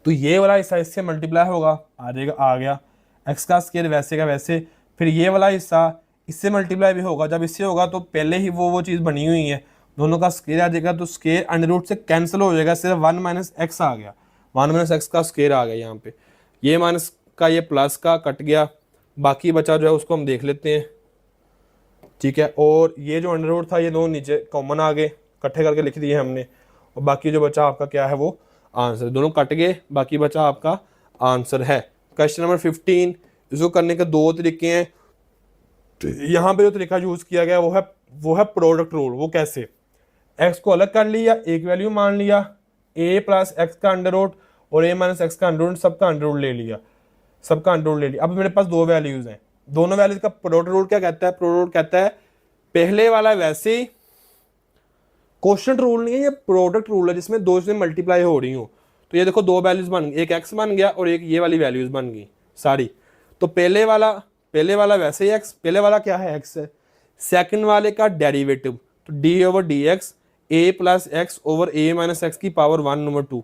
Speaker 1: तो ये वाला हिस्सा इससे मल्टीप्लाई होगा, आ जाएगा, आ गया एक्स का स्केयर वैसे का वैसे, फिर ये वाला हिस्सा इससे मल्टीप्लाई भी होगा, जब इससे होगा तो पहले ही वो चीज़ बनी हुई है, दोनों का स्केयर आ जाएगा, तो स्केयर अंडर रूट से कैंसिल हो जाएगा, सिर्फ 1 माइनस एक्स आ गया, 1 माइनस एक्स का स्केयर आ गया यहाँ पे, ये माइनस का ये प्लस का कट गया, बाकी बचा जो है उसको हम देख लेते हैं, ठीक है। और ये जो अंडर रूट था ये दोनों नीचे कॉमन आ गए, इकट्ठे करके लिख दिए हमने, और बाकी जो बचा आपका क्या है वो आंसर, दोनों कट गए, बाकी बचा आपका आंसर है। क्वेश्चन नंबर 15, इसको करने के दो तरीके हैं। तो यहाँ पे जो तरीका यूज किया गया वो है प्रोडक्ट रूल। वो कैसे, एक्स को अलग कर लिया, एक वैल्यू मान लिया, ए प्लस एक्स का अंडर रूट और ए माइनस एक्स का अंडर रूट, सबका अंडर रूट ले लिया, सबका अंडर रूट ले लिया। अब मेरे पास दो वैल्यूज हैं, दोनों वैल्यूज का प्रोडक्ट रूल क्या कहता है, प्रोडक्ट रूल कहता है पहले वाला वैसे ही, क्वोशिएंट रूल नहीं है, ये प्रोडक्ट रूल है जिसमें दो से मल्टीप्लाई हो रही हो। तो ये देखो दो वैल्यूज बन गई, एक एक्स बन गया और एक ये वाली वैल्यूज बन गई सारी। तो पहले वाला वैसे ही एक्स, पहले वाला क्या है एक्स है, सेकंड वाले का डेरिवेटिव तो डी ओवर डी एक्स ए प्लस एक्स ओवर ए माइनस एक्स की पावर 1/2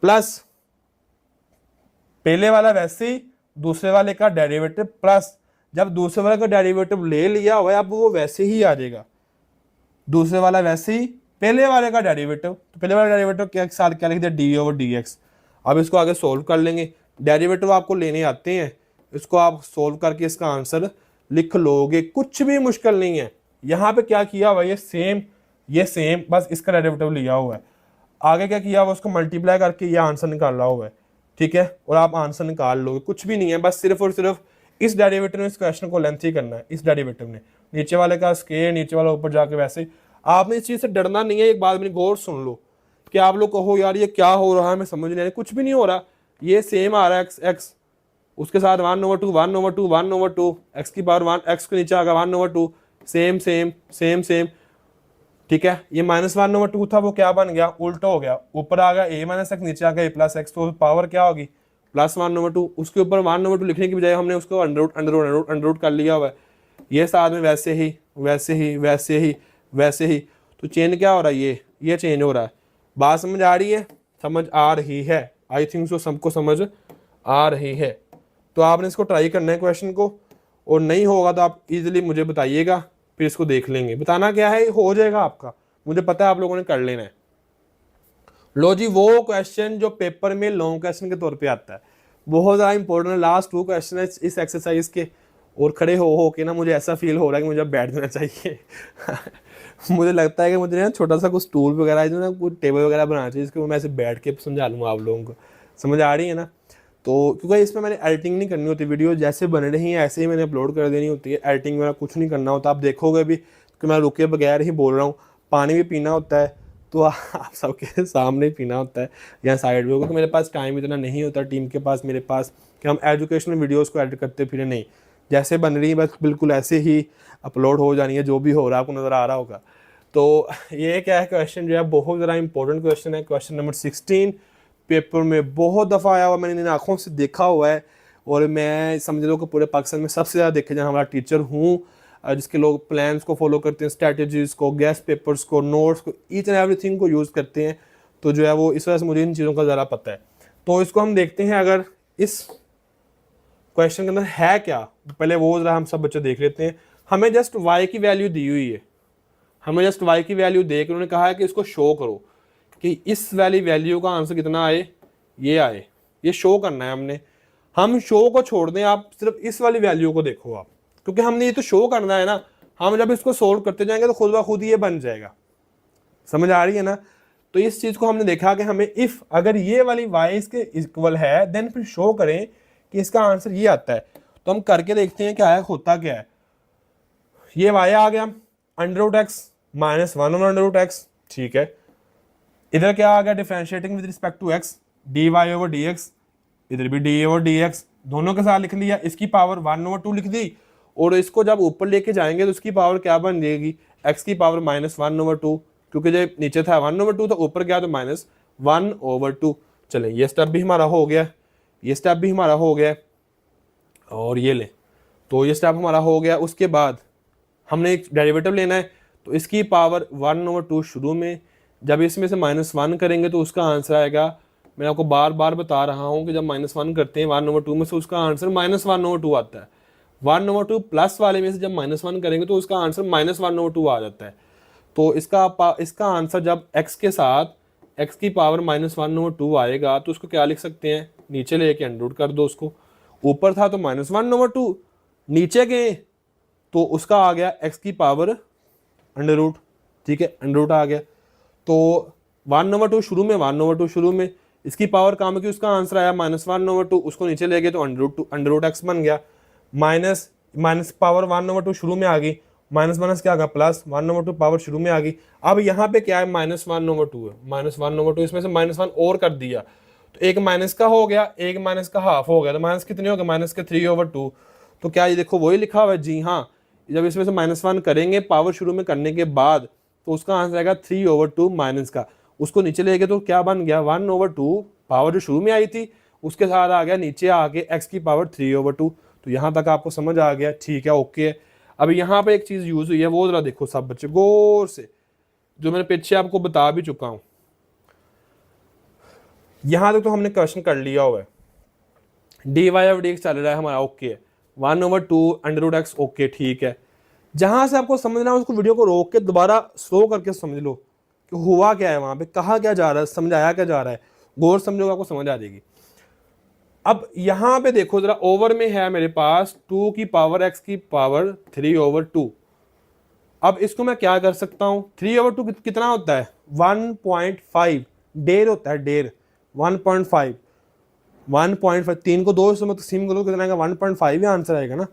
Speaker 1: प्लस पहले वाला वैसे ही दूसरे वाले का डेरिवेटिव प्लस, जब दूसरे वाले का डेरिवेटिव ले लिया हुआ है अब वो वैसे ही आ जाएगा, दूसरे वाला वैसे ही पहले वाले का डेरिवेटिव, तो पहले वाला डेरिवेटिव क्या साथ क्या लिख दिया, डी ओवर डी एक्स। अब इसको आगे सोल्व कर लेंगे, डेरिवेटिव आपको लेने आते हैं, इसको आप सोल्व करके इसका आंसर लिख लोगे, कुछ भी मुश्किल नहीं है। यहाँ पे क्या किया हुआ, ये सेम बस इसका डेरिवेटिव लिया हुआ है, आगे क्या किया हुआ उसको मल्टीप्लाई करके ये आंसर निकाला हुआ है, ठीक है। और आप आंसर निकाल लोगे, कुछ भी नहीं है, बस सिर्फ और सिर्फ इस डेरिवेटिव ने इस क्वेश्चन को लेंथी करना है, इस डेरिवेटिव ने नीचे वाले का स्केयर, नीचे वाला ऊपर जाके वैसे। आपने इस चीज से डरना नहीं है, एक बात मेरी गौर सुन लो कि आप लोग कहो यार ये क्या हो रहा है, मैं समझ नहीं आ रहा, कुछ भी नहीं हो रहा, ये सेम आ रहा है एक्स उसके साथ 1/2 एक्स की पावर 1 एक्स के नीचे आ गया 1/2, सेम सेम सेम सेम, ठीक है। ये -1/2 था, वो क्या बन गया, उल्टा हो गया, ऊपर आ गया ए माइनस एक्स, नीचे आ गया ए प्लस एक्स, तो पावर क्या होगी +1/2। उसके ऊपर 1/2 लिखने की बजाय हमने उसको अंडर रूट कर लिया हुआ है, ये साथ में वैसे ही वैसे ही वैसे ही वैसे ही, तो चेंज क्या हो रहा है, ये चेंज हो रहा है। बात समझ आ रही है, समझ आ रही है, आई थिंक सो सबको समझ आ रही है। तो आपने इसको ट्राई करना है क्वेश्चन को, और नहीं होगा तो आप इजीली मुझे बताइएगा, फिर इसको देख लेंगे। बताना क्या है, हो जाएगा आपका, मुझे पता है आप लोगों ने कर लेना है। लो जी, वो क्वेश्चन जो पेपर में लॉन्ग क्वेश्चन के तौर पे आता है, बहुत ज़्यादा इंपॉर्टेंट है, लास्ट 2 क्वेश्चन है इस एक्सरसाइज के, और खड़े हो के ना मुझे ऐसा फील हो रहा है कि मुझे अब बैठ जाना चाहिए मुझे लगता है कि मुझे ना छोटा सा कुछ स्टूल वगैरह जो ना कुछ टेबल वगैरह बनाना चाहिए, जिसके मैं ऐसे बैठ के समझा लूँगा आप लोगों को, समझ आ रही है ना। तो क्योंकि इसमें मैंने एडिटिंग नहीं करनी होती, वीडियो जैसे बन रही है ऐसे ही मैंने अपलोड कर देनी होती है, एडिटिंग वगैरह कुछ नहीं करना होता। आप देखोगे भी कि मैं रुके बगैर ही बोल रहा हूँ, पानी भी पीना होता है तो आप सबके सामने ही पीना होता है या साइड में, क्योंकि मेरे पास टाइम इतना नहीं होता टीम के पास, मेरे पास कि हम एजुकेशनल वीडियोज़ को एडिट करते फिर नहीं, जैसे बन रही है बस बिल्कुल ऐसे ही अपलोड हो जानी है, जो भी हो रहा है आपको नज़र आ रहा होगा। तो ये क्या है, क्वेश्चन जो है बहुत ज़्यादा इंपॉर्टेंट क्वेश्चन है, क्वेश्चन नंबर 16 पेपर में बहुत दफ़ा आया हुआ, मैंने इन आँखों से देखा हुआ है, और मैं समझ लो कि पूरे पाकिस्तान में सबसे ज़्यादा देखे जाने वाला टीचर हूँ, जिसके लोग प्लान्स को फॉलो करते हैं, स्ट्रैटेजीज़ को, गेस्ट पेपर्स को, नोट्स को, ईच एंड एवरीथिंग को यूज़ करते हैं। तो जो है वो इस वजह से मुझे इन चीज़ों का ज़्यादा पता है। तो इसको हम देखते हैं, अगर इस क्वेश्चन के अंदर है क्या, पहले वो ज़रा हम सब बच्चे देख लेते हैं। हमें जस्ट y की वैल्यू दी हुई है, हमें जस्ट y की वैल्यू दे के उन्होंने कहा है कि इसको शो करो कि इस वाली वैल्यू का आंसर कितना आए, ये आए, ये शो करना है हमने। हम शो को छोड़ दें, आप सिर्फ इस वाली वैल्यू को देखो आप, क्योंकि हमने ये तो शो करना है ना, हम जब इसको सोल्व करते जाएंगे तो खुद ब खुद ये बन जाएगा, समझ आ रही है ना। तो इस चीज़ को हमने देखा कि हमें इफ़ अगर ये वाली y इसके इक्वल है देन फिर शो करें कि इसका आंसर ये आता है। तो हम करके देखते हैं क्या है, होता क्या है। ये y आ गया √x -1/√x, ठीक है। इधर क्या आ गया, differentiating with respect to x dy/dx, इधर भी dy/dx, दोनों के साथ लिख लिया, इसकी पावर 1/2 लिख दी, और इसको जब ऊपर लेके जाएंगे तो उसकी पावर क्या बन जाएगी, x की पावर -1/2, क्योंकि जब नीचे था 1/2 तो ऊपर गया तो -1/2। चले ये स्टेप भी हमारा हो गया, ये स्टेप भी हमारा हो गया, और ये ले, तो ये स्टेप हमारा हो गया। उसके बाद हमने एक डेरिवेटिव लेना है, तो इसकी पावर 1/2 शुरू में, जब इसमें से -1 करेंगे तो उसका आंसर आएगा मैं आपको बार बार बता रहा हूँ कि जब -1 करते हैं 1/2 में से उसका आंसर -1/2 आता है। 1/2 प्लस वाले में से जब -1 करेंगे तो उसका आंसर -1/2 आ जाता है। तो इसका आंसर जब x के साथ x की पावर -1/2 आएगा तो उसको क्या लिख सकते हैं, नीचे लेके अंडर कर दो उसको। ऊपर था तो -1/2, नीचे गए तो उसका आ गया x की पावर अंडर, ठीक है, अंडर आ गया। तो 1/2 शुरू में, 1/2 शुरू में, इसकी पावर काम की उसका आंसर आया -1/2, उसको नीचे ले गए तो अंडर x बन गया। माइनस पावर 1/2 शुरू में आ गई, माइनस माइनस क्या आ गया प्लस, 1/2 पावर शुरू में आ गई। अब यहाँ पे क्या है, -1/2 है, -1/2 इसमें से -1 और कर दिया तो एक माइनस का हो गया, एक माइनस का हाफ हो गया, तो माइनस कितने हो गए, माइनस के 3/2। तो क्या ये देखो वही लिखा हुआ है, जी हाँ, जब इसमें से -1 करेंगे पावर शुरू में करने के बाद तो उसका आंसर आएगा 3/2 माइनस का, उसको नीचे ले गए तो क्या बन गया 1/2, पावर जो शुरू में आई थी उसके साथ आ गया नीचे आके x की पावर 3/2। तो यहाँ तक आपको समझ आ गया, ठीक है, ओके है। अब यहाँ पे एक चीज यूज हुई है वो जरा देखो सब बच्चे गौर से, जो मैंने पीछे आपको बता भी चुका हूं। यहां तक तो हमने क्वेश्चन कर लिया हुआ है, dy/dx चल रहा है हमारा, ओके है, 1/2 अंडर x, ओके ठीक है। जहां से आपको समझना है उसको वीडियो को रोक के दोबारा स्लो करके समझ लो कि हुआ क्या है, वहां पे कहा क्या जा रहा है, समझाया क्या जा रहा है, गौर समझोगे आपको समझ आ जाएगी। अब यहां पे देखो जरा, ओवर में है मेरे पास 2 की पावर x की पावर 3/2। अब इसको मैं क्या कर सकता हूं, 3/2 कितना होता है 1.5, डेर होता है, डेर 1.5, 1.5, 3 को 2 से तकसीम करो कितना आएगा 1.5 ही आंसर आएगा ना।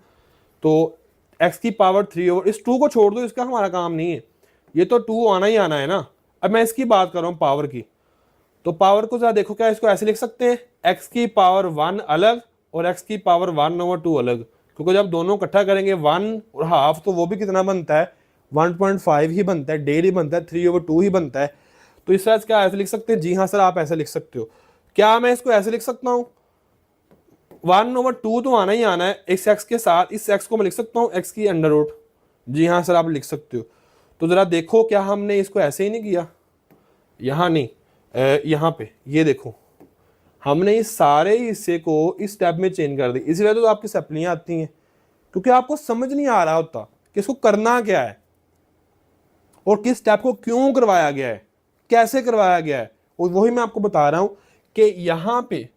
Speaker 1: तो x की पावर 3/, इस 2 को छोड़ दो, इसका हमारा काम नहीं है, ये तो 2 आना ही आना है ना। अब मैं इसकी बात कर रहा हूँ पावर की, तो पावर को जरा देखो, क्या इसको ऐसे लिख सकते हैं, x की पावर 1 अलग और x की पावर 1/2 अलग, क्योंकि जब दोनों इकट्ठा करेंगे 1 और हाफ तो वो भी कितना बनता है 1.5 ही बनता है, डेढ़ ही बनता है, 3/2 ही बनता है। तो इस तरह से क्या ऐसे लिख सकते हैं, जी हाँ सर आप ऐसे लिख सकते हो। क्या मैं इसको ऐसे लिख सकता हूँ, 1/2 तो आना ही आना है, इस x के साथ इस x को मैं लिख सकता हूँ x की अंडर रूट, जी हाँ सर आप लिख सकते हो। तो जरा देखो क्या हमने इसको ऐसे ही नहीं किया, यहाँ नहीं, यहाँ पे ये देखो, हमने इस सारे हिस्से को इस स्टेप में चेंज कर दी। इसी वजह तो आपकी सप्लियां आती हैं, क्योंकि आपको समझ नहीं आ रहा होता कि इसको करना क्या है और किस स्टेप को क्यों करवाया गया है, कैसे करवाया गया है, और वही मैं आपको बता रहा हूं कि यहाँ पे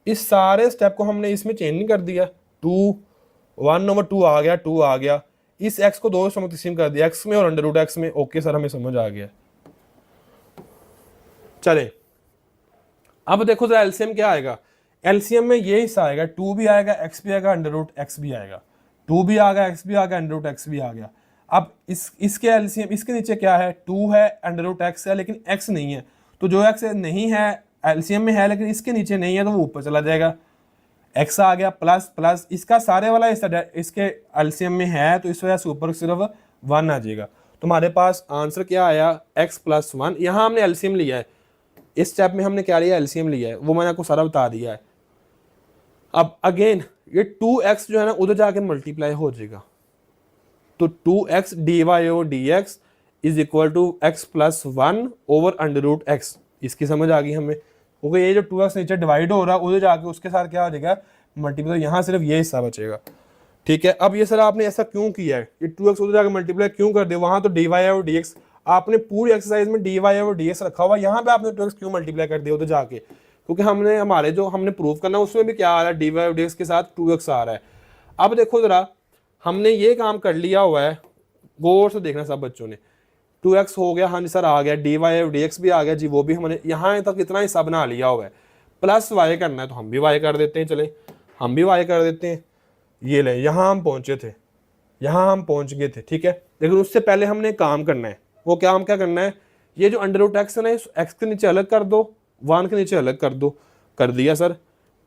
Speaker 1: इस सारे स्टेप को हमने इसमें चेंज नहीं कर दिया। 1/2 आ गया, 2 आ गया, इस x को 2 में तकसीम कर दिया, x में और अंडर रूट x में, ओके सर हमें समझ आ गया। चले अब देखो जरा एलसीएम क्या आएगा, एलसीएम में ये हिस्सा आएगा, 2 भी आएगा, x भी आएगा, अंडर रूट x भी आएगा, 2 भी आ गया, x भी आ गया, अंडर रूट x भी आ गया। अब इसके एलसीएम, इसके नीचे क्या है, 2 है, अंडर रूट x है, लेकिन x नहीं है, तो जो x नहीं है एलसीएम में है लेकिन इसके नीचे नहीं है तो वो ऊपर चला जाएगा, x आ गया, प्लस प्लस इसका सारे वाला हिस्सा इसके एलसीएम में है तो इस वजह से ऊपर सिर्फ 1 आ जाएगा। तुम्हारे पास आंसर क्या आया, x + 1। यहाँ हमने एलसीएम लिया है, इस स्टेप में हमने क्या लिया, एलसीएम लिया है, वो मैंने आपको सारा बता दिया है। अब अगेन ये 2x जो है ना उधर जाके मल्टीप्लाई हो जाएगा, तो 2x dy/dx is equal to x + 1 over under root x। इसकी समझ आ गई हमें, क्योंकि ये जो 2x नीचे डिवाइड हो रहा है उधर जाके उसके साथ क्या हो जाएगा मल्टीप्लाई, तो यहाँ सिर्फ ये हिस्सा बचेगा, ठीक है। अब ये सर आपने ऐसा क्यों किया है, ये 2x उधर जाके मल्टीप्लाई क्यों कर दे, वहां तो dy/dx आपने पूरी एक्सरसाइज में dy/dx रखा हुआ, यहाँ पे आपने 2x क्यों मल्टीप्लाई कर दिया उधर जाके, क्योंकि हमने हमारे जो हमने प्रूव करना उसमें भी क्या आ रहा है, dy/dx के साथ 2x आ रहा है। अब देखो जरा हमने ये काम कर लिया हुआ है, गौर से देखना सब बच्चों ने, 2x हो गया, हाँ जी सर आ गया, dy/dx भी आ गया जी, वो भी हमने यहाँ तक इतना हिस्सा बना लिया हुआ है, प्लस y करना है तो हम भी y कर देते हैं, चले हम भी y कर देते हैं। ये ले यहाँ हम पहुंचे थे, यहाँ हम पहुंच गए थे, ठीक है, लेकिन उससे पहले हमने काम करना है, वो क्या हम क्या करना है, ये जो अंडर रूट x है ना, x के नीचे अलग कर दो, 1 के नीचे अलग कर दो, कर दिया sir.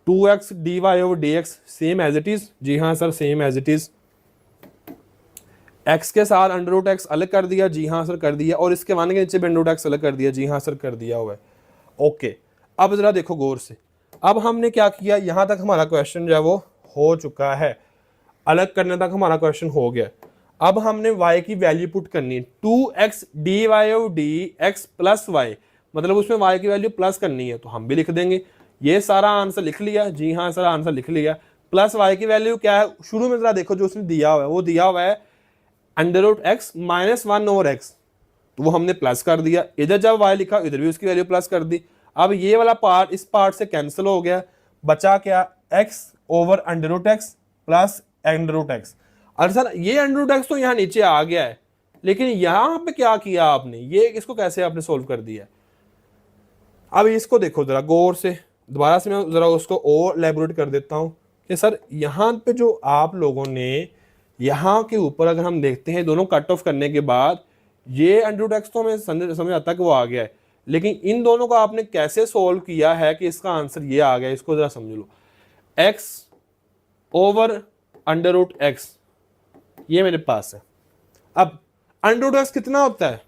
Speaker 1: 2x dy/dx same as it is, जी हाँ sir same as it is, x के साथ अंडर रूट x अलग कर दिया, जी हाँ सर कर दिया, और इसके 1 के नीचे अंडर रूट x अलग कर दिया, जी हाँ सर कर दिया हुआ है, ओके। अब जरा देखो गौर से, अब हमने क्या किया, यहाँ तक हमारा क्वेश्चन जो है वो हो चुका है, अलग करने तक हमारा क्वेश्चन हो गया। अब हमने y की वैल्यू पुट करनी है, 2x dy/dx + y मतलब उसमें y की वैल्यू प्लस करनी है, तो हम भी लिख देंगे। ये सारा आंसर लिख लिया, जी हाँ सारा आंसर लिख लिया। प्लस y की वैल्यू क्या है, शुरू में जरा देखो जो उसने दिया हुआ है, वो दिया हुआ है √x - 1/x, तो वो हमने प्लस कर दिया। इधर जब y लिखा इधर भी उसकी वैल्यू प्लस कर दी। अब ये वाला पार्ट इस पार्ट से कैंसिल हो गया, बचा क्या, x/√x प्लस √x। और सर ये √x तो यहाँ नीचे आ गया है, लेकिन यहाँ पे क्या किया आपने, ये इसको कैसे आपने सोल्व कर दिया। अब इसको देखो जरा गौर से, दोबारा से मैं जरा उसको और एलैबोरेट कर देता हूँ कि सर यहाँ पे जो आप लोगों ने यहाँ के ऊपर अगर हम देखते हैं दोनों कट ऑफ करने के बाद, ये √x तो हमें समझ आता है कि वो आ गया है, लेकिन इन दोनों को आपने कैसे सोल्व किया है कि इसका आंसर ये आ गया, इसको जरा समझ लो। x/√x ये मेरे पास है। अब √x कितना होता है,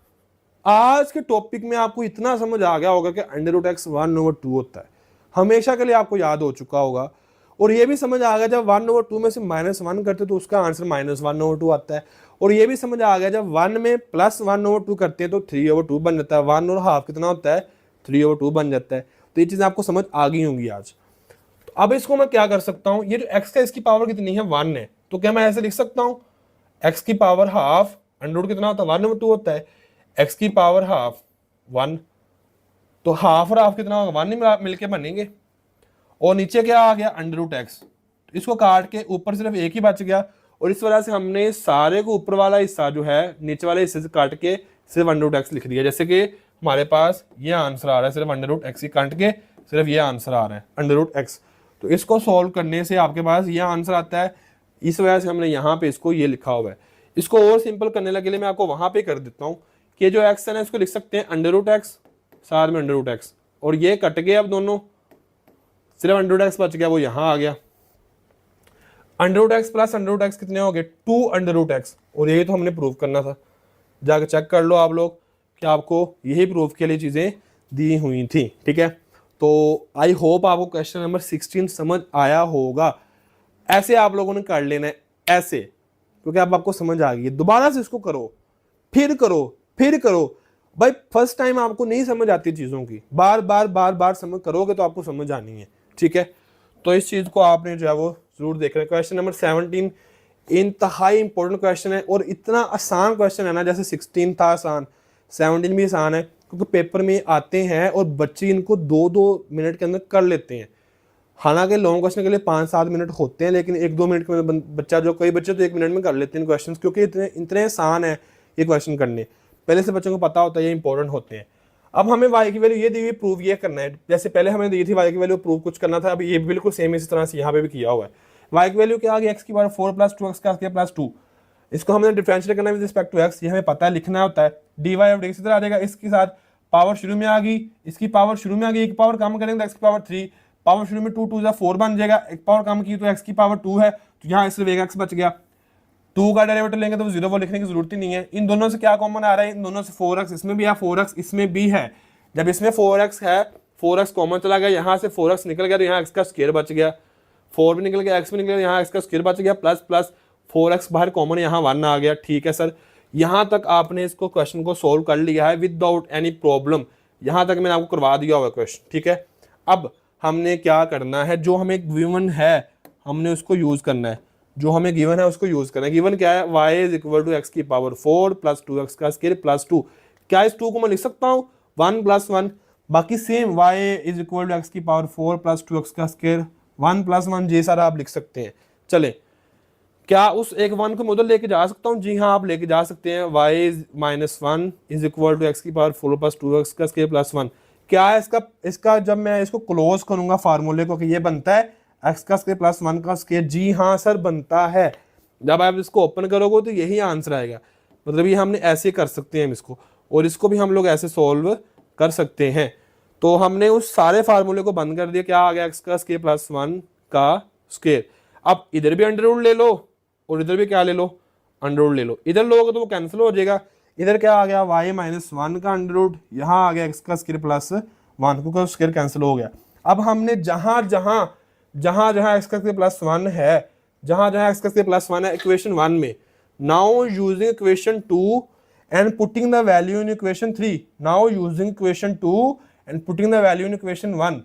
Speaker 1: आज के टॉपिक में आपको इतना समझ आ गया होगा कि √x 1/2 होता है, हमेशा के लिए आपको याद हो चुका होगा। और ये भी समझ आ गया जब 1/2 में से -1 करते तो उसका आंसर -1/2 आता है। और ये भी समझ आ गया जब 1 में +1/2 करते हैं तो 3/2 बन जाता है। 1 और हाफ कितना होता है, 3/2 बन जाता है। तो ये चीज़ आपको समझ आ गई होंगी आज। तो अब इसको मैं क्या कर सकता हूँ, ये जो x का इसकी पावर कितनी है 1 है, तो क्या मैं ऐसे लिख सकता हूँ x की पावर हाफ √ कितना होता है 1/2 होता है, x की पावर हाफ 1, तो हाफ और हाफ कितना होगा 1 ही मिलके बनेंगे। और नीचे क्या आ गया √x, इसको काट के ऊपर सिर्फ एक ही बच गया। और इस वजह से हमने सारे को ऊपर वाला हिस्सा जो है नीचे वाले हिस्से से काट के सिर्फ √x लिख दिया। जैसे कि हमारे पास ये आंसर आ रहा है सिर्फ √x ही काट के सिर्फ ये आंसर आ रहा है √x। तो इसको सॉल्व करने से आपके पास ये आंसर आता है, इस वजह से हमने यहाँ पे इसको ये लिखा हुआ है। इसको और सिंपल करने के लिए मैं आपको वहां पे कर देता हूँ कि जो x है ना इसको लिख सकते हैं √x साथ में √x, और ये कट गए, अब दोनों सिर्फ √x बच गया, वो यहाँ आ गया। √x प्लस √x कितने हो गए 2 √x, और यही तो हमने प्रूव करना था। जाकर चेक कर लो आप लोग कि आपको यही प्रूफ के लिए चीज़ें दी हुई थी, ठीक है। तो आई होप आपको क्वेश्चन नंबर 16 समझ आया होगा। ऐसे आप लोगों ने कर लेना है ऐसे, क्योंकि अब आपको समझ आ गई। दोबारा से इसको करो, फिर करो, फिर करो। भाई फर्स्ट टाइम आपको नहीं समझ आती चीज़ों की, बार बार समझ करोगे तो आपको समझ आनी है, ठीक है। तो इस चीज़ को आपने जो है वो जरूर देखना है। क्वेश्चन नंबर 17 इंतहाई इंपॉर्टेंट क्वेश्चन है, और इतना आसान क्वेश्चन है ना, जैसे 16 था आसान, 17 भी आसान है, क्योंकि पेपर में आते हैं और बच्चे इनको 2-2 मिनट के अंदर कर लेते हैं। हालांकि लॉन्ग क्वेश्चन के लिए 5-7 मिनट होते हैं, लेकिन 1-2 मिनट के बच्चा जो कई बच्चे तो 1 मिनट में कर लेते हैं क्वेश्चन, क्योंकि इतने आसान है ये क्वेश्चन करने, पहले से बच्चों को पता होता है ये इंपॉर्टेंट होते हैं। अब हमें y की वैल्यू ये दी हुई प्रूव ये करना है, जैसे पहले हमें दी थी y की वैल्यू प्रूव कुछ करना था, अभी ये बिल्कुल सेम इसी तरह से यहाँ पे भी किया हुआ है। y की वैल्यू क्या आ गई x की पावर 4 + 2x का स्क्वायर प्लस 2, इसको हमने डिफरेंशिएट करना है विद रिस्पेक्ट टू x, ये हमें पता है लिखना होता है। dy ऑफ dx इधर आ जाएगा, इसके साथ पावर शुरू में आ गई, इसकी पावर शुरू में आ गई, एक पावर कम करेंगे तो x की पावर 3, पावर शुरू में 2 2 4 बन जाएगा, एक पावर कम की तो x की पावर 2 है, तो यहाँ सिर्फ एक x बच गया। 2 का डेरिवेटिव लेंगे तो 0 वो लिखने की जरूरत ही नहीं है। इन दोनों से क्या कॉमन आ रहा है, इन दोनों से 4x इसमें भी है, 4x इसमें भी है। जब इसमें 4x है, 4x कॉमन चला गया, यहाँ से 4x निकल गया तो यहाँ x का स्क्वायर बच गया, 4 भी निकल गया, x भी निकल गया, यहाँ x का स्क्वायर बच गया, प्लस प्लस 4x बाहर कॉमन, यहाँ 1 आ गया। ठीक है सर, यहाँ तक आपने इसको क्वेश्चन को सोल्व कर लिया है विदाउट एनी प्रॉब्लम, यहाँ तक मैंने आपको करवा दिया हुआ क्वेश्चन, ठीक है। अब हमने क्या करना है, जो हमें गिवन है हमने उसको यूज करना है, जो हमें गिवन है उसको यूज करना है। गिवन क्या है, y = x की पावर 4 + 2x का स्क्वायर प्लस 2। क्या इस 2 को मैं लिख सकता हूँ 1 + 1, बाकी सेम y = x की पावर 4 + 2x का स्क्वायर 1 + 1, ये सारा आप लिख सकते हैं। चले, क्या उस एक 1 को मैं उधर लेके जा सकता हूँ? जी हाँ, आप लेके जा सकते हैं। y - 1 = x की पावर 4 + 2x का स्क्वायर प्लस 1। क्या है इसका जब मैं इसको क्लोज करूंगा फार्मूले को कि ये बनता है x का स्क्वायर प्लस 1 का स्क्वायर, जी हाँ सर बनता है। जब आप इसको ओपन करोगे तो यही आंसर आएगा, मतलब ये हमने ऐसे कर सकते हैं इसको, और इसको भी हम लोग ऐसे सॉल्व कर सकते हैं। तो हमने उस सारे फार्मूले को बंद कर दिया, क्या आ गया x का स्क्वायर प्लस 1 का स्क्वायर। अब इधर भी अंडर ले लो और इधर भी क्या ले लो, अंडर ले लो। इधर लोगे तो वो कैंसिल हो जाएगा। इधर क्या आ गया y - 1 का अंडर, यहाँ आ गया x का स्क्वायर प्लस 1, क्योंकि स्क्वायर कैंसिल हो गया। अब हमने जहां जहां x का स्क्वायर प्लस 1 है, जहां x का स्क्वायर प्लस 1 है इक्वेशन 1 में, now using equation 2 and putting the value in equation 3. Now using equation 2 and putting the value in equation 1.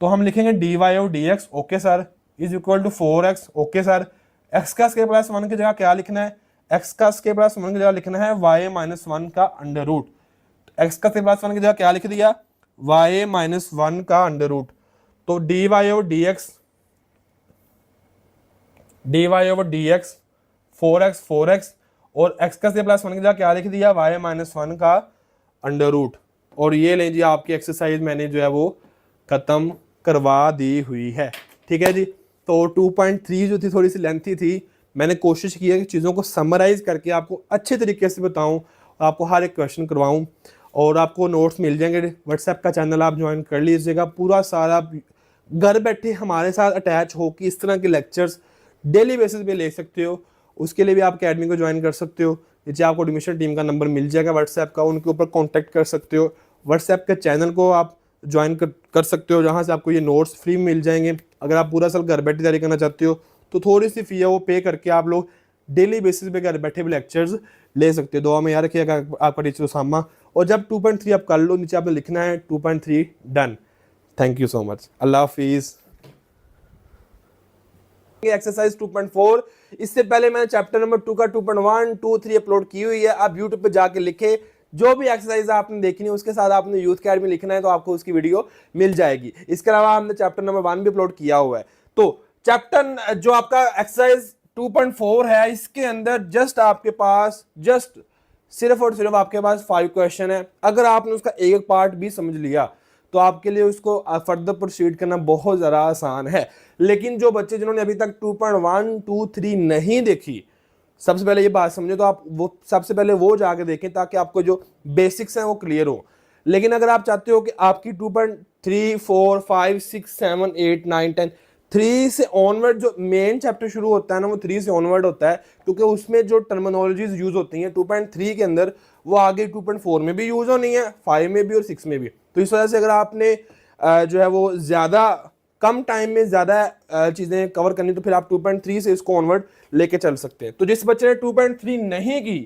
Speaker 1: तो हम लिखेंगे dy over dx, okay sir, is equal to 4x, okay sir. x का square plus 1 की जगह क्या लिखना है? x का स्क्वायर प्लस 1 की जगह लिखना है y माइनस 1 का अंडर रूट। x का स्क्वायर प्लस 1 की जगह क्या लिख दिया? y माइनस 1 का अंडर रूट। तो dy over dx 4x और x का स्क्वायर प्लस 1 की जगह क्या लिख दिया? y माइनस 1 का अंडर रूट। और ये लें जी आपकी एक्सरसाइज मैंने जो है वो खत्म करवा दी हुई है, ठीक है जी। तो 2.3 जो थी थोड़ी सी लेंथी थी, मैंने कोशिश की है कि चीज़ों को समराइज करके आपको अच्छे तरीके से बताऊं, आपको हर एक क्वेश्चन करवाऊं, और आपको नोट्स मिल जाएंगे। व्हाट्सएप का चैनल आप ज्वाइन कर लीजिएगा, पूरा सारा घर बैठे हमारे साथ अटैच हो कि इस तरह के लेक्चर्स डेली बेसिस पे ले सकते हो। उसके लिए भी आप अकेडमी को ज्वाइन कर सकते हो, नीचे आपको एडमिशन टीम का नंबर मिल जाएगा व्हाट्सएप का, उनके ऊपर कॉन्टैक्ट कर सकते हो। व्हाट्सएप के चैनल को आप ज्वाइन कर सकते हो, जहाँ से आपको ये नोट्स फ्री मिल जाएंगे। अगर आप पूरा साल घर बैठे तैयारी करना चाहते हो तो थोड़ी सी फी है वो पे करके आप लोग डेली बेसिस पे घर बैठे भी लेक्चर्स ले सकते हो। दुआ में याद रखिएगा आपका टीचर उसामा। और जब 2.3 आप कर लो, नीचे आपने लिखना है 2.3 done. Thank you so much, अल्लाह हाफिज़। एक्सरसाइज 2.4, इससे पहले मैंने चैप्टर नंबर 2 का 2.1, 2, 3 अपलोड की हुई है। आप यूट्यूब पे जाके लिखे, जो भी एक्सरसाइज आपने देखनी है उसके साथ आपने यूथ अकेडमी लिखना है तो आपको उसकी वीडियो मिल जाएगी। इसके अलावा हमने चैप्टर नंबर 1 भी अपलोड किया हुआ है। तो चैप्टर जो आपका एक्सरसाइज 2.4 है, इसके अंदर जस्ट आपके पास सिर्फ और सिर्फ आपके पास 5 क्वेश्चन है। अगर आपने उसका एक एक पार्ट भी समझ लिया तो आपके लिए उसको फर्दर प्रोसीड करना बहुत ज़्यादा आसान है। लेकिन जो बच्चे जिन्होंने अभी तक 2.1, 2, 3 नहीं देखी, सबसे पहले ये बात समझो, तो आप वो सबसे पहले वो जाके देखें ताकि आपको जो बेसिक्स हैं वो क्लियर हो। लेकिन अगर आप चाहते हो कि आपकी 2.3, 4, 5, 6, 7, 8, 9, 10, 3 से ऑनवर्ड जो मेन चैप्टर शुरू होता है ना, वो 3 से ऑनवर्ड होता है, क्योंकि उसमें जो टर्मिनोलॉजीज यूज होती हैं 2.3 के अंदर वो आगे 2.4 में भी यूज होनी है, 5 में भी और 6 में भी। तो इस वजह से अगर आपने जो है वो ज़्यादा कम टाइम में ज़्यादा चीज़ें कवर करनी तो फिर आप 2.3 से इसको ऑनवर्ड लेके चल सकते हैं। तो जिस बच्चे ने 2.3 नहीं की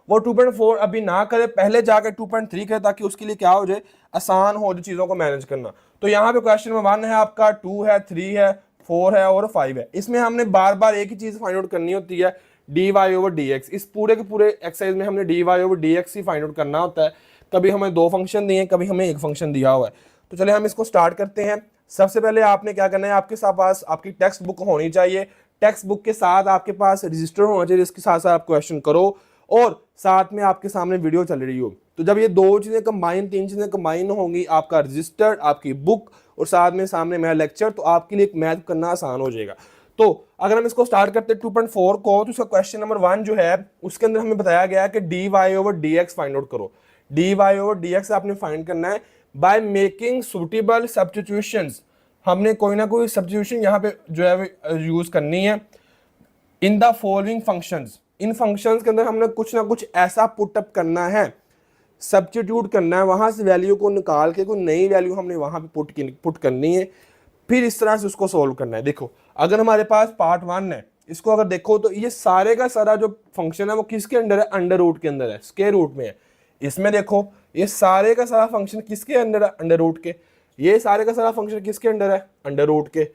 Speaker 1: वो 2.4 अभी ना करे, पहले जाकर 2.3 करे, ताकि उसके लिए क्या हो जाए, आसान हो जाए चीज़ों को मैनेज करना। तो यहाँ पे क्वेश्चन नंबर 1 है आपका, 2 है, 3 है, 4 है और 5 है। इसमें हमने बार बार एक ही चीज़ फाइंड आउट करनी होती है, dy over dx। इस पूरे के पूरे एक्सरसाइज में हमने dy over dx ही फाइंड आउट करना होता है। कभी हमें 2 फंक्शन दिए, कभी हमें 1 फंक्शन दिया हुआ है। तो चलिए हम इसको स्टार्ट करते हैं। सबसे पहले आपने क्या करना है, आपके पास आपकी टेक्स्ट बुक होनी चाहिए। टेक्स्ट बुक के साथ आपके पास रजिस्टर होना चाहिए, जिसके साथ साथ आप क्वेश्चन करो और साथ में आपके सामने वीडियो चल रही हो। तो जब ये 2 चीज़ें कंबाइन, 3 चीज़ें कंबाइन होंगी, आपका रजिस्टर्ड, आपकी बुक और साथ में सामने मेरा लेक्चर, तो आपके लिए मैथ करना आसान हो जाएगा। तो अगर हम इसको स्टार्ट करते हैं 2.4 को, तो उसका क्वेश्चन नंबर 1 जो है उसके अंदर हमें बताया गया है कि dy over dx find out करो। dy over dx आपने फाइंड करना है बाय मेकिंग सुटेबल सब्स्टिट्यूशंस। हमने कोई ना कोई सब्स्टिट्यूशन यहाँ पे जो है यूज करनी है in the following functions. In functions के अंदर हमने कुछ ना कुछ ऐसा पुटअप करना है, सब्स्टिट्यूट करना है, वहां से वैल्यू को निकाल के कोई नई वैल्यू हमने वहां पे पुट करनी है, फिर इस तरह से उसको सोल्व करना है। देखो अगर हमारे पास पार्ट 1 है, इसको अगर देखो तो ये सारे का सारा जो फंक्शन है वो किसके अंडर है, अंडर रूट के अंदर है, स्क्वायर रूट में है। इसमें देखो ये सारे का सारा फंक्शन किसके अंडर है, अंडर रूट के। ये सारे का सारा फंक्शन किसके अंडर है, अंडर रूट के।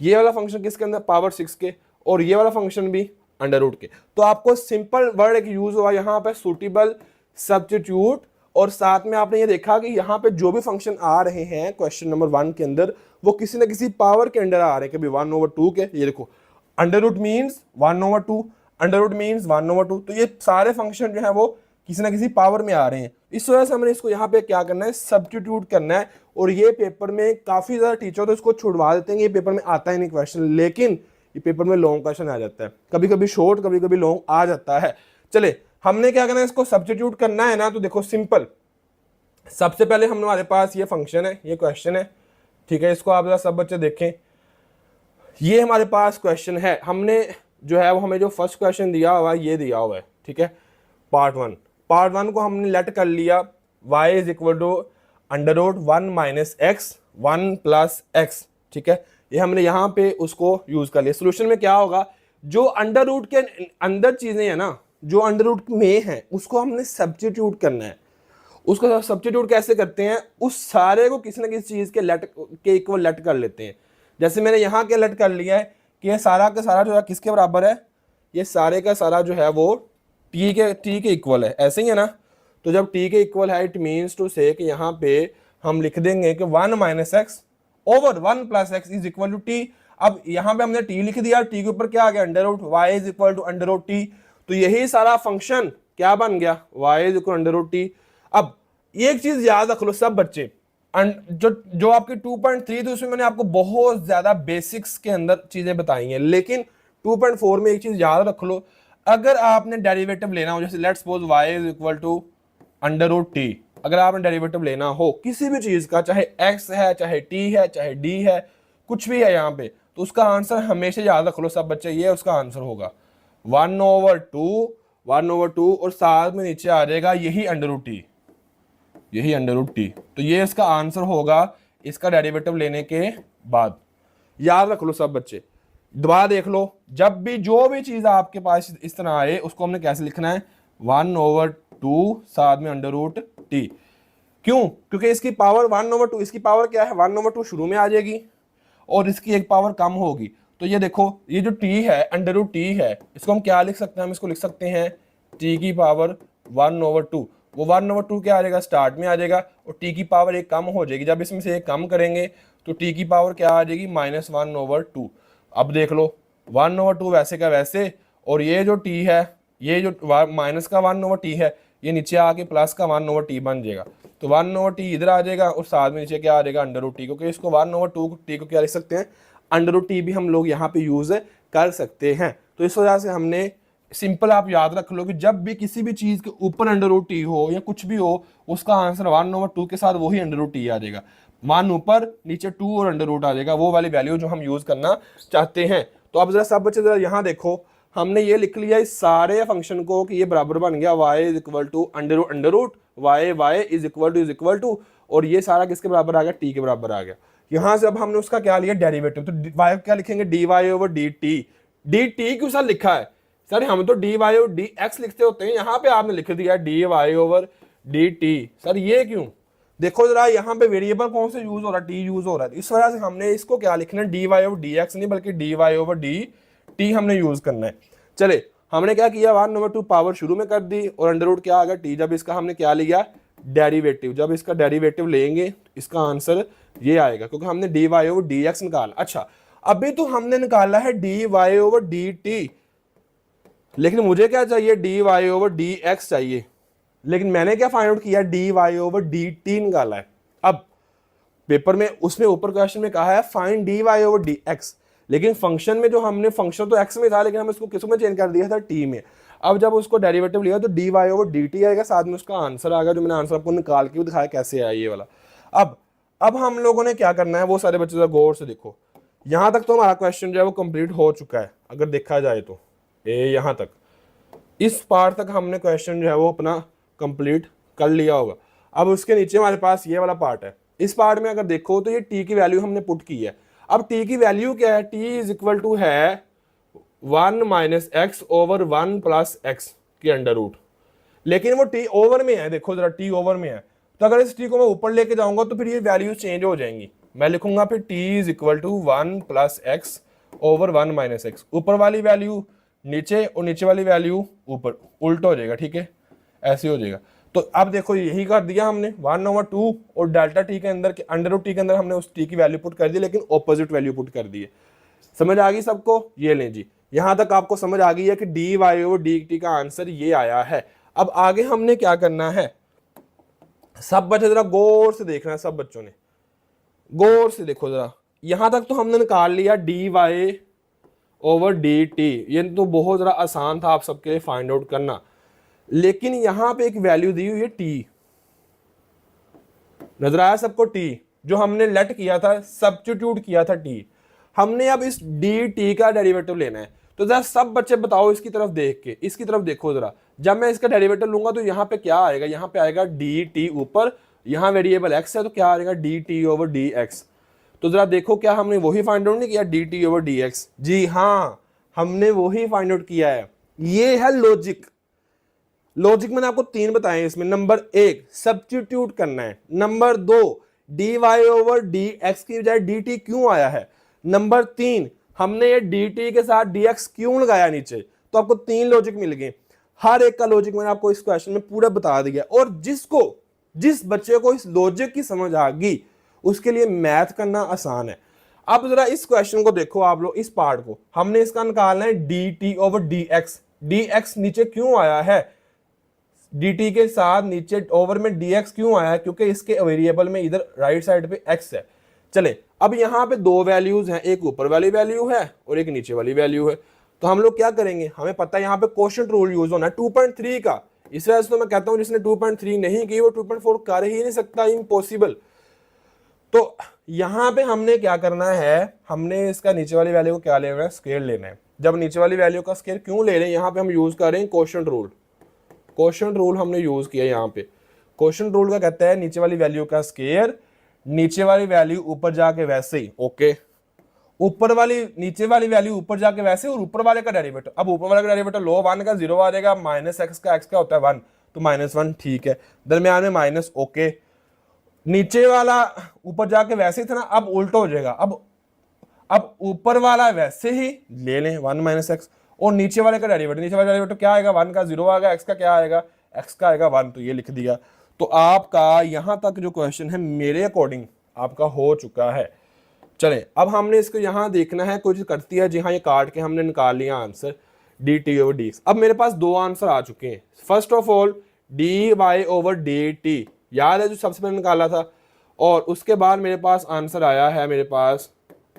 Speaker 1: ये वाला फंक्शन किसके अंदर, पावर 6 के। और ये वाला फंक्शन भी अंडर रूट के। तो आपको सिंपल वर्ड एक यूज हुआ यहाँ पे, सुटेबल सब्स्टिट्यूट। और साथ में आपने ये देखा कि यहाँ पे जो भी फंक्शन आ रहे हैं क्वेश्चन नंबर 1 के अंदर, वो किसी ना किसी पावर के अंडर आ रहे हैं, कभी 1/2 के। ये देखो under root means 1/2, under root means 1/2। तो ये सारे फंक्शन जो है वो किसी ना किसी पावर में आ रहे हैं। इस वजह से हमने इसको यहाँ पे क्या करना है, सब्स्टिट्यूट करना है। और ये पेपर में काफी ज्यादा टीचर तो इसको छुड़वा देते हैं, ये पेपर में आता ही नहीं क्वेश्चन, लेकिन ये पेपर में लॉन्ग क्वेश्चन आ जाता है, कभी कभी शॉर्ट कभी कभी लॉन्ग आ जाता है। चले हमने क्या करना है, इसको सब्स्टिट्यूट करना है ना। तो देखो सिंपल, सबसे पहले हमारे पास ये फंक्शन है, ये क्वेश्चन है, ठीक है। इसको आप जरा सब बच्चे देखें, ये हमारे पास क्वेश्चन है। हमने जो है वो हमें जो फर्स्ट क्वेश्चन दिया हुआ है ये दिया हुआ है, ठीक है, पार्ट 1। पार्ट 1 को हमने लेट कर लिया y is equal to under root 1 minus X 1 plus X, ठीक है। ये हमने यहाँ पे उसको यूज कर लिया। सोल्यूशन में क्या होगा, जो अंडर रूट के अंदर चीजें हैं ना, जो अंडर रूट में है उसको हमने सब्स्टिट्यूट करना है। उसको सब्स्टिट्यूट कैसे करते हैं, उस सारे को किसी ना किसी चीज़ के लेट के इक्वल लेट कर लेते हैं। जैसे मैंने यहाँ के लेट कर लिया है कि ये सारा का सारा जो है किसके बराबर है, ये सारे का सारा जो है वो टी के इक्वल है, ऐसे ही है ना। तो जब टी के इक्वल है इट मीन्स टू से कि यहाँ पे हम लिख देंगे कि 1 - x over 1 + x is equal to T. अब यहाँ पे हमने टी लिख दिया, टी के ऊपर क्या आ गया, under root y is equal to under root T. तो यही सारा फंक्शन क्या बन गया, y is equal under root T. अब एक चीज याद रख लो सब बच्चे, जो आपके 2.3 थी उसमें मैंने आपको बहुत ज्यादा बेसिक्स के अंदर चीजें बताई हैं, लेकिन 2.4 में एक चीज याद रख लो, अगर आपने डेरिवेटिव लेना हो, जैसे let's suppose y is equal to under root T, अगर आपने डेरिवेटिव लेना हो किसी भी चीज का, चाहे x है, चाहे t है, चाहे d है, कुछ भी है यहाँ पे, तो उसका आंसर हमेशा याद रख लो सब बच्चे, ये उसका आंसर होगा 1/2 और साथ में नीचे आ जाएगा यही अंडर रूट टी, यही अंडर रूट टी। तो ये इसका आंसर होगा इसका डेरिवेटिव लेने के बाद। याद रख लो सब बच्चे, दोबारा देख लो, जब भी जो भी चीज आपके पास इस तरह आए उसको हमने कैसे लिखना है, 1/2 साथ में अंडर रूट टी। क्यों, क्योंकि इसकी पावर 1/2, इसकी पावर क्या है 1/2 शुरू में आ जाएगी और इसकी एक पावर कम होगी। तो ये देखो, ये जो टी है अंडर रूट टी है, इसको हम क्या लिख सकते हैं, हम इसको लिख सकते हैं टी की पावर 1/2। वो 1/2 क्या आ जाएगा, स्टार्ट में आ जाएगा और टी की पावर एक कम हो जाएगी। जब इसमें से एक कम करेंगे तो टी की पावर क्या आ जाएगी, -1/2। अब देख लो 1/2 वैसे का वैसे, और ये जो टी है, ये जो माइनस का 1/t है, ये नीचे आके प्लस का 1/t बन जाएगा। तो 1/t इधर आ जाएगा और साथ में नीचे क्या आ जाएगा, अंडर रूट टी, क्योंकि इसको 1/2 को क्या लिख सकते हैं, अंडर रूट टी भी हम लोग यहाँ पे यूज कर सकते हैं। तो इस वजह से हमने सिंपल, आप याद रख लो कि जब भी किसी भी चीज के ऊपर अंडर रूट टी हो या कुछ भी हो, उसका आंसर 1/2 के साथ वही अंडर रूट टी आ जाएगा। 1 ऊपर, नीचे 2 और अंडर रूट आ जाएगा, वो वाली वैल्यू जो हम यूज करना चाहते हैं। तो अब जरा सब बच्चे जरा यहाँ देखो, हमने ये लिख लिया इस सारे फंक्शन को कि ये बराबर बन गया y is equal to under root y is equal to और ये सारा किसके बराबर आ गया, t के बराबर आ गया। यहां से अब हमने उसका क्या लिया, डेरिवेटिव। तो y क्या लिखेंगे, dy/dt। dt क्यों सर लिखा है, सर हम तो dy/dx लिखते होते हैं, यहाँ पे आपने लिख दिया dy/dt। सर ये क्यों, देखो जरा यहाँ पे वेरिएबल कौन से यूज हो रहा है, t यूज हो रहा है, इस वजह से हमने इसको क्या लिखना है, dy/dx नहीं बल्कि dy/dt हमने यूज करना है। चले, हमने क्या किया, 1/2 पावर शुरू में कर दी और अंडर रूट क्या आ गया t। जब इसका हमने क्या लिया, डेरिवेटिव, जब इसका डेरिवेटिव लेंगे इसका आंसर ये आएगा, क्योंकि हमने dy/dx निकाला। अच्छा, अभी तो हमने निकाला है dy/dt, लेकिन मुझे क्या चाहिए, dy/dx चाहिए, लेकिन मैंने क्या फाइंड आउट किया, dy/dt निकाला है। अब पेपर में उसमें ऊपर क्वेश्चन में कहा है फाइंड dy/dx, लेकिन फंक्शन में जो हमने, फंक्शन तो x में था लेकिन हम इसको किस में चेंज कर दिया था, t में। अब जब उसको डेरिवेटिव लिया तो dy/dt आएगा, साथ में उसका आंसर आ गया, जो मैंने आंसर आपको निकाल के भी दिखाया कैसे आया ये वाला। अब हम लोगों ने क्या करना है, वो सारे बच्चे जरा गौर से देखो। यहां तक तो हमारा क्वेश्चन जो है वो कंप्लीट हो चुका है, अगर देखा जाए तो यहां तक, इस पार्ट तक हमने क्वेश्चन जो है वो अपना कंप्लीट कर लिया होगा। अब उसके नीचे हमारे पास ये वाला पार्ट है, इस पार्ट में अगर देखो तो ये t की वैल्यू हमने पुट की है। अब t की वैल्यू क्या है, t इज इक्वल टू है 1 - x ओवर 1 + x के अंडर रूट, लेकिन वो t ओवर में है, देखो जरा t ओवर में है, तो अगर इस t को मैं ऊपर लेके जाऊंगा तो फिर ये वैल्यू चेंज हो जाएंगी। मैं लिखूंगा फिर t is equal to 1 + x over 1 - x, ऊपर वाली वैल्यू नीचे और नीचे वाली वैल्यू ऊपर, उल्टा हो जाएगा, ठीक है, ऐसे हो जाएगा। तो अब देखो यही कर दिया हमने, 1/2 और डेल्टा टी के अंदर, अंडर रूट टी के अंदर हमने उस टी की वैल्यू पुट कर दी, लेकिन ऑपोजिट वैल्यू पुट कर दी है। समझ आ गई सबको, ये लें जी, यहां तक आपको समझ आ गई है कि dy/dt का आंसर ये आया है। अब आगे हमने क्या करना है, सब बच्चे जरा गौर से देखना है, सब बच्चों ने गौर से देखो जरा। यहां तक तो हमने निकाल लिया dy/dt, ये तो बहुत जरा आसान था आप सबके लिए फाइंड आउट करना, लेकिन यहां पे एक वैल्यू दी हुई है t, नजर आया सबको, t जो हमने लेट किया था, सब्स्टिट्यूट किया था t, हमने अब इस dt का डेरिवेटिव लेना है। तो जरा सब बच्चे बताओ इसकी तरफ देख के, इसकी तरफ देखो जरा, जब मैं इसका डेरिवेटिव लूंगा तो यहाँ पे क्या आएगा, यहाँ पे आएगा dt ऊपर, यहाँ वेरिएबल x है तो क्या आएगा dt/dx। तो जरा देखो, क्या हमने वही फाइंड आउट नहीं किया, dt/dx, जी हाँ हमने वही फाइंड आउट किया है। ये है लॉजिक, लॉजिक मैंने आपको 3 बताए इसमें। नंबर 1 सब्स्टिट्यूट करना है, number 2 D Y over D X की बजाय डी टी क्यों आया है, नंबर 3 हमने ये डी टी के साथ डी एक्स क्यों लगाया नीचे। तो आपको 3 लॉजिक मिल गए, हर एक का लॉजिक मैंने आपको इस क्वेश्चन में पूरा बता दिया। और जिस बच्चे को इस लॉजिक की समझ आ गई उसके लिए मैथ करना आसान है। अब जरा इस क्वेश्चन को देखो आप लोग, इस पार्ट को हमने इसका निकालना है D T over D X. D x नीचे क्यों आया है, dt के साथ नीचे ओवर में dx क्यों आया है, क्योंकि इसके वेरिएबल में इधर राइट साइड पे x है। चले अब यहाँ पे 2 वैल्यूज हैं, एक ऊपर वाली वैल्यू है और एक नीचे वाली वैल्यू है। तो हम लोग क्या करेंगे, हमें पता है यहाँ पे क्वोशिएंट रूल यूज होना है 2.3 का। इस वजह से तो मैं कहता हूँ जिसने 2.3 नहीं की वो 2.4 कर ही नहीं सकता, इम्पॉसिबल। तो यहाँ पे हमने क्या करना है, हमने इसका नीचे वाली वैल्यू को क्या लेना है, स्क्वायर लेना है। जब नीचे वाली वैल्यू का स्क्वायर क्यों ले रहे हैं, यहाँ पे हम यूज कर रहे हैं क्वोशिएंट रूल। क्वोशिएंट रूल हमने यूज किया यहाँ पे। क्वोशिएंट रूल का कहता है नीचे वाली वैल्यू का स्क्वायर, नीचे वाली वैल्यू ऊपर जाके वैसे ही, ओके, ऊपर वाली नीचे वाली वैल्यू ऊपर जाके वैसे और ऊपर वाले का डेरिवेटिव। अब ऊपर वाले का डेरिवेटिव लो 1 का 0 आ जाएगा, माइनस एक्स का होता है 1 तो -1 ठीक है, दरमियान में माइनस, ओके। नीचे वाला ऊपर जाके वैसे ही था ना, अब उल्टा हो जाएगा। अब ऊपर वाला वैसे ही ले लें 1 - x और नीचे वाले का डेरिवेटिव, नीचे वाला डेरिवेटिव क्या आएगा, 1 का 0 आएगा, x का क्या आएगा, x का आएगा 1, तो ये लिख दिया। तो आपका यहां तक जो क्वेश्चन है मेरे अकॉर्डिंग आपका हो चुका है। चलें अब हमने इसको यहां देखना है, कुछ करती है जी हाँ, ये काट के हमने निकाल लिया answer D T over D X. अब मेरे पास 2 आंसर आ चुके हैं। First of all D Y over D T, याद है जो सबसे पहले निकाला था, और उसके बाद मेरे पास आंसर आया है, मेरे पास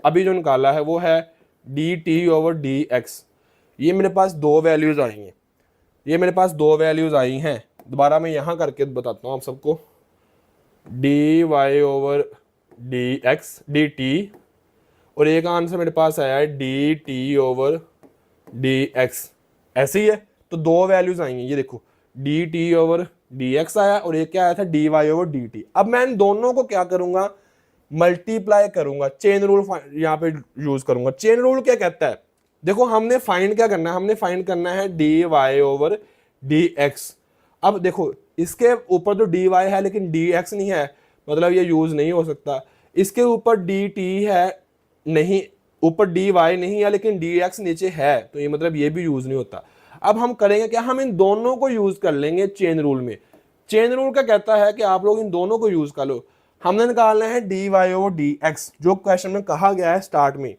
Speaker 1: अभी जो निकाला है वो है D T over D x. ये मेरे पास 2 वैल्यूज आई हैं, ये मेरे पास 2 वैल्यूज आई हैं। दोबारा मैं यहाँ करके बताता हूँ आप सबको, D Y over D X D T, और एक आंसर मेरे पास आया है D T over D X. ऐसे ही है, तो 2 वैल्यूज आई हैं, ये देखो D T over D X आया और एक क्या आया था, D Y over D T. अब मैं इन दोनों को क्या करूंगा, मल्टीप्लाई करूंगा, चेन रूल यहाँ पे यूज करूंगा। चेन रूल क्या कहता है, देखो हमने फाइंड क्या करना है, हमने फाइंड करना है D Y over D X. अब देखो इसके ऊपर तो डी वाई है लेकिन डी एक्स नहीं है, मतलब ये यूज नहीं हो सकता। इसके ऊपर डी टी है नहीं, ऊपर डी वाई नहीं है लेकिन डी एक्स नीचे है, तो ये मतलब ये भी यूज नहीं होता। अब हम करेंगे क्या, हम इन दोनों को यूज कर लेंगे चेन रूल में। चेन रूल का कहता है कि आप लोग इन दोनों को यूज कर लो। हमने निकालना है D Y over D x, जो क्वेश्चन में कहा गया है स्टार्ट में।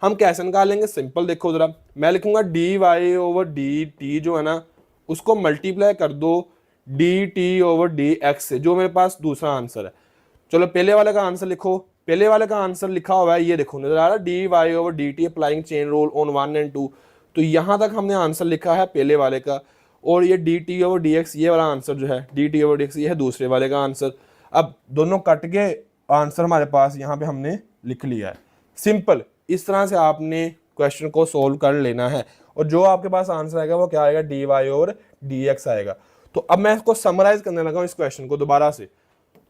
Speaker 1: हम कैसे निकालेंगे, सिंपल देखो जरा, मैं लिखूंगा D Y over D T जो है ना, उसको मल्टीप्लाई कर दो D T over D X से, जो मेरे पास दूसरा आंसर है। चलो पहले वाले का आंसर लिखो, पहले वाले का आंसर लिखा हुआ है, ये देखो नजर आ रहा है, D Y over D T applying chain rule on 1 और 2। तो यहां तक हमने आंसर लिखा है पहले वाले का, और ये D T over D x ये वाला आंसर जो है D T over D x ये है दूसरे वाले का आंसर। अब दोनों कट के आंसर हमारे पास यहाँ पे हमने लिख लिया है। सिंपल, इस तरह से आपने क्वेश्चन को सोल्व कर लेना है, और जो आपके पास आंसर आएगा वो क्या आएगा, D Y over D X आएगा। तो अब मैं इसको समराइज करने लगा हूँ इस क्वेश्चन को दोबारा से।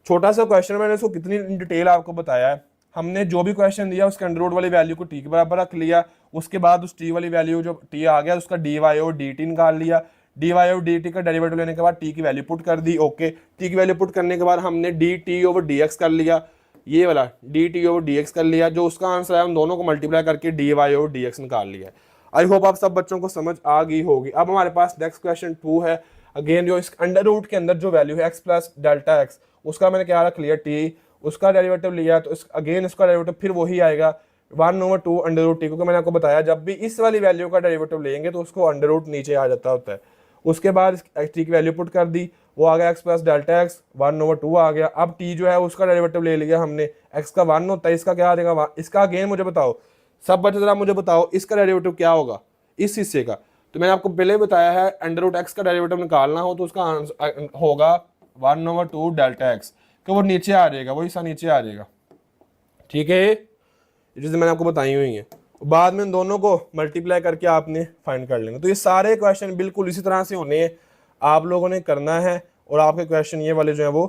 Speaker 1: छोटा सा क्वेश्चन, मैंने इसको कितनी डिटेल आपको बताया है। हमने जो भी क्वेश्चन दिया उसके अंडर रूट वाली वैल्यू को टी के बराबर रख लिया, उसके बाद उस टी वाली वैल्यू जो टी आ गया उसका D Y over D T निकाल लिया, D Y over D T का डेरिवेटिव लेने के बाद टी की वैल्यू पुट कर दी, ओके। टी की वैल्यू पुट करने के बाद हमने D T over D x कर लिया, ये वाला D T over D x कर लिया, जो उसका आंसर है हम दोनों को मल्टीप्लाई करके D Y over D X निकाल लिया। आई होप आप सब बच्चों को समझ आ गई होगी। अब हमारे पास नेक्स्ट क्वेश्चन 2 है। अगेन जो इस अंडर रूट के अंदर जो वैल्यू है एक्स प्लस डेल्टा एक्स, उसका मैंने क्या रख लिया टी, उसका डेरिवेटिव लिया, तो अगेन इसका डेरिवेटिव फिर वही आएगा 1/2 अंडर रूट टी, क्योंकि मैंने आपको बताया जब भी इस वाली वैल्यू का डेरिवेटिव लेंगे तो उसको अंडर रूट नीचे आ जाता होता है। उसके बाद टी की वैल्यू पुट कर दी, वो आ गया एक्स प्लस डेल्टा एक्स 1/2 आ गया। अब टी जो है उसका डेरिवेटिव ले लिया हमने, एक्स का 1 होता है, इसका क्या आ जाएगा, इसका अगेन मुझे बताओ सब बच्चे जरा मुझे बताओ इसका डेरिवेटिव क्या होगा इस हिस्से का। तो मैंने आपको पहले बताया है अंडर रूट एक्स का डेरिवेटिव निकालना हो तो उसका आंसर होगा 1/2 डेल्टा एक्स, कि वो नीचे आ जाएगा, वो हिस्सा नीचे आ जाएगा, ठीक है। ये चीज़ें मैंने आपको बताई हुई हैं, बाद में इन दोनों को मल्टीप्लाई करके आपने फाइंड कर लेंगे। तो ये सारे क्वेश्चन बिल्कुल इसी तरह से होने हैं, आप लोगों ने करना है और आपके क्वेश्चन ये वाले जो है वो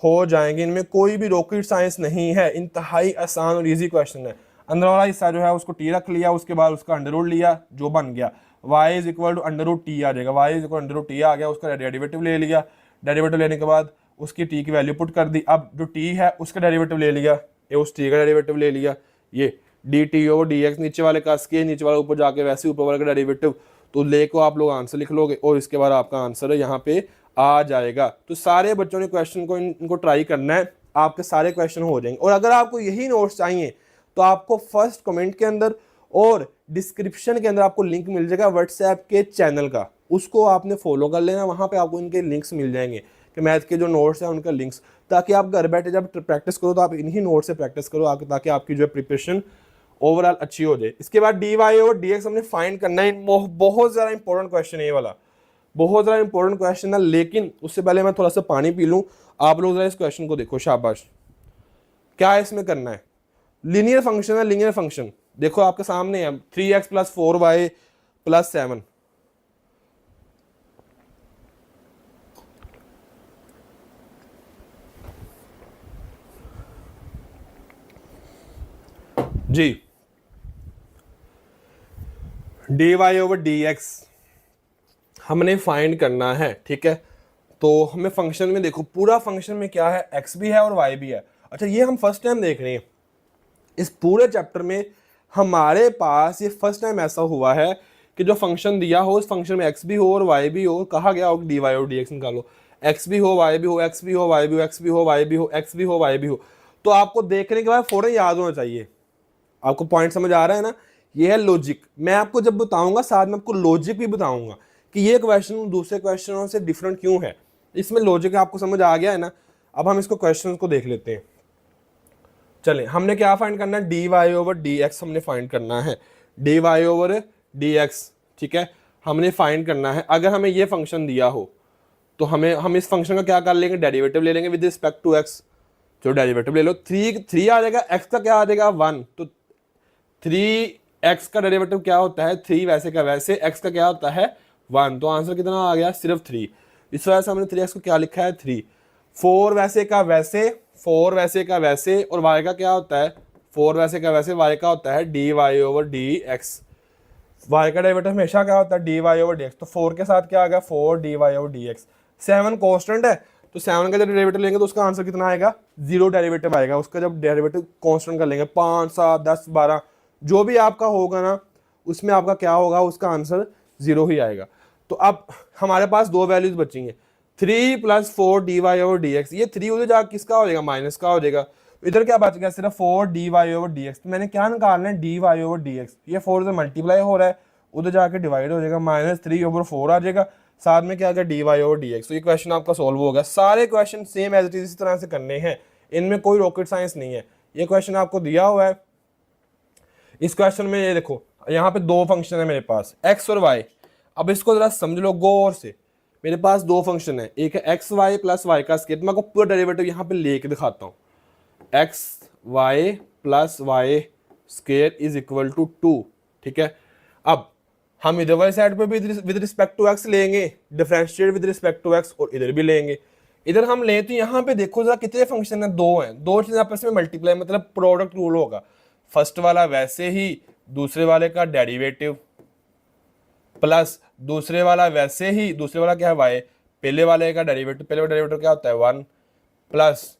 Speaker 1: हो जाएंगे। इनमें कोई भी रॉकेट साइंस नहीं है, इंतहाई आसान और ईजी क्वेश्चन है। अंदर वाला हिस्सा जो है उसको टी रख लिया, उसके बाद उसका अंडर रूट लिया जो बन गया, y is equal to under root t आ जाएगा, y is equal under root t आ गया, उसका डेरिवेटिव ले लिया, डेरिवेटिव लेने के बाद उसकी टी की वैल्यू पुट कर दी, अब जो टी है उसका डेरिवेटिव ले लिया, ये उस टी का डेरिवेटिव ले लिया, ये D T over D x, नीचे वाले का के नीचे वाला ऊपर जाके वैसे ऊपर वाले का डेरिवेटिव, तो ले को आप लोग आंसर लिख लोगे और इसके बाद आपका आंसर यहाँ पे आ जाएगा। तो सारे बच्चों ने क्वेश्चन को इनको ट्राई करना है, आपके सारे क्वेश्चन हो जाएंगे। और अगर आपको यही नोट्स चाहिए तो आपको फर्स्ट कमेंट के अंदर और डिस्क्रिप्शन के अंदर आपको लिंक मिल जाएगा व्हाट्सएप के चैनल का, उसको आपने फॉलो कर लेना, वहाँ पे आपको इनके लिंक्स मिल जाएंगे कि मैथ के जो नोट्स हैं उनका लिंक्स, ताकि आप घर बैठे जब प्रैक्टिस करो तो आप इन्हीं नोट्स से प्रैक्टिस करो, ताकि आपकी जो प्रिपरेशन ओवरऑल अच्छी हो जाए। इसके बाद डी वाई और डी एक्स हमने फाइंड करना है, बहुत ज़्यादा इंपॉर्टेंट क्वेश्चन है ये वाला, बहुत ज़्यादा इंपॉर्टेंट क्वेश्चन है। लेकिन उससे पहले मैं थोड़ा सा पानी पी लूँ, आप लोग जरा इस क्वेश्चन को देखो, शाबाश। क्या इसमें करना है, लीनियर फंक्शन है, लीनियर फंक्शन देखो आपके सामने है, 3x + 4y + 7, जी dy/dx हमने फाइंड करना है, ठीक है। तो हमें फंक्शन में देखो, पूरा फंक्शन में क्या है, x भी है और y भी है। अच्छा, ये हम फर्स्ट टाइम देख रहे हैं इस पूरे चैप्टर में, हमारे पास ये फर्स्ट टाइम ऐसा हुआ है कि जो फंक्शन दिया हो उस फंक्शन में x भी हो और y भी हो, कहा गया हो dy और dx निकालो, x भी हो y भी हो, x भी हो y भी हो, x भी हो y भी हो, x भी हो y भी हो। तो आपको देखने के बाद फौरन याद होना चाहिए। आपको पॉइंट समझ आ रहा है ना, ये है लॉजिक। मैं आपको जब बताऊंगा साथ में आपको लॉजिक भी बताऊंगा कि ये क्वेश्चन दूसरे क्वेश्चनों से डिफरेंट क्यों है, इसमें लॉजिक आपको समझ आ गया है ना। अब हम इसको क्वेश्चन को देख लेते हैं। चलें, हमने क्या फाइंड करना है, dy/dx हमने फाइंड करना है, dy/dx, ठीक है, हमने फाइंड करना है। अगर हमें ये फंक्शन दिया हो तो हम इस फंक्शन का क्या कर लेंगे, डेरिवेटिव ले लेंगे विद रिस्पेक्ट टू x। जो डेरिवेटिव ले लो, 3 आ जाएगा, x का क्या आ जाएगा 1, तो 3x का डेरिवेटिव क्या होता है 3, वैसे का वैसे x का क्या होता है 1, तो आंसर कितना आ गया, सिर्फ 3। इस वजह से हमने 3x को क्या लिखा है 3। 4 वैसे का वैसे, 4 वैसे का वैसे, और y का क्या होता है 4 वैसे का वैसे, y का होता है dy/dx। y का डेरिवेटिव हमेशा क्या होता है dy/dx, तो 4 के साथ क्या आ गया 4 dy/dx। 7 कांस्टेंट है, तो 7 का जब डेरिवेटिव लेंगे तो उसका आंसर कितना आएगा, 0 डेरिवेटिव आएगा उसका। जब डेरिवेटिव कांस्टेंट कर लेंगे 5, 7, 10, 12 जो भी आपका होगा ना, उसमें आपका क्या होगा, उसका आंसर 0 ही आएगा। तो अब हमारे पास दो वैल्यूज बचेंगे, 3 + 4 dy/dx। ये 3 उधर जाकर किसका हो जाएगा, माइनस का हो जाएगा। इधर क्या बच गया, सिर्फ 4 dy/dx। तो मैंने क्या निकालना है, dy/dx। ये 4 इधर मल्टीप्लाई हो रहा है, उधर जाके डिवाइड हो जाएगा, -3/4 आ जाएगा, साथ में क्या आ गया dy/dx। तो ये क्वेश्चन आपका सोल्व हो गया। सारे question same as it is इसी तरह से करने हैं, इनमें कोई रॉकेट साइंस नहीं है। ये क्वेश्चन आपको दिया हुआ है, इस क्वेश्चन में ये देखो, यहाँ पे दो फंक्शन है मेरे पास, x और y। अब इसको जरा समझ लो गौर से, मेरे पास दो फंक्शन है, एक है xy + y का स्क्वायर। मैं आपको पूरा डेरिवेटिव यहाँ पे लेके दिखाता हूँ, xy + y square is equal to 2, ठीक है। अब हम इधर वाली साइड पे भी विद रिस्पेक्ट टू x लेंगे, differentiate with respect to x, और इधर भी लेंगे। इधर हम लें तो यहाँ पे देखो जरा कितने फंक्शन है, दो हैं, दो चीजें आपस में मल्टीप्लाई, मतलब प्रोडक्ट रूल होगा। फर्स्ट वाला वैसे ही दूसरे वाले का डेरिवेटिव, प्लस दूसरे वाला वैसे ही, दूसरे वाला क्या है y, पहले वाले का डेरिवेटिव, पहले वाला डेरिवेटिव क्या होता है 1, प्लस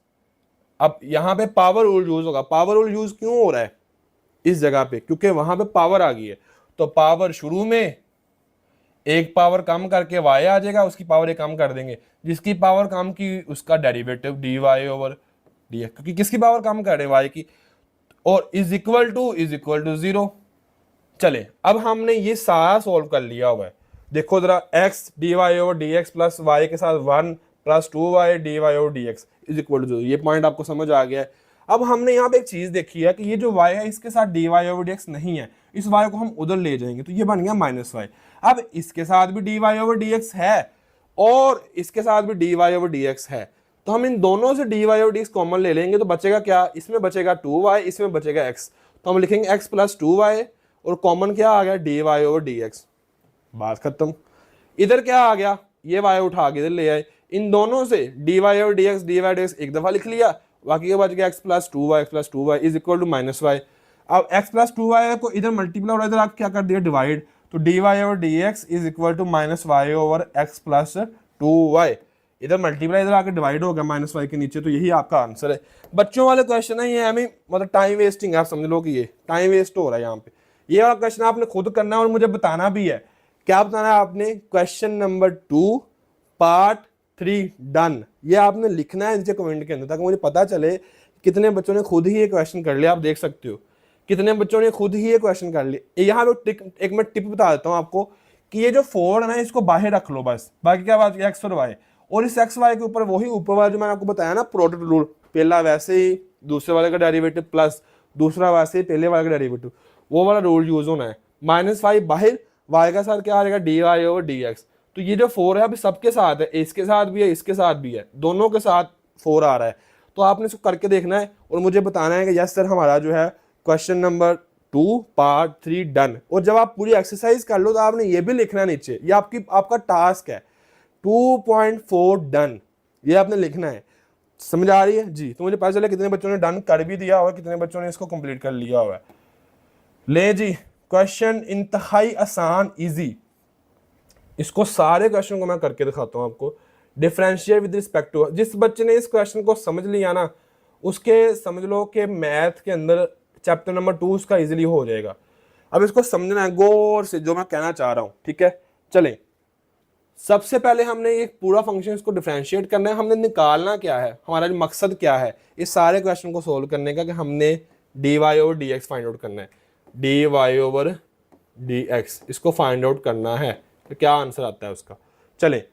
Speaker 1: अब यहाँ पे पावर रूल यूज होगा। पावर रूल यूज क्यों हो रहा है इस जगह पे, क्योंकि वहां पे पावर आ गई है, तो पावर शुरू में एक पावर कम करके y आ जाएगा, उसकी पावर एक कम कर देंगे, जिसकी पावर कम की उसका डेरिवेटिव dy/dx, क्योंकि किसकी पावर कम कर रहे हैं y की, और इज इक्वल टू 0। चले, अब हमने ये सारा सॉल्व कर लिया हुआ है। देखो जरा, x dy/dx प्लस y के साथ 1 + 2y dy/dx is equal to 0। ये पॉइंट आपको समझ आ गया है। अब हमने यहाँ पे एक चीज देखी है कि ये जो y है इसके साथ dy/dx नहीं है, इस y को हम उधर ले जाएंगे तो ये बन गया -y। अब इसके साथ भी dy/dx है और इसके साथ भी dy/dx है, तो हम इन दोनों से dy/dx कॉमन ले लेंगे, तो बचेगा क्या, इसमें बचेगा 2y, इसमें बचेगा x, तो हम लिखेंगे x + 2y, और कॉमन क्या आ गया dy/dx, बात खत्म। इधर क्या आ गया, ये y उठा के इधर ले आए, इन दोनों से dy/dx एक दफा लिख लिया, बाकी के बच गया x + 2y is equal to -y। अब x + 2y को इधर मल्टीप्लाई और इधर आप क्या कर दिया डिवाइड, तो dy over dx is equal to minus Y over X plus 2y। इधर मल्टीप्लाई इधर आके डिवाइड हो गया माइनस वाई के नीचे, तो यही आपका आंसर है। बच्चों वाले क्वेश्चन है ये, हमें मतलब टाइम वेस्टिंग है, आप समझ लो कि ये टाइम वेस्ट हो रहा है यहाँ पे। ये वाला क्वेश्चन आपने खुद करना है और मुझे बताना भी है। क्या बताना है आपने? क्वेश्चन नंबर 2 पार्ट 3 डन, ये आपने लिखना है नीचे कमेंट के अंदर, ताकि मुझे पता चले कितने बच्चों ने खुद ही ये क्वेश्चन कर लिया। आप देख सकते हो कितने बच्चों ने खुद ही ये क्वेश्चन कर लिया। यहाँ पे एक मैं टिप बता देता हूँ आपको कि ये जो 4 है ना, इसको बाहर रख लो बस, बाकी क्या बात एक्स और वाई, और इस एक्स वाई के ऊपर वही ऊपर वाला जो मैंने आपको बताया ना प्रोडक्ट रूल, पहला वैसे ही दूसरे वाले का डेरिवेटिव प्लस दूसरा वैसे ही पहले वाले का डेरिवेटिव, वो वाला रूल यूज होना है। माइनस वाई बाहर, वाई का साथ क्या आ जाएगा D Y over D x. तो ये जो 4 है अभी सबके साथ है, इसके साथ भी है इसके साथ भी है, दोनों के साथ 4 आ रहा है। तो आपने इसको करके देखना है और मुझे बताना है कि यस सर हमारा जो है क्वेश्चन नंबर 2 पार्ट 3 डन। और जब आप पूरी एक्सरसाइज कर लो तो आपने ये भी लिखना है नीचे, ये आपका टास्क है 2.4 डन, ये आपने लिखना है। समझ आ रही है जी? तो मुझे पता चला कितने बच्चों ने डन कर भी दिया हुआ है, कितने बच्चों ने इसको कंप्लीट कर लिया हुआ है। ले जी, क्वेश्चन इंतहाई आसान इजी, इसको सारे क्वेश्चन को मैं करके दिखाता हूं आपको। डिफरेंशिएट विद रिस्पेक्ट टू, जिस बच्चे ने इस क्वेश्चन को समझ लिया ना, उसके समझ लो कि मैथ के अंदर चैप्टर नंबर 2 उसका इजीली हो जाएगा। अब इसको समझना है गौर से जो मैं कहना चाह रहा हूं, ठीक है? चलें, सबसे पहले हमने एक पूरा फंक्शन इसको डिफरेंशिएट करना है, हमने निकालना क्या है, हमारा जो मकसद क्या है इस सारे क्वेश्चन को सोल्व करने का, कि हमने D Y over D x find out करना है। D Y over D X इसको फाइंड आउट करना है, तो क्या आंसर आता है उसका। चले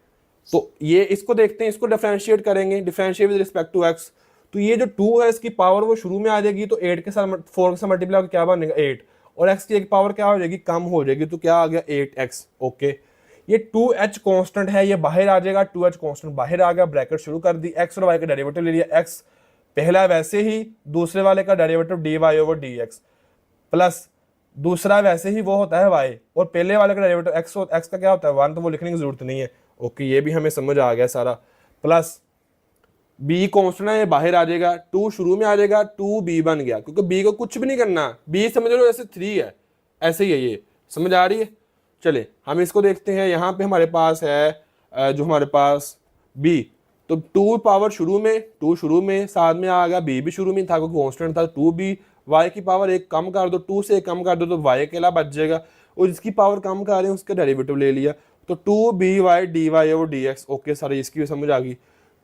Speaker 1: तो ये इसको देखते हैं, इसको डिफरेंशिएट करेंगे, differentiate with respect to X. तो ये जो 2 है इसकी पावर वो शुरू में आ जाएगी, तो 8 के साथ 4 के साथ मल्टीप्लाई क्या बनेगा 8, और x की एक पावर क्या हो जाएगी कम हो जाएगी, तो क्या आ गया 8x। ओके, ये 2h कांस्टेंट है, ये बाहर आ जाएगा, 2h कांस्टेंट बाहर आ गया, ब्रैकेट शुरू कर दी, x और y का डेरिवेटिव ले लिया, x पहला वैसे ही दूसरे वाले का derivative D Y over D x, plus दूसरा वैसे ही वो होता है y, और पहले वाले का डेरिवेटिव x, और x का क्या होता है 1, तो वो लिखने की जरूरत नहीं है। ओके, ये भी हमें समझ आ गया सारा। प्लस b कांस्टेंट है, ये बाहर आ जाएगा, 2 शुरू में आ जाएगा, 2b बन गया, क्योंकि b को कुछ भी नहीं करना, b समझ लो जैसे 3 है, ऐसे ही है, ये समझ आ रही है। चले हम इसको देखते हैं, यहाँ पे हमारे पास है जो हमारे पास b, तो 2 पावर शुरू में साथ में आ गया, b भी शुरू में था क्योंकि कांस्टेंट था, 2b, y की पावर एक कम कर दो, 2 से एक कम कर दो तो y अकेला बच जाएगा, और जिसकी पावर कम कर रहे हैं उसका डेरिवेटिव ले लिया, तो 2by dy over dx। Okay सारी इसकी भी समझ आ गई।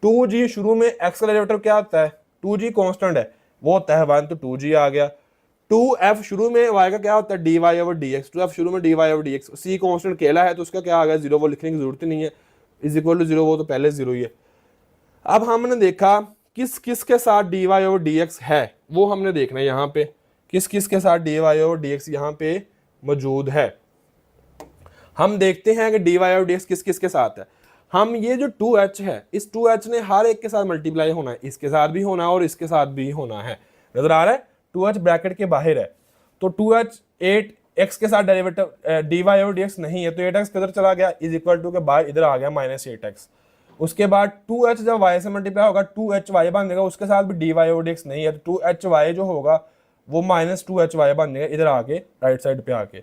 Speaker 1: 2g शुरू में x का डेरिवेटिव क्या होता है, 2g कांस्टेंट है वो होता है 1, तो 2g आ गया। 2f शुरू में y का क्या होता है dy ओवर dx, 2f शुरू में dy over dx, c constant अकेला है तो उसका क्या आ गया 0, वो लिखने की जरूरत ही नहीं है, इज इक्वल टू 0, वो तो पहले 0 ही है। अब हमने देखा किस किस के साथ dy ओवर dx है, वो हमने देखना है, यहाँ पे किस किस के साथ dy ओवर dx यहाँ पे मौजूद है। हम देखते हैं कि dy ओवर dx किस किस के साथ है। हम ये जो 2h है, इस 2h ने हर एक के साथ मल्टीप्लाई होना है, इसके साथ भी होना है और इसके साथ भी होना है, नजर आ रहा है। 2h ब्रैकेट के बाहर है, तो 2h 8x के साथ डेरिवेटिव dy ओवर dx नहीं है, तो 8x किधर चला गया, इज इक्वल टू के बाद इधर आ गया -8x। उसके बाद 2h जब y से मल्टीप्लाई होगा 2hy बन जाएगा, उसके साथ भी dy ओवर dx नहीं है, तो 2hy जो होगा वो -2hy बन जाएगा इधर आके राइट साइड पे आके।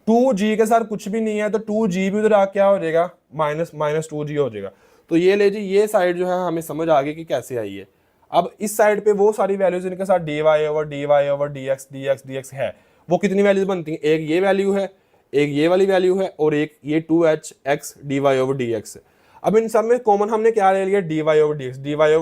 Speaker 1: 2g के साथ कुछ भी नहीं है, तो 2g भी उधर आके क्या हो जाएगा -2g हो जाएगा। तो ये ले जी, ये साइड जो है हमें समझ आ गई कि कैसे आई है। अब इस साइड पे वो सारी वैल्यूज इनके साथ dy ओवर dx है, वो कितनी वैल्यूज बनती हैं, एक ये वैल्यू है, एक ये वाली वैल्यू है, और एक ये 2hx dy ओवर dx। अब इन सब में कॉमन हमने क्या ले लिया dy ओवर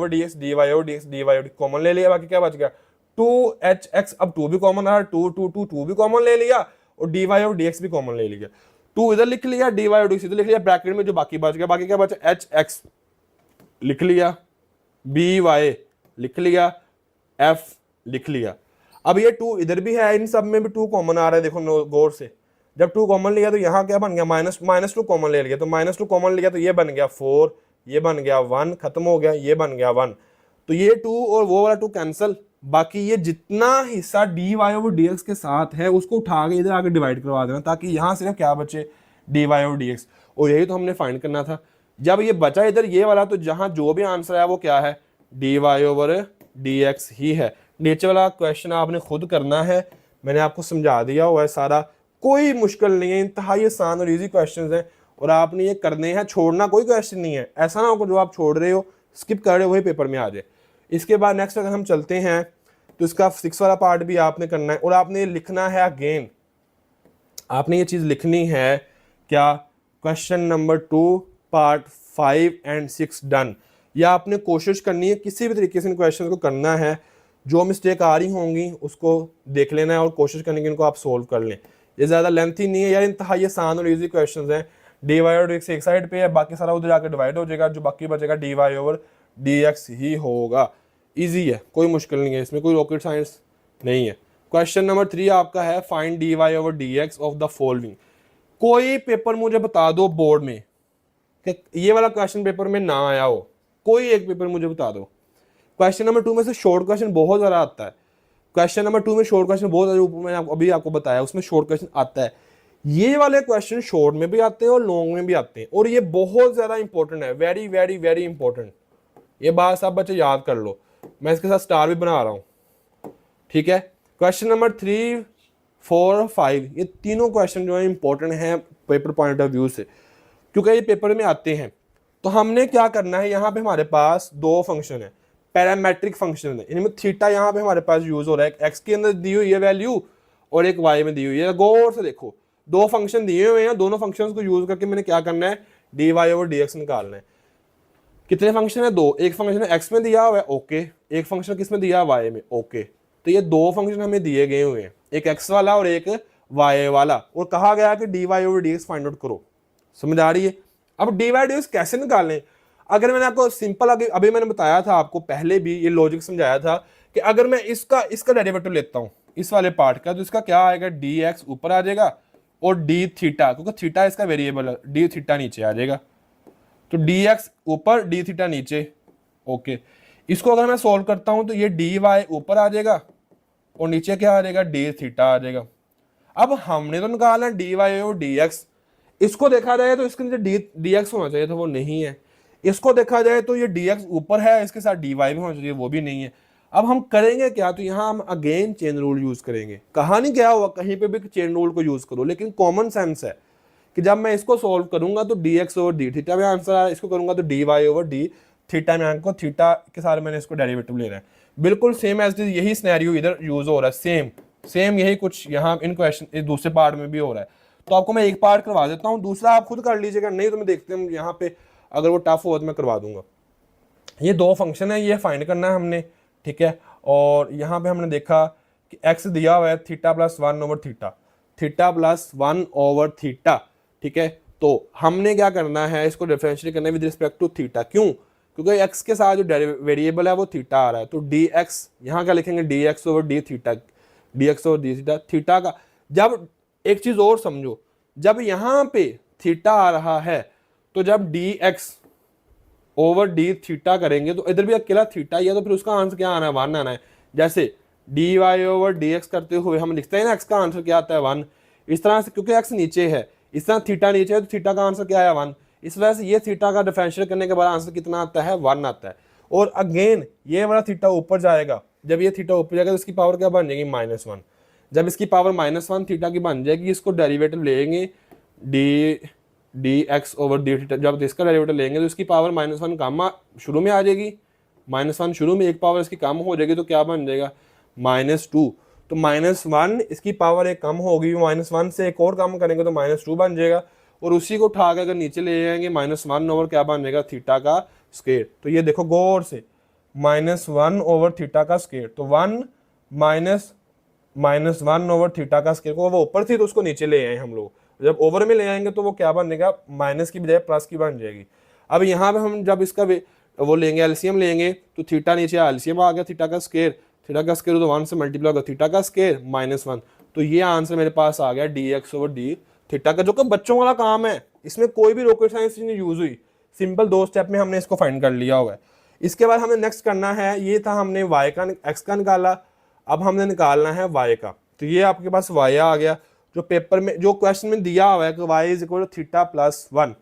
Speaker 1: dx कॉमन ले लिया, बाकी क्या बच गया 2hx। अब 2 भी कॉमन आ रहा, 2 भी कॉमन ले लिया, और dy ओवर dx भी कॉमन ले लिया, 2 इधर लिख लिया, dy ओवर dx इधर लिख लिया, ब्रैकेट में जो बाकी बच गया, बाकी क्या बचा hx लिख लिया, by लिख लिया, f लिख लिया। अब ये 2 इधर भी है, इन सब में भी 2 कॉमन आ रहा है, देखो गौर से, जब 2 कॉमन लिया तो यहाँ क्या बन गया -2 कॉमन ले लिया, तो -2 कॉमन लिया तो ये बन गया 4, ये बन गया 1, खत्म हो गया, ये बन गया 1, तो ये 2 और वो वाला 2 कैंसिल, बाकी ये जितना हिस्सा dy ओवर dx के साथ है उसको उठा के इधर आके डिवाइड करवा देना, ताकि यहाँ सिर्फ क्या बचे dy ओवर dx, और यही तो हमने फाइंड करना था। जब ये बचा इधर ये वाला, तो जहाँ जो भी आंसर है वो क्या है dy ओवर dx ही है। नीचे वाला क्वेश्चन आपने खुद करना है, मैंने आपको समझा दिया हुआ है सारा, कोई मुश्किल नहीं है, इंतहाई आसान और इजी क्वेश्चंस हैं और आपने ये करने हैं, छोड़ना कोई क्वेश्चन नहीं है। ऐसा ना हो जो आप छोड़ रहे हो, स्किप कर रहे हो, वही पेपर में आ जाए। इसके बाद नेक्स्ट अगर हम चलते हैं तो इसका 6 वाला पार्ट भी आपने करना है और आपने लिखना है अगेन, आपने ये चीज़ लिखनी है क्या, question number 2 part 5 and 6 done. या आपने कोशिश करनी है किसी भी तरीके से इन क्वेश्चन को करना है, जो मिस्टेक आ रही होंगी उसको देख लेना है और कोशिश करनी है कि इनको आप सोल्व कर लें। ये ज़्यादा लेंथी नहीं है यार, इंतहाई आसान और इजी क्वेश्चंस हैं। डी वाई और डी एक्स एक साइड पे है, बाकी सारा उधर जाकर डिवाइड हो जाएगा, जो बाकी बचेगा d Y over D x ही होगा। ईजी है, कोई मुश्किल नहीं है, इसमें कोई रॉकेट साइंस नहीं है। क्वेश्चन नंबर 3 आपका है find D Y over D X of the following. कोई पेपर मुझे बता दो बोर्ड में कि ये वाला क्वेश्चन पेपर में ना आया हो, कोई एक पेपर मुझे बता दो। क्वेश्चन नंबर 2 में से शॉर्ट क्वेश्चन बहुत ज़्यादा आता है। क्वेश्चन नंबर 2 में शॉर्ट क्वेश्चन बहुत ज़्यादा, ऊपर मैंने अभी आपको बताया उसमें शॉर्ट क्वेश्चन आता है। ये वाले क्वेश्चन शॉर्ट में भी आते हैं और लॉन्ग में भी आते हैं और ये बहुत ज़्यादा इंपॉर्टेंट है, वेरी वेरी वेरी इंपॉर्टेंट। ये बात सब बच्चे याद कर लो, मैं इसके साथ स्टार भी बना रहा हूँ, ठीक है। क्वेश्चन नंबर 3, 4 और 5 ये तीनों क्वेश्चन जो है इंपॉर्टेंट हैं पेपर पॉइंट ऑफ व्यू से, क्योंकि ये पेपर में आते हैं। तो हमने क्या करना है, यहाँ पे हमारे पास दो फंक्शन है, पैरामेट्रिक फंक्शन है, इनमें थीटा यहाँ पे हमारे पास यूज हो रहा है, एक्स के अंदर दी हुई है वैल्यू और एक वाई में दी हुई है। गौर से देखो, दो फंक्शन दिए हुए हैं, दोनों फंक्शंस को यूज करके मैंने क्या करना है, D Y over D x निकालना है। कितने फंक्शन है, दो। एक फंक्शन एक्स में दिया हुआ है, ओके। एक फंक्शन किस में दिया है, वाई में, ओके। तो ये दो फंक्शन हमें दिए गए हुए हैं, एक एक्स वाला और एक वाई वाला, और कहा गया कि D Y over D x find out करो। समझ आ रही है। अब डी वाई डी एक्स कैसे निकालें, अगर मैंने आपको सिंपल अभी मैंने बताया था आपको पहले भी ये लॉजिक समझाया था कि अगर मैं इसका डेरिवेटिव लेता हूं इस वाले पार्ट का, तो इसका क्या आएगा, डी एक्स ऊपर आ जाएगा और डी थीटा, क्योंकि थीटा इसका वेरिएबल है, डी थीटा नीचे आ जाएगा। तो डी एक्स ऊपर डी थीटा नीचे, ओके। इसको अगर मैं सोल्व करता हूं तो ये डी वाई ऊपर आ जाएगा और नीचे क्या आ जाएगा, डी थीटा आ जाएगा। अब हमने तो निकाला डी वाई और डी एक्स, इसको देखा जाए तो इसके नीचे डी एक्स होना चाहिए था, वो नहीं है। इसको देखा जाए तो ये डी एक्स ऊपर है, इसके साथ डी वाई भी होना चाहिए, वो भी नहीं है। अब हम करेंगे क्या, तो यहाँ हम अगेन चेन रूल यूज करेंगे। कहानी क्या हुआ, कहीं पे भी चेन रूल को यूज करो, लेकिन कॉमन सेंस है कि जब मैं इसको सोल्व करूंगा तो D x over D theta में आंसर आया, इसको करूंगा तो D Y over D theta में आंसर, थीटा के साथ मैंने इसको डेरिवेटिव लेना है। बिल्कुल सेम एज इट इज यही सिनेरियो इधर यूज हो रहा है, सेम यही कुछ यहाँ इन क्वेश्चन दूसरे पार्ट में भी हो रहा है। तो आपको मैं एक पार्ट करवा देता हूँ, दूसरा आप खुद कर लीजिएगा, नहीं तो मैं देखते हैं यहाँ पे अगर वो टफ हो तो मैं करवा दूंगा। ये दो फंक्शन है, ये फाइंड करना है हमने, ठीक है। और यहाँ पे हमने देखा कि x दिया हुआ है theta plus 1 over theta, theta plus 1 over theta, ठीक है। तो हमने क्या करना है, इसको डिफरेंशिएट करना है विद रिस्पेक्ट टू थीटा। क्यों, क्योंकि x के साथ जो वेरिएबल है वो थीटा आ रहा है। तो डी एक्स यहाँ क्या लिखेंगे, D x over D theta, d x over D theta, theta का। जब एक चीज और समझो, जब यहाँ पे थीटा आ रहा है तो जब D x over D theta करेंगे तो इधर भी अकेला थीटा ही है, तो फिर उसका आंसर क्या आना है, 1 आना है। जैसे D Y over D X करते हुए हम लिखते हैं ना, एक्स का आंसर क्या आता है, 1। इस तरह से क्योंकि एक्स नीचे है, इस तरह थीटा नीचे है, तो थीटा का आंसर क्या है, 1। इस वजह से ये थीटा का डिफरेंशिएट करने के बाद आंसर कितना आता है, 1 आता है। और अगेन ये वाला थीटा ऊपर जाएगा, जब ये थीटा ऊपर जाएगा तो इसकी पावर क्या बन जाएगी, -1। जब इसकी पावर -1 थीटा की बन जाएगी, इसको डेरिवेटिव लेंगे D x over D theta, जब इसका डेरिवेटिव लेंगे तो इसकी पावर -1 कम शुरू में आ जाएगी, -1 शुरू में, एक पावर इसकी कम हो जाएगी तो क्या बन जाएगा, -2। तो -1 इसकी पावर एक कम होगी, -1 से एक और कम करेंगे तो -2 बन जाएगा। और उसी को उठा के अगर नीचे ले जाएंगे, -1 ओवर क्या बन जाएगा, थीटा का स्क्वायर। तो ये देखो गौर से, -1 ओवर थीटा का स्क्वायर, तो 1 -1 ओवर थीटा का स्क्वायर को, वो ऊपर थी तो उसको नीचे ले आए हम लोग, जब ओवर में ले आएंगे तो वो क्या बनेगा, माइनस की बजाय प्लस की बन जाएगी। अब यहाँ पे हम जब इसका वो लेंगे, एलसीएम लेंगे, तो थीटा नीचे एलसीएम आ गया, थीटा का स्क्वायर, थीटा का स्क्वायर तो 1 से मल्टीप्लाई होगा, थीटा का स्क्वायर -1। तो ये आंसर मेरे पास आ गया d x over D theta का, जो कि बच्चों वाला काम है, इसमें कोई भी रॉकेट साइंस नहीं यूज हुई, सिंपल 2 स्टेप में हमने इसको फाइंड कर लिया हुआ है। इसके बाद हमें नेक्स्ट करना है, ये था हमने वाई का एक्स का निकाला, अब हमने निकालना है वाई का। तो ये आपके पास वाई आ गया, जो पेपर में जो क्वेश्चन में दिया हुआ है कि y is equal to theta plus 1,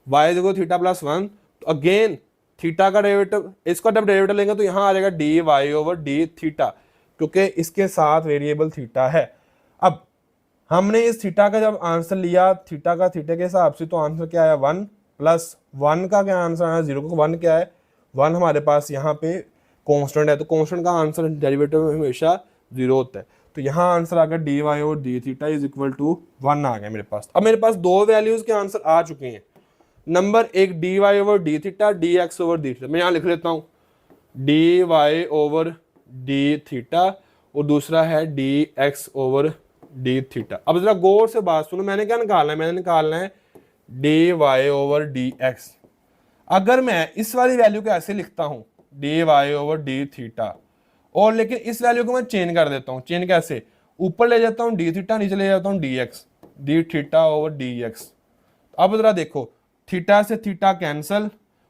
Speaker 1: y is equal to theta plus 1। तो अगेन थीटा का डेरिवेटिव, इसका जब डेरिवेटिव लेंगे तो यहाँ आ जाएगा D Y over D theta, क्योंकि इसके साथ वेरिएबल थीटा है। अब हमने इस थीटा का जब आंसर लिया थीटा के हिसाब से, तो आंसर क्या आया 1 प्लस 1 का क्या आंसर आया 0 का 1 क्या है 1 हमारे पास यहाँ पे कांस्टेंट है, तो कांस्टेंट का आंसर डेरिवेटिव में हमेशा 0 होता है। तो यहाँ आंसर आ गया डी वाई और d theta is equal to 1 आ गया मेरे पास। अब मेरे पास दो वैल्यूज के आंसर आ चुके हैं। नंबर एक d Y over D theta, d x over D theta, मैं यहाँ लिख लेता हूँ d Y over D theta और दूसरा है d x over D theta. अब जरा गौर से बात सुनो, मैंने क्या निकालना है, मैंने निकालना है D Y over D x. अगर मैं इस वाली वैल्यू को ऐसे लिखता हूं d Y over D theta, और लेकिन इस वैल्यू को मैं चेंज कर देता हूं, चेंज कैसे, ऊपर ले जाता हूं डी थीटा, नीचे ले जाता हूं D X, D theta over D X. अब जरा देखो थीटा से थीटा कैंसल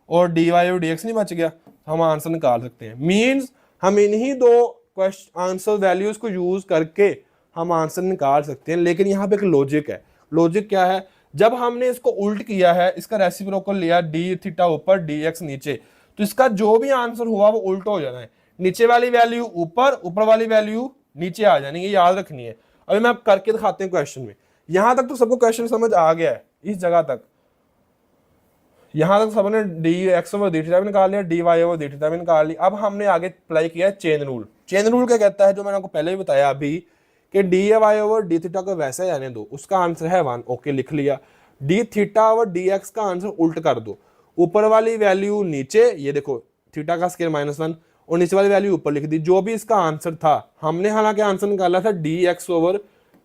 Speaker 1: और डी वाई और डी एक्स नहीं बच गया, हम आंसर निकाल सकते हैं। मीन्स हम इन्हीं दो क्वेश्चन आंसर वैल्यूज को यूज करके हम आंसर निकाल सकते हैं। लेकिन यहाँ पे एक लॉजिक है। लॉजिक क्या है, जब हमने इसको उल्ट किया है, इसका रेसिप्रोकल लिया डी थीटा ऊपर डी एक्स नीचे, तो इसका जो भी आंसर हुआ वो उल्ट हो जाना है, नीचे वाली वैल्यू ऊपर, ऊपर वाली वैल्यू नीचे आ जानी है, ये याद रखनी है। अभी मैं आप करके दिखाते हैं क्वेश्चन में। यहां तक तो सबको क्वेश्चन समझ आ गया है, इस जगह तक, यहां तक सबने d x over D theta भी निकाल लिया, D Y over D theta भी निकाल लिया। अब हमने आगे अप्लाई किया चेन रूल। चेन रूल क्या कहता है, जो मैंने आपको पहले भी बताया अभी, कि D Y over D theta को वैसे रहने दो, उसका आंसर है 1, ओके लिख लिया। D theta over D x का आंसर उल्ट कर दो, ऊपर वाली वैल्यू नीचे, ये देखो थीटा का स्क्वायर -1, और नीचे वाली वैल्यू ऊपर लिख दी, जो भी इसका आंसर था। हमने हालांकि आंसर निकाला था d x over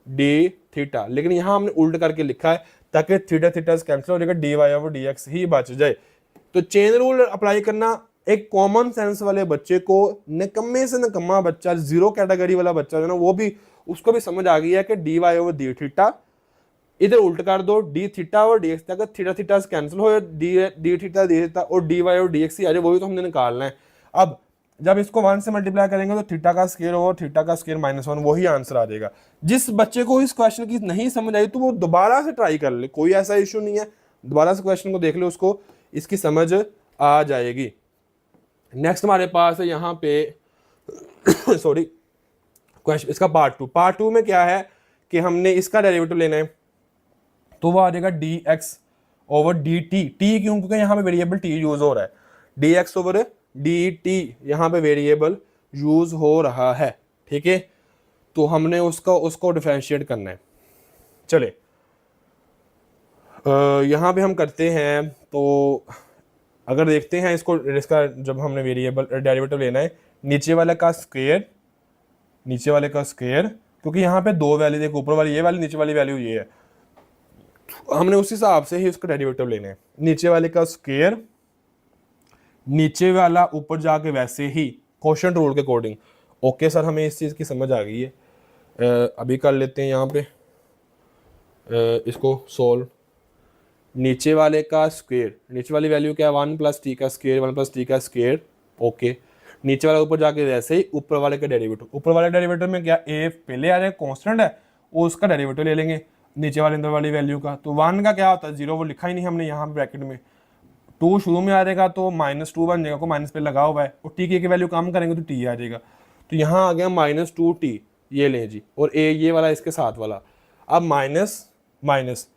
Speaker 1: D theta, लेकिन यहां हमने उल्ट करके लिखा है ताकि थीटा थीटा कैंसिल हो जाएगा, D Y over D x ही बच जाए। तो चेन रूल अप्लाई करना एक कॉमन सेंस वाले बच्चे को, निकम्मे से निकम्मा बच्चा, जीरो कैटेगरी वाला बच्चा जो ना, वो भी उसको भी समझ आ गई है कि D Y over D theta इधर उल्ट कर दो, डी थीटा और डी एक्स तक थीटा थीटा से कैंसिल हो, डी थीटा और डी वाई और डी एक्स ही आ जाए, वो भी तो हमने निकालना है। अब जब इसको 1 से मल्टीप्लाई करेंगे तो थीटा का स्क्वायर ओवर थीटा का स्क्वायर -1, वही आंसर आ जाएगा। जिस बच्चे को इस क्वेश्चन की नहीं समझ आई तो वो दोबारा से ट्राई कर ले, कोई ऐसा इशू नहीं है, दोबारा से क्वेश्चन को देख ले, उसको इसकी समझ आ जाएगी। नेक्स्ट हमारे पास है यहाँ पे सॉरी क्वेश्चन, इसका पार्ट टू में क्या है कि हमने इसका डेरिवेटिव लेना है, तो वो आ जाएगा D x over D T. T क्यों, क्योंकि यहाँ पे वेरिएबल टी यूज हो रहा है, d x over D T यहाँ पे वेरिएबल यूज हो रहा है, ठीक है। तो हमने उसको डिफरेंशिएट करना है। चले यहाँ पे हम करते हैं, तो अगर देखते हैं इसका जब हमने वेरिएबल डेरिवेटिव लेना है, नीचे वाले का स्क्वायर, क्योंकि यहाँ पे दो वैल्यू, देखो ऊपर वाली ये वाली, नीचे वाली वैल्यू ये है, हमने उस हिसाब से ही उसका डेरिवेटिव लेना है। नीचे वाले का स्क्वायर, नीचे वाला ऊपर जाके वैसे ही क्वोशिएंट रूल के अकॉर्डिंग। ओके सर, हमें इस चीज़ की समझ आ गई है। अभी कर लेते हैं यहाँ पे इसको सोल्व। नीचे वाले का स्क्वायर, नीचे वाली वैल्यू क्या है 1 प्लस टी का स्क्वायर, 1 प्लस टी का स्क्वायर, ओके। नीचे वाला ऊपर जाके वैसे ही ऊपर वाले का डेरिवेटिव, ऊपर वाले डेरिवेटिव में क्या ए पहले आ जाए कांस्टेंट है, वो उसका डेरिवेटिव ले लेंगे नीचे वाले अंदर वाली वैल्यू का। तो 1 का क्या होता है 0, वो लिखा ही नहीं हमने यहाँ ब्रैकेट में। 2 शुरू में आ जाएगा तो -2 बन जाएगा, को माइनस पे लगा हुआ है, और टी की वैल्यू कम करेंगे तो टी आ जाएगा। तो यहाँ आ गया -2t, ये लें जी, और ए ये वाला इसके साथ वाला। अब माइनस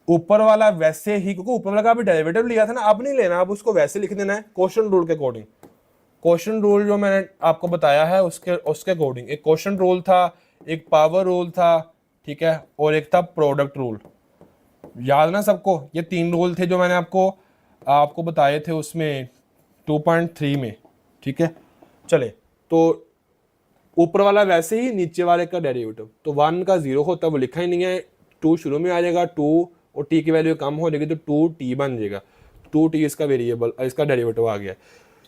Speaker 1: ऊपर वाला वैसे ही, क्योंकि ऊपर वाला का अभी डेरिवेटिव लिया था ना, अब नहीं लेना, अब उसको वैसे लिख देना है क्वोशिएंट रूल के अकॉर्डिंग। क्वोशिएंट रूल जो मैंने आपको बताया है उसके अकॉर्डिंग, एक क्वोशिएंट रूल था, एक पावर रूल था, ठीक है, और एक था प्रोडक्ट रूल। याद ना सबको, ये 3 रूल थे जो मैंने आपको बताए थे उसमें 2.3 में, ठीक है। चले, तो ऊपर वाला वैसे ही, नीचे वाले का डेरिवेटिव, तो 1 का 0 होता है, वो लिखा ही नहीं है। 2 शुरू में आ जाएगा, 2 और टी की वैल्यू कम हो जाएगी तो 2t बन जाएगा, 2t इसका वेरिएबल, इसका डेरिवेटिव आ गया।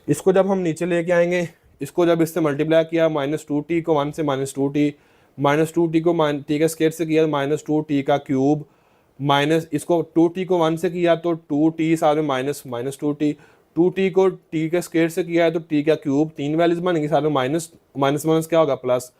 Speaker 1: इसको जब हम नीचे लेके आएंगे, इसको जब इससे मल्टीप्लाई किया, -2t को 1 से -2t, -2t को t के स्क्वायर से किया -2t का क्यूब, माइनस इसको 2t को 1 से किया तो 2t साथ में -2t, 2t को t के स्क्वायर से किया है तो t का क्यूब, 3 वैल्यूज बनेंगी, साथ में माइनस क्या होगा प्लस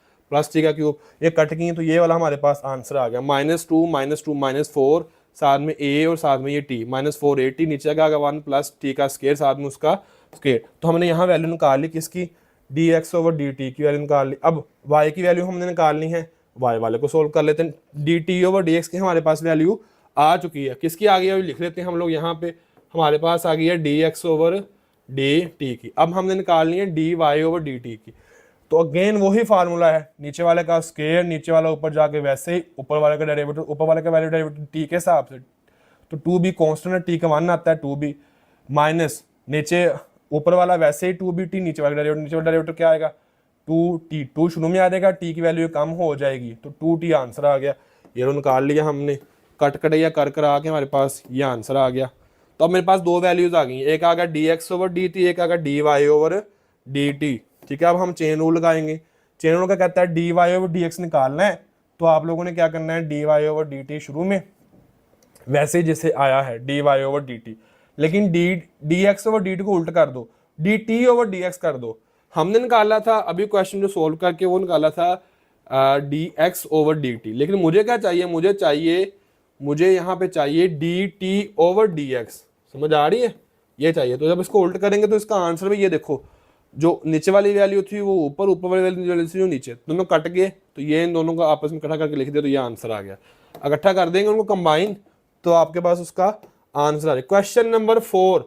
Speaker 1: t का क्यूब। ये कट गई तो ये वाला हमारे पास आंसर आ गया, -2 -4 साथ में a और साथ में ये t, -4at, नीचे का आ गया 1 प्लस t का स्क्वायर साथ में उसका स्क्वायर। तो हमने यहाँ वैल्यू निकाल ली किसकी, dx ओवर dt की वैल्यू निकाल ली। अब y की वैल्यू हमने निकालनी है, वाई वाले को सोल्व कर लेते हैं। D T over D X की हमारे पास वैल्यू आ चुकी है, किसकी आ गई है लिख लेते हैं हम लोग यहाँ पे, हमारे पास आ गई है d x over D t की। अब हमने निकालनी है D Y over D t की। तो अगेन वही फार्मूला है, नीचे वाले का स्क्वायर, नीचे वाला ऊपर जाके वैसे ही, ऊपर वाले का डेरिवेटिव, ऊपर वाले का वैल्यू डेरिवेटिव टी के हिसाब से, तो टू बी कॉन्स्टेंट है, टी का 1 आता है, टू बी माइनस नीचे ऊपर वाला वैसे ही टू बी टी, नीचे वाला डेरिवेटिव, नीचे वाला डेरिवेटिव क्या आएगा टू टी, टू शुरू में आ जाएगा, टी की वैल्यू कम हो जाएगी तो टू टी आंसर आ गया। ये निकाल लिया हमने, कट कटैया कर कर आके हमारे पास ये आंसर आ गया। तो अब मेरे पास दो वैल्यूज आ गई, एक आ गया d x over D t, एक आ गया d Y over D t. ठीक है, अब हम चेन रूल लगाएंगे। चेन रूल का कहता है D Y over D x निकालना है, तो आप लोगों ने क्या करना है D Y over D t शुरू में वैसे जैसे आया है D Y over D t, लेकिन d x over D t को उल्ट कर दो, D T over D x कर दो। हमने निकाला था अभी क्वेश्चन जो सोल्व करके वो निकाला था d x over D t, लेकिन मुझे क्या चाहिए, मुझे यहाँ पे चाहिए D T over D x. समझ आ रही है, ये चाहिए। तो जब इसको उल्ट करेंगे तो इसका आंसर भी ये देखो, जो नीचे वाली वैल्यू थी वो ऊपर, ऊपर वाली वैल्यू थी जो नीचे, दोनों कट गए, तो ये इन दोनों का आपस में इकट्ठा करके लिख दिया तो ये आंसर आ गया। इकट्ठा कर देंगे उनको कंबाइन तो आपके पास उसका आंसर आ रहा है। क्वेश्चन नंबर 4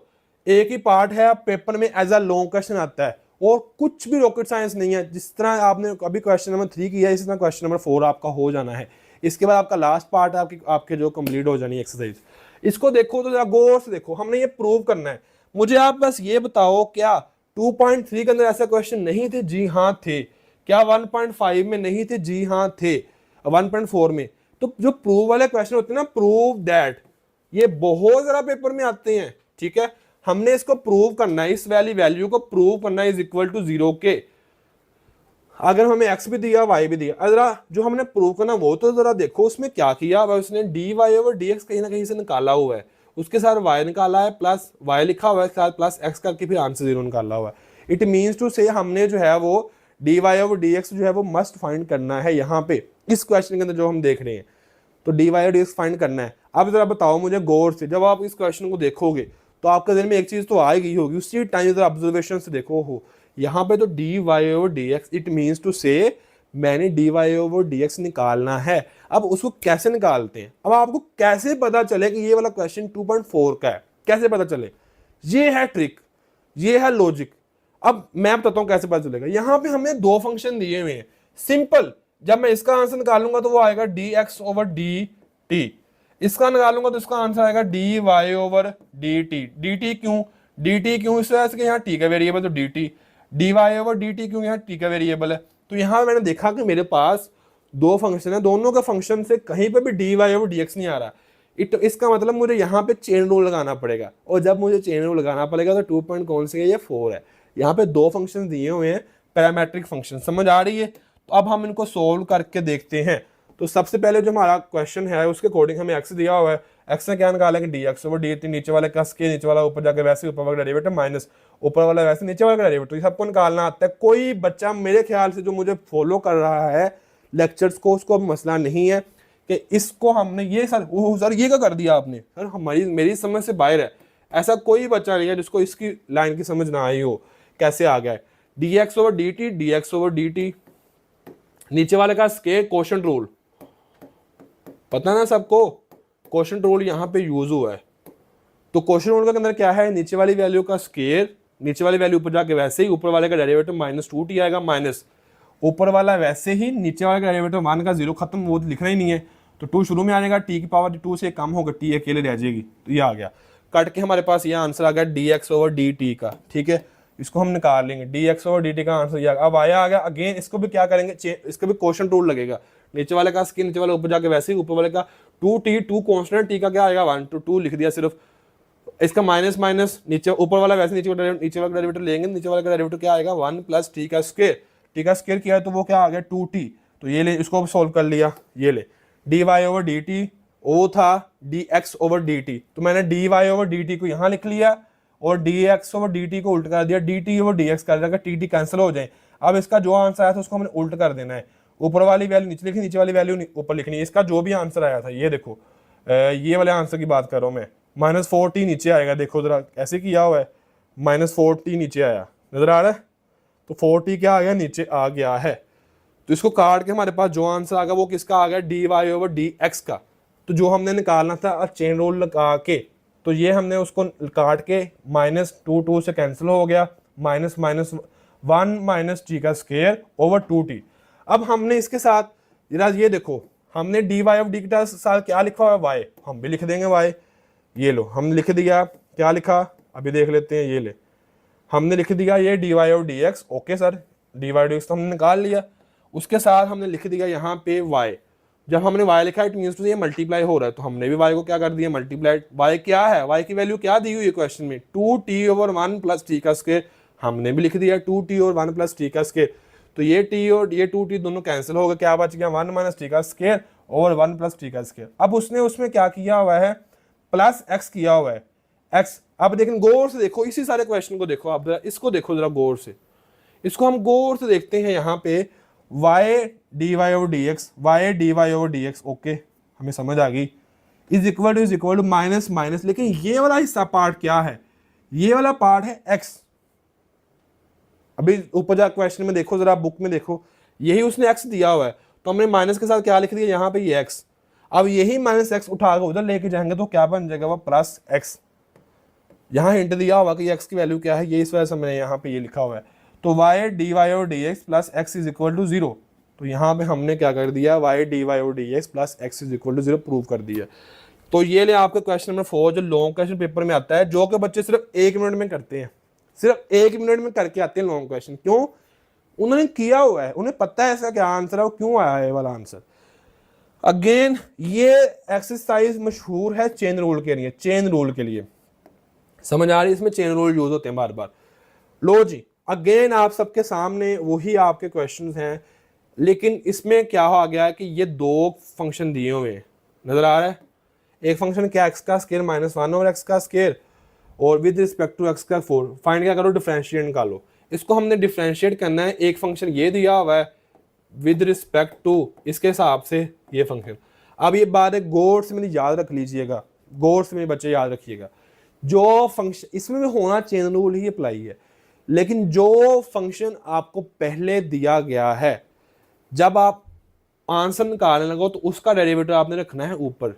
Speaker 1: एक ही पार्ट है, पेपर में एज अ लॉन्ग क्वेश्चन आता है और कुछ भी रॉकेट साइंस नहीं है। जिस तरह आपने अभी क्वेश्चन नंबर 3 किया है, इसी तरह क्वेश्चन नंबर 4 आपका हो जाना है। इसके बाद आपका लास्ट पार्ट है आपके जो कंप्लीट हो जानी है एक्सरसाइज। इसको देखो तो जरा गौर से देखो, हमने ये प्रूव करना है। मुझे आप बस ये बताओ क्या 2.3 के अंदर ऐसा क्वेश्चन नहीं थे? जी हाँ थे। क्या 1.5 में नहीं थे? जी हाँ थे। 1.4 में। तो जो प्रूव वाले क्वेश्चन होते हैं ना, प्रूव दैट, ये बहुत जरा पेपर में आते हैं। ठीक है, हमने इसको प्रूव करना है, इस वाली वैल्यू को प्रूव करना है इज इक्वल टू 0 के। अगर हमें x भी दिया y भी दिया, जरा जो हमने प्रूव करना वो तो जरा देखो उसमें क्या किया। उसने d Y over D x कहीं ना कहीं से निकाला हुआ है, उसके साथ y निकाला है, प्लस y लिखा हुआ है, साथ प्लस x करके फिर आंसर 0 निकाला हुआ है। इट मीन्स टू से हमने जो है वो d Y over D x जो है वो मस्ट फाइंड करना है यहाँ पे इस क्वेश्चन के अंदर जो हम देख रहे हैं। तो D Y over D x find करना है। अब जरा बताओ मुझे गौर से, जब आप इस क्वेश्चन को देखोगे तो आपके दिल में एक चीज तो आ गई होगी, उसी टाइम जरा ऑब्जर्वेशन से देखो हो यहाँ पे तो D Y over D x, it means to say मैंने d Y over D x निकालना है। अब उसको कैसे निकालते हैं? अब आपको कैसे पता चले कि ये वाला क्वेश्चन 2.4 का है, कैसे पता चले? ये है ट्रिक, ये है लॉजिक। अब मैं बताता हूँ कैसे पता चलेगा। यहाँ पे हमें दो फंक्शन दिए हुए हैं, सिंपल। जब मैं इसका आंसर निकालूंगा तो वो आएगा d x over D t, इसका निकालूंगा तो इसका आंसर आएगा D Y over D t. D t क्यों? डी टी क्यों? इस वजह से कि यहाँ टी का वेरिएबल तो d t, d Y over D t क्यों? यहाँ टी का वेरिएबल है। तो यहाँ मैंने देखा कि मेरे पास दो फंक्शन है, दोनों का फंक्शन से कहीं पे भी d Y over D x नहीं आ रहा। इसका मतलब मुझे यहाँ पे चेन रूल लगाना पड़ेगा, और जब मुझे चेन रूल लगाना पड़ेगा तो 2 पॉइंट कौन से है? ये 4 है। यहाँ पे दो फंक्शन दिए हुए हैं, पैरामेट्रिक फंक्शन। समझ आ रही है? तो अब हम इनको सोल्व करके देखते हैं। तो सबसे पहले जो हमारा क्वेश्चन है उसके अकॉर्डिंग हमें एक्स दिया हुआ है, एक्स ने क्या निकाला कि D x over D T, नीचे वाले कस के, नीचे वाला ऊपर जाके वैसे ऊपर वाला डेरिवेटिव माइनस ऊपर वाला वैसे नीचे वाला डेरिवेटिव, सबको निकालना आता है। कोई बच्चा मेरे ख्याल से जो मुझे फॉलो कर रहा है लेक्चर्स को, उसको मसला नहीं है कि इसको हमने ये सर ये क्या कर दिया आपने, सर हमारी मेरी समझ से बाहर है। ऐसा कोई बच्चा नहीं है जिसको इसकी लाइन की समझ ना आई हो। कैसे आ गया है? D x over D t, D x over D T, नीचे वाले का स्केयर क्वोशंट रूल पता ना सबको, क्वोशंट रूल यहाँ पे यूज हुआ है। तो क्वोशंट रूल के अंदर क्या है? नीचे वाली वैल्यू का स्केयर, नीचे वाली वैल्यू ऊपर जाके वैसे ही ऊपर वाले का डेरिवेटिव माइनस 2t आएगा, माइनस ऊपर वाला वैसे ही नीचे वाले का डेरिवेटिव 1 का 0 खत्म, वो लिखना ही नहीं है। तो 2 शुरू में आ जाएगा, t की पावर 2 से कम होगा, t अकेले रह जाएगी। तो ये आ गया, कट के हमारे पास ये आंसर आ गया d x over D T का। ठीक है, इसको हम निकाल लेंगे, D x over D T का आंसर ये अब आया आ गया। अगेन इसको भी क्या करेंगे, इसका भी क्वोशंट रूल लगेगा। नीचे वाले का स्केयर, नीचे वाले ऊपर जाके वैसे ही ऊपर वाले का 2t, 2 कॉन्स्टेंट, t का क्या आएगा 1 to 2 लिख दिया सिर्फ। इसका माइनस माइनस, नीचे ऊपर वाला वैसे नीचे वाला डेरिवेटिव लेंगे, नीचे वाले का डेरिवेटिव क्या आएगा 1 प्लस t का स्क्वायर, t का स्क्वायर किया है तो वो क्या आ गया 2t। तो ये ले, इसको सोल्व कर लिया। ये ले d Y over D t, ओ था d x over D t, तो मैंने d Y over D t को यहाँ लिख लिया और d x over D t को उल्ट कर दिया, d T over D x कर दिया, टी टी कैंसिल हो जाए। अब इसका जो आंसर आया था उसको हमने उल्ट कर देना है, ऊपर वाली वैल्यू नीचे लिखनी, नीचे वाली वैल्यू ऊपर लिखनी है। इसका जो भी आंसर आया था, ये देखो ये वाले आंसर की बात कर रहा हूँ मैं, माइनस 4t नीचे आएगा। देखो जरा ऐसे किया हुआ है, माइनस 4t नीचे आया, नजर आ रहा है? तो 4t क्या आ गया? नीचे आ गया है। तो इसको काट के हमारे पास जो आंसर आ गया वो किसका आ गया, d Y over D x का। तो जो हमने निकालना था चेन रूल लगा के, तो ये हमने उसको काट के -2 से कैंसिल हो गया, -1 माइनस टी का स्क्वायर ओवर 2t। अब हमने इसके साथ ये देखो, हमने डी वाई ऑफ डी के साथ क्या लिखा हुआ है, वाई, हम भी लिख देंगे वाई। ये लो हम लिख दिया, क्या लिखा अभी देख लेते हैं, ये ले हमने लिख दिया ये d y of d x. Okay sir, d y d x तो हमने निकाल लिया। उसके साथ हमने लिख दिया यहाँ पे वाई। जब हमने y लिखा इट मींस टू ये मल्टीप्लाई हो रहा है, तो हमने भी y को क्या कर दिया, मल्टीप्लाई। y क्या है, y की वैल्यू क्या दी हुई है क्वेश्चन में, 2t ओवर 1 प्लस टी का स्क्वायर। हमने भी लिख दिया 2t ओवर 1 प्लस टी का स्क्वायर। तो ये t और ये 2t दोनों कैंसिल हो गए, क्या बच गया 1 माइनस टी का स्क्वायर ओवर 1 प्लस टी का स्क्वायर। अब उसने उसमें क्या किया हुआ है, प्लस x किया हुआ है, x। अब लेकिन गौर से देखो, इसी सारे क्वेश्चन को देखो आप, इसको देखो जरा गौर से, इसको हम गौर से देखते हैं। यहाँ पे y d Y over D x, y d Y over D x, okay हमें समझ आ गई, is equal to minus minus. लेकिन ये वाला हिस्सा पार्ट क्या है, ये वाला पार्ट है x। अभी ऊपर जा क्वेश्चन में देखो जरा, बुक में देखो, यही उसने x दिया हुआ है, तो हमने माइनस के साथ क्या लिख दिया यहाँ पे ये x। अब यही माइनस x उठा कर उधर लेके जाएंगे तो क्या बन जाएगा, वो प्लस x। यहाँ हिंट दिया हुआ कि x की वैल्यू क्या है, ये इस वजह से मैंने यहाँ पे ये लिखा हुआ है। तो y डी वाई और d x plus x is equal to 0। तो यहाँ पे हमने क्या कर दिया, y डी वाई और d x plus x is equal to 0 prove कर दिया। तो ये ले आपका क्वेश्चन नंबर 4 जो लॉन्ग क्वेश्चन पेपर में आता है, जो कि बच्चे सिर्फ 1 मिनट में करते हैं, सिर्फ 1 मिनट में करके आते हैं लॉन्ग क्वेश्चन। क्यों, उन्होंने किया हुआ है, उन्हें पता है इसका क्या आंसर है, वो क्यों आया है वाला आंसर। अगेन ये एक्सरसाइज मशहूर है चेन रूल के लिए, चेन रूल के लिए, समझ आ रही है, इसमें चेन रूल यूज होते हैं बार बार। लो जी, अगेन आप सबके सामने वही आपके क्वेश्चंस हैं, लेकिन इसमें क्या आ गया है कि ये 2 फंक्शन दिए हुए हैं, नजर आ रहा है। एक फंक्शन क्या, एक्स का स्क्वायर -1 और एक्स का स्क्वायर, और विद रिस्पेक्ट टू एक्स का 4। फाइंड क्या करो, डिफरेंशिएट निकालो। इसको हमने डिफरेंशिएट करना है, एक फंक्शन ये दिया हुआ है विद रिस्पेक्ट टू इसके हिसाब से ये फंक्शन। अब ये बात है गौर से मेरी याद रख लीजिएगा, गौर से मेरे बच्चे याद रखिएगा, जो फंक्शन इसमें भी होना चेन रूल ही अप्लाई है, लेकिन जो फंक्शन आपको पहले दिया गया है, जब आप आंसर निकालने लगो तो उसका डेरिवेटिव आपने रखना है ऊपर,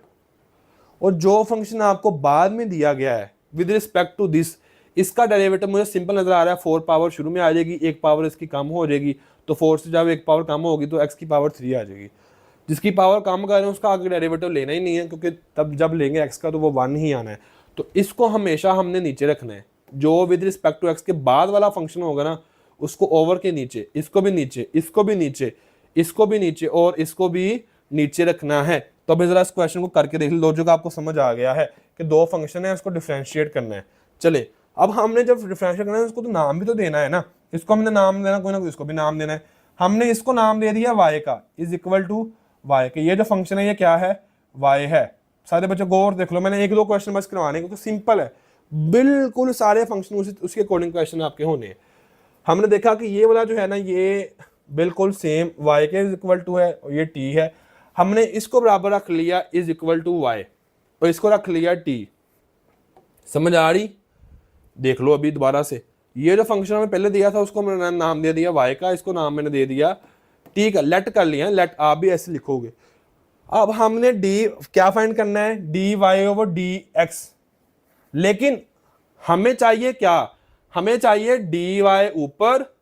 Speaker 1: और जो फंक्शन आपको बाद में दिया गया है विद रिस्पेक्ट टू दिस, इसका डेरिवेटिव मुझे सिंपल नजर आ रहा है, 4 पावर शुरू में आ जाएगी, 1 पावर इसकी कम हो जाएगी, तो 4 से जब 1 पावर कम होगी तो x की पावर 3 आ जाएगी। जिसकी पावर कम कर रहे हैं उसका आगे डेरिवेटिव लेना ही नहीं है, क्योंकि तब जब लेंगे x का तो वो 1 ही आना है। तो इसको हमेशा हमने नीचे रखना है, जो विद रिस्पेक्ट टू एक्स के बाद वाला फंक्शन होगा ना, उसको ओवर के नीचे, इसको भी नीचे, इसको भी नीचे, इसको भी नीचे और इसको भी नीचे रखना है। तो अभी जरा इस क्वेश्चन को करके देख लो, लॉजिक आपको समझ आ गया है कि 2 फंक्शन है, उसको डिफरेंशिएट करना है। चले, अब हमने जब डिफरेंशिएट करना है उसको तो नाम भी तो देना है ना, इसको हमने नाम देना, कोई ना कोई इसको भी नाम देना है। हमने इसको नाम दे दिया y का, इज इक्वल टू y के, ये जो फंक्शन है ये क्या है, y है। सारे बच्चे गौर देख लो, मैंने 1-2 क्वेश्चन बस करवाने क्योंकि सिंपल है, बिल्कुल सारे फंक्शन उसके अकॉर्डिंग क्वेश्चन आपके होने हैं। हमने देखा कि ये वाला जो है ना, ये बिल्कुल सेम y के इज इक्वल टू है और ये t है। हमने इसको बराबर रख लिया इज इक्वल टू y और इसको रख लिया t। समझ आ रही, देख लो अभी दोबारा से, ये जो फंक्शन हमें पहले दिया था उसको मैंने नाम दे दिया y का, इसको नाम मैंने दे दिया t का, लेट कर लिया, लेट आप भी ऐसे लिखोगे। अब हमने d क्या फाइंड करना है, dy ओवर dx, लेकिन हमें चाहिए क्या, हमें चाहिए dy ऊपर,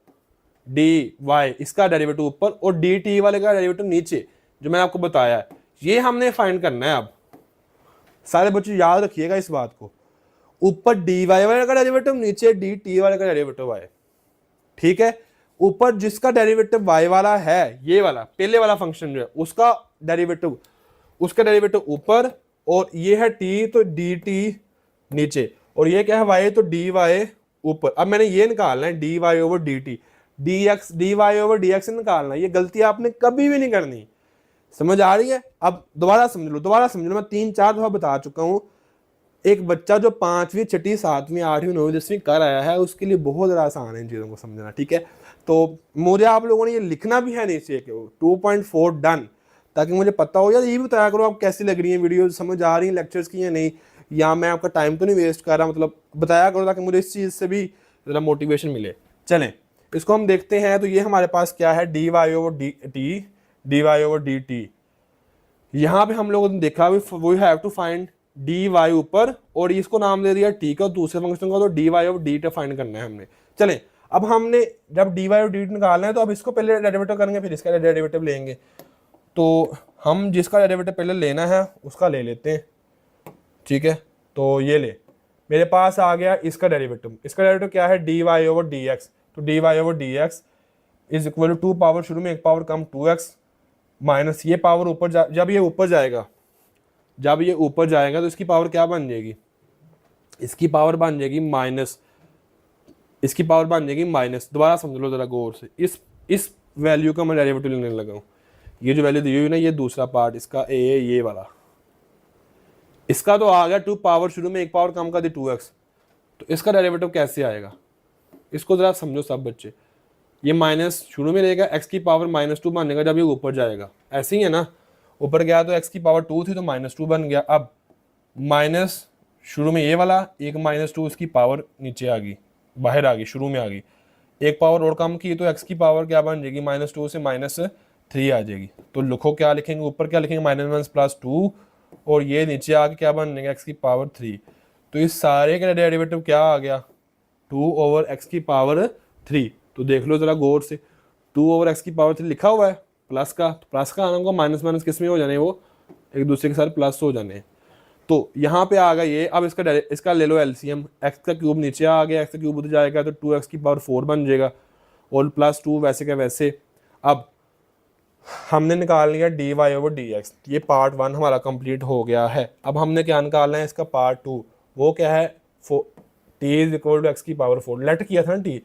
Speaker 1: dy इसका डेरिवेटिव ऊपर और dt वाले का डेरिवेटिव नीचे, जो मैंने आपको बताया है, ये हमने फाइंड करना है। अब सारे बच्चे याद रखिएगा इस बात को, ऊपर dy वाले का डेरिवेटिव, नीचे dt वाले का डेरिवेटिव y, ठीक है। ऊपर जिसका डेरिवेटिव y वाला है, ये वाला पहले वाला फंक्शन जो है उसका डेरिवेटिव, उसका डेरिवेटिव ऊपर, और ये है t तो dt नीचे, और ये क्या है y तो dy ऊपर। अब मैंने ये निकालना है dy over dt, dx dy over dx निकालना है, ये गलती आपने कभी भी नहीं करनी। समझ आ रही है, अब दोबारा समझ लो, दोबारा समझ लो, मैं 3-4 दफा बता चुका हूँ। एक बच्चा जो 5वीं 6वीं 7वीं 8वीं 9वीं 10वीं कर आया है उसके लिए बहुत ज़्यादा आसान है इन चीज़ों को समझना, ठीक है। तो मुझे आप लोगों ने ये लिखना भी है नीचे कि 2.4 डन, ताकि मुझे पता हो, यार ये भी बताया करो आप कैसी लग रही है वीडियो, समझ आ रही है लेक्चर्स की या नहीं, या मैं आपका टाइम तो नहीं वेस्ट कर रहा, मतलब बताया करो ताकि मुझे इस चीज़ से भी ज़रा मोटिवेशन मिले। चलें, इसको हम देखते हैं तो ये हमारे पास क्या है, dy ओवर dt। यहाँ पे हम लोगों ने देखा we have to find dy ऊपर और इसको नाम दे दिया t का, दूसरे फंक्शन का, तो dy ओवर dt फाइंड करना है हमने। चलें अब हमने जब dy और dt निकालना है तो अब इसको पहले डेरिवेटिव करेंगे फिर इसका डेरिवेटिव लेंगे। तो हम जिसका डेरिवेटिव पहले लेना है उसका ले लेते हैं, ठीक है। तो ये ले, मेरे पास आ गया इसका डेरिवेटिव। इसका डेरिवेटिव क्या है, dy ओवर dx। तो dy over dx is equal to power, शुरू में एक पावर कम 2x माइनस ये पावर ऊपर जब ये ऊपर जाएगा तो इसकी पावर क्या बन जाएगी, इसकी पावर बन जाएगी माइनस, इसकी पावर बन जाएगी माइनस। दोबारा समझ लो जरा गौर से, इस वैल्यू का मैं डेरिवेटिव लेने लगा हूँ। ये जो वैल्यू दी हुई है ना, ये दूसरा पार्ट इसका a है, ये वाला, इसका तो आ गया 2 पावर, शुरू में एक पावर कम कर दी 2x। तो इसका डेरिवेटिव कैसे आएगा, इसको जरा समझो सब बच्चे। ये माइनस शुरू में रहेगा, x की पावर -2 बनेगा जब ये ऊपर जाएगा, ऐसे ही है ना। ऊपर गया तो x की पावर 2 थी तो -2 बन गया। अब माइनस शुरू में ये वाला, एक -2 इसकी पावर नीचे आ गई, बाहर आ गई, शुरू में आ गई। एक पावर और कम की तो x की पावर क्या बन जाएगी, -2 से -3 आ जाएगी। तो लिखो क्या लिखेंगे, ऊपर क्या लिखेंगे, -1 + 2 और ये नीचे आके क्या बन जाएगा, x की पावर 3। तो इस सारे का डेरिवेटिव क्या आ गया, 2 ओवर x की पावर 3। तो देख लो जरा गौर से, 2 ओवर x की पावर 3 लिखा हुआ है प्लस का, तो प्लस का आना होगा, माइनस माइनस किस में हो जाने, वो एक दूसरे के साथ प्लस हो जाने। तो यहाँ पे आ गया ये। अब इसका ले लो एलसीएम, x का क्यूब नीचे आ गया, x का क्यूब उधर जाएगा तो 2x की पावर 4 बन जाएगा और +2 वैसे का वैसे। अब हमने निकाल लिया dy ओवर dx, ये पार्ट 1 हमारा कंप्लीट हो गया है। अब हमने क्या निकालना है, इसका पार्ट 2, वो क्या है, t is equal to x की पावर 4, लेट किया था ना t,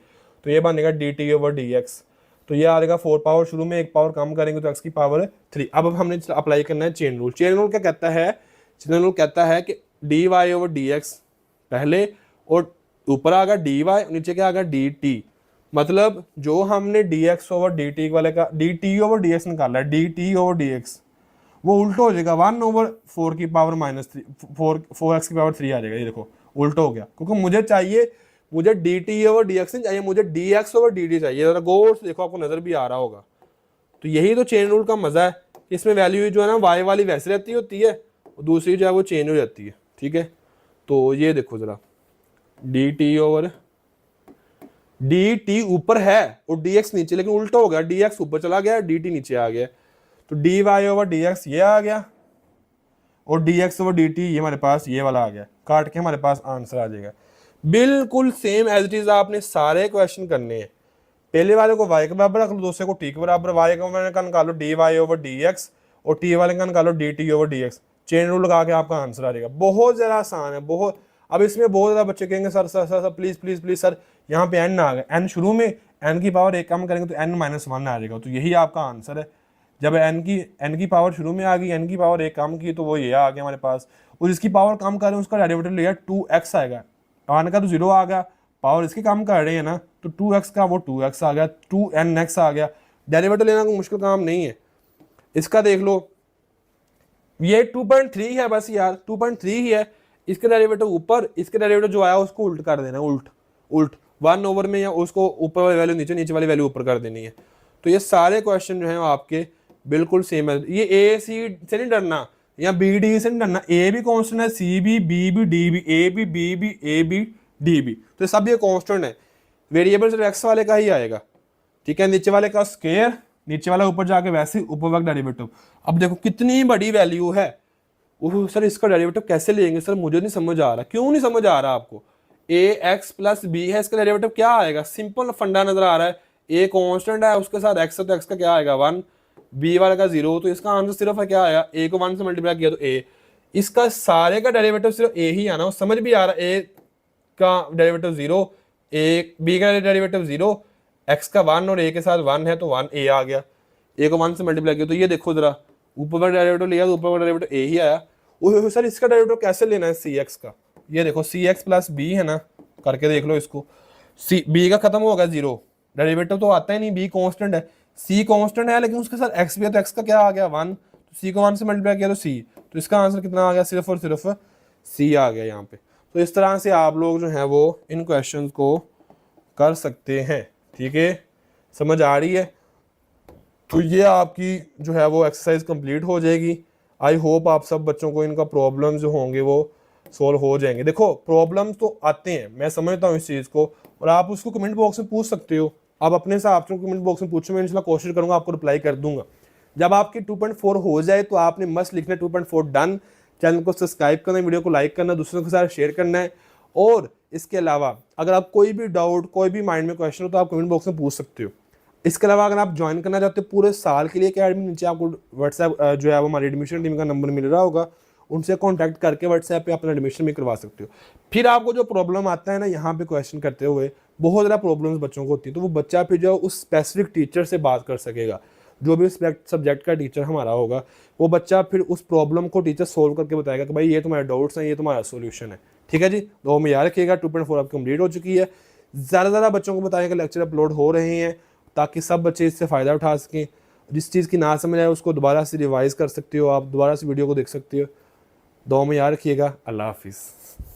Speaker 1: तो ये बनेगा dt ओवर dx। तो ये आ जाएगा 4 पावर, शुरू में एक पावर कम करेंगे तो x की पावर 3। अब हमने अप्लाई करना है चेन रूल। चेन रूल क्या कहता है, चेन रूल कहता है कि dy ओवर dx पहले और ऊपर आ गया dy, नीचे क्या आ गया dt। मतलब जो हमने dx ओवर dt वाले का dt ओवर dx निकाला है, dt ओवर dx वो उल्टा हो जाएगा, 1 ओवर 4 की पावर -3, 4x की पावर 3 आ जाएगा। ये देखो उल्टा हो गया, क्योंकि मुझे चाहिए, मुझे dt ओवर dx नहीं चाहिए, मुझे dx ओवर dt चाहिए। जरा गौर से देखो, आपको नजर भी आ रहा होगा। तो यही तो चेन रूल का मजा है, इसमें वैल्यू जो है ना y वाली वैसे रहती होती है और दूसरी जो है वो चेंज हो जाती है, ठीक है। तो ये देखो जरा, dt ओवर dt ऊपर है और dx नीचे, लेकिन उल्टा हो गया, dx ऊपर चला गया, dt नीचे आ गया। तो dy ओवर dx ये आ गया और dx ओवर dt ये हमारे पास ये वाला आ गया, काट के हमारे पास आंसर आ जाएगा। बिल्कुल सेम एज इट इज आपने सारे क्वेश्चन करने हैं। पहले वाले को y के बराबर रख लो, दूसरे को t के बराबर, y का निकालो dy ओवर dx और t वाले का निकालो dt over dx। Chain rule लगा के आपका आंसर आ जाएगा। बहुत ज़्यादा आसान है, बहुत। अब इसमें बहुत ज़्यादा बच्चे कहेंगे sir sir sir please please please sir यहाँ पे n आ गया, n शुरू में n की पावर एक कम करेंगे तो n -1 आ जाएगा। तो यही आपका आंसर है। जब n की पावर शुरू में आ गई, n की पावर एक कम की तो वो ये आ गया हमारे पास, और इसकी पावर कम करें उसका डेरिवेटिव लिया 2x आएगा, 1 का तो 0 आ गया, पावर इसकी कम कर रहे हैं ना तो 2x का वो 2x आ गया, 2nx आ गया। डेरिवेटिव लेना कोई मुश्किल काम नहीं है। इसका देख लो, ये 2.3 है बस यार, 2.3 ही है। इसके डेरिवेटिव ऊपर, इसके डेरिवेटिव जो आया उसको उल्ट कर देना, उल्ट 1 ओवर में, या उसको ऊपर वाली वैल्यू नीचे, नीचे वाली वैल्यू ऊपर कर देनी है। तो ये सारे क्वेश्चन जो हैं आपके बिल्कुल सेम है। ये ए सी से नहीं डरना या बी डी से नहीं डरना, ए भी कॉन्स्टेंट है, सी भी, बी भी, डी भी, ए भी, बी भी, ए भी, डी भी, तो सब ये कॉन्स्टेंट है। वेरिएबल सिर्फ एक्स वाले का ही आएगा, ठीक है। नीचे वाले का स्क्वायर, नीचे वाला ऊपर जाके वैसे ऊपर डेरिवेटिव। अब देखो कितनी बड़ी वैल्यू है। ओह सर इसका डेरिवेटिव कैसे लेंगे सर, मुझे नहीं समझ आ रहा। क्यों नहीं समझ आ रहा आपको, ए एक्स प्लस बी है, इसका डेरिवेटिव क्या आएगा, सिंपल फंडा नजर आ रहा है। ए कॉन्स्टेंट है, उसके साथ एक्स है तो एक्स का क्या आएगा 1, बी वाले का 0, तो इसका आंसर सिर्फ है क्या आया, ए को 1 से मल्टीप्लाई किया तो ए। इसका सारे का डेरिवेटिव सिर्फ ए ही आना, समझ भी आ रहा है। ए का डेरिवेटिव 0, ए बी का डेरिवेटिव 0, एक्स का 1 और ए के साथ 1 है तो 1 ए आ गया। ए को 1 से मल्टीप्लाई किया तो ये देखो जरा, ऊपर वाला डेरिवेटिव लिया तो ऊपर वाला डेरिवेटिव ए ही आया। ओह सर इसका डेरिवेटिव कैसे लेना है सी एक्स का, ये देखो सी एक्स प्लस बी है ना, करके देख लो इसको। सी बी का खत्म हो गया 0, डेरिवेटिव तो आता ही नहीं, बी कांस्टेंट है, सी कांस्टेंट है लेकिन उसके साथ एक्स भी है तो एक्स का क्या आ गया 1, तो सी को 1 से मल्टीप्लाई किया तो सी, तो इसका आंसर कितना आ गया, सिर्फ और सिर्फ सी आ गया यहाँ पे। तो इस तरह से आप लोग जो है वो इन क्वेश्चन को कर सकते हैं, ठीक है, समझ आ रही है? तो ये आपकी जो है वो एक्सरसाइज कंप्लीट हो जाएगी। आई होप आप सब बच्चों को इनका प्रॉब्लम जो होंगे वो सोल्व हो जाएंगे। देखो प्रॉब्लम्स तो आते हैं, मैं समझता हूँ इस चीज़ को, और आप उसको कमेंट बॉक्स में पूछ सकते हो। आप अपने हिसाब से कमेंट बॉक्स में पूछो, मैं इंशाल्लाह कोशिश करूंगा आपको रिप्लाई कर दूंगा। जब आपकी 2.4 हो जाए तो आपने मस्त लिखना 2.4 डन। चैनल को सब्सक्राइब करना, वीडियो को लाइक करना, दूसरों के साथ शेयर करना है। और इसके अलावा अगर आप कोई भी डाउट, कोई भी माइंड में क्वेश्चन हो तो आप कमेंट बॉक्स में पूछ सकते हो। इसके अलावा अगर आप ज्वाइन करना चाहते हो पूरे साल के लिए अकेडमी, नीचे आपको व्हाट्सएप जो है वो हमारी एडमिशन टीम का नंबर मिल रहा होगा, उनसे कांटेक्ट करके व्हाट्सएप पे अपना एडमिशन भी करवा सकते हो। फिर आपको जो प्रॉब्लम आता है ना यहाँ पे क्वेश्चन करते हुए, बहुत ज़्यादा प्रॉब्लम्स बच्चों को होती है, तो वो बच्चा फिर जो उस स्पेसिफिक टीचर से बात कर सकेगा, जो भी सब्जेक्ट का टीचर हमारा होगा, वो बच्चा फिर उस प्रॉब्लम को टीचर सोल्व करके बताएगा कि भाई ये तुम्हारे डाउट्स हैं, ये तुम्हारा सोल्यूशन है। ठीक है जी, तो में याद रखिएगा 2.4 आपकी कंप्लीट हो चुकी है। ज़्यादा से ज़्यादा बच्चों को बताएं कि लेक्चर अपलोड हो रहे हैं ताकि सब बच्चे इससे फ़ायदा उठा सकें। जिस चीज़ की ना समझ आए उसको दोबारा से रिवाइज़ कर सकते हो, आप दोबारा से वीडियो को देख सकते हो। दुआ में याद रखिएगा। अल्लाह हाफिज़।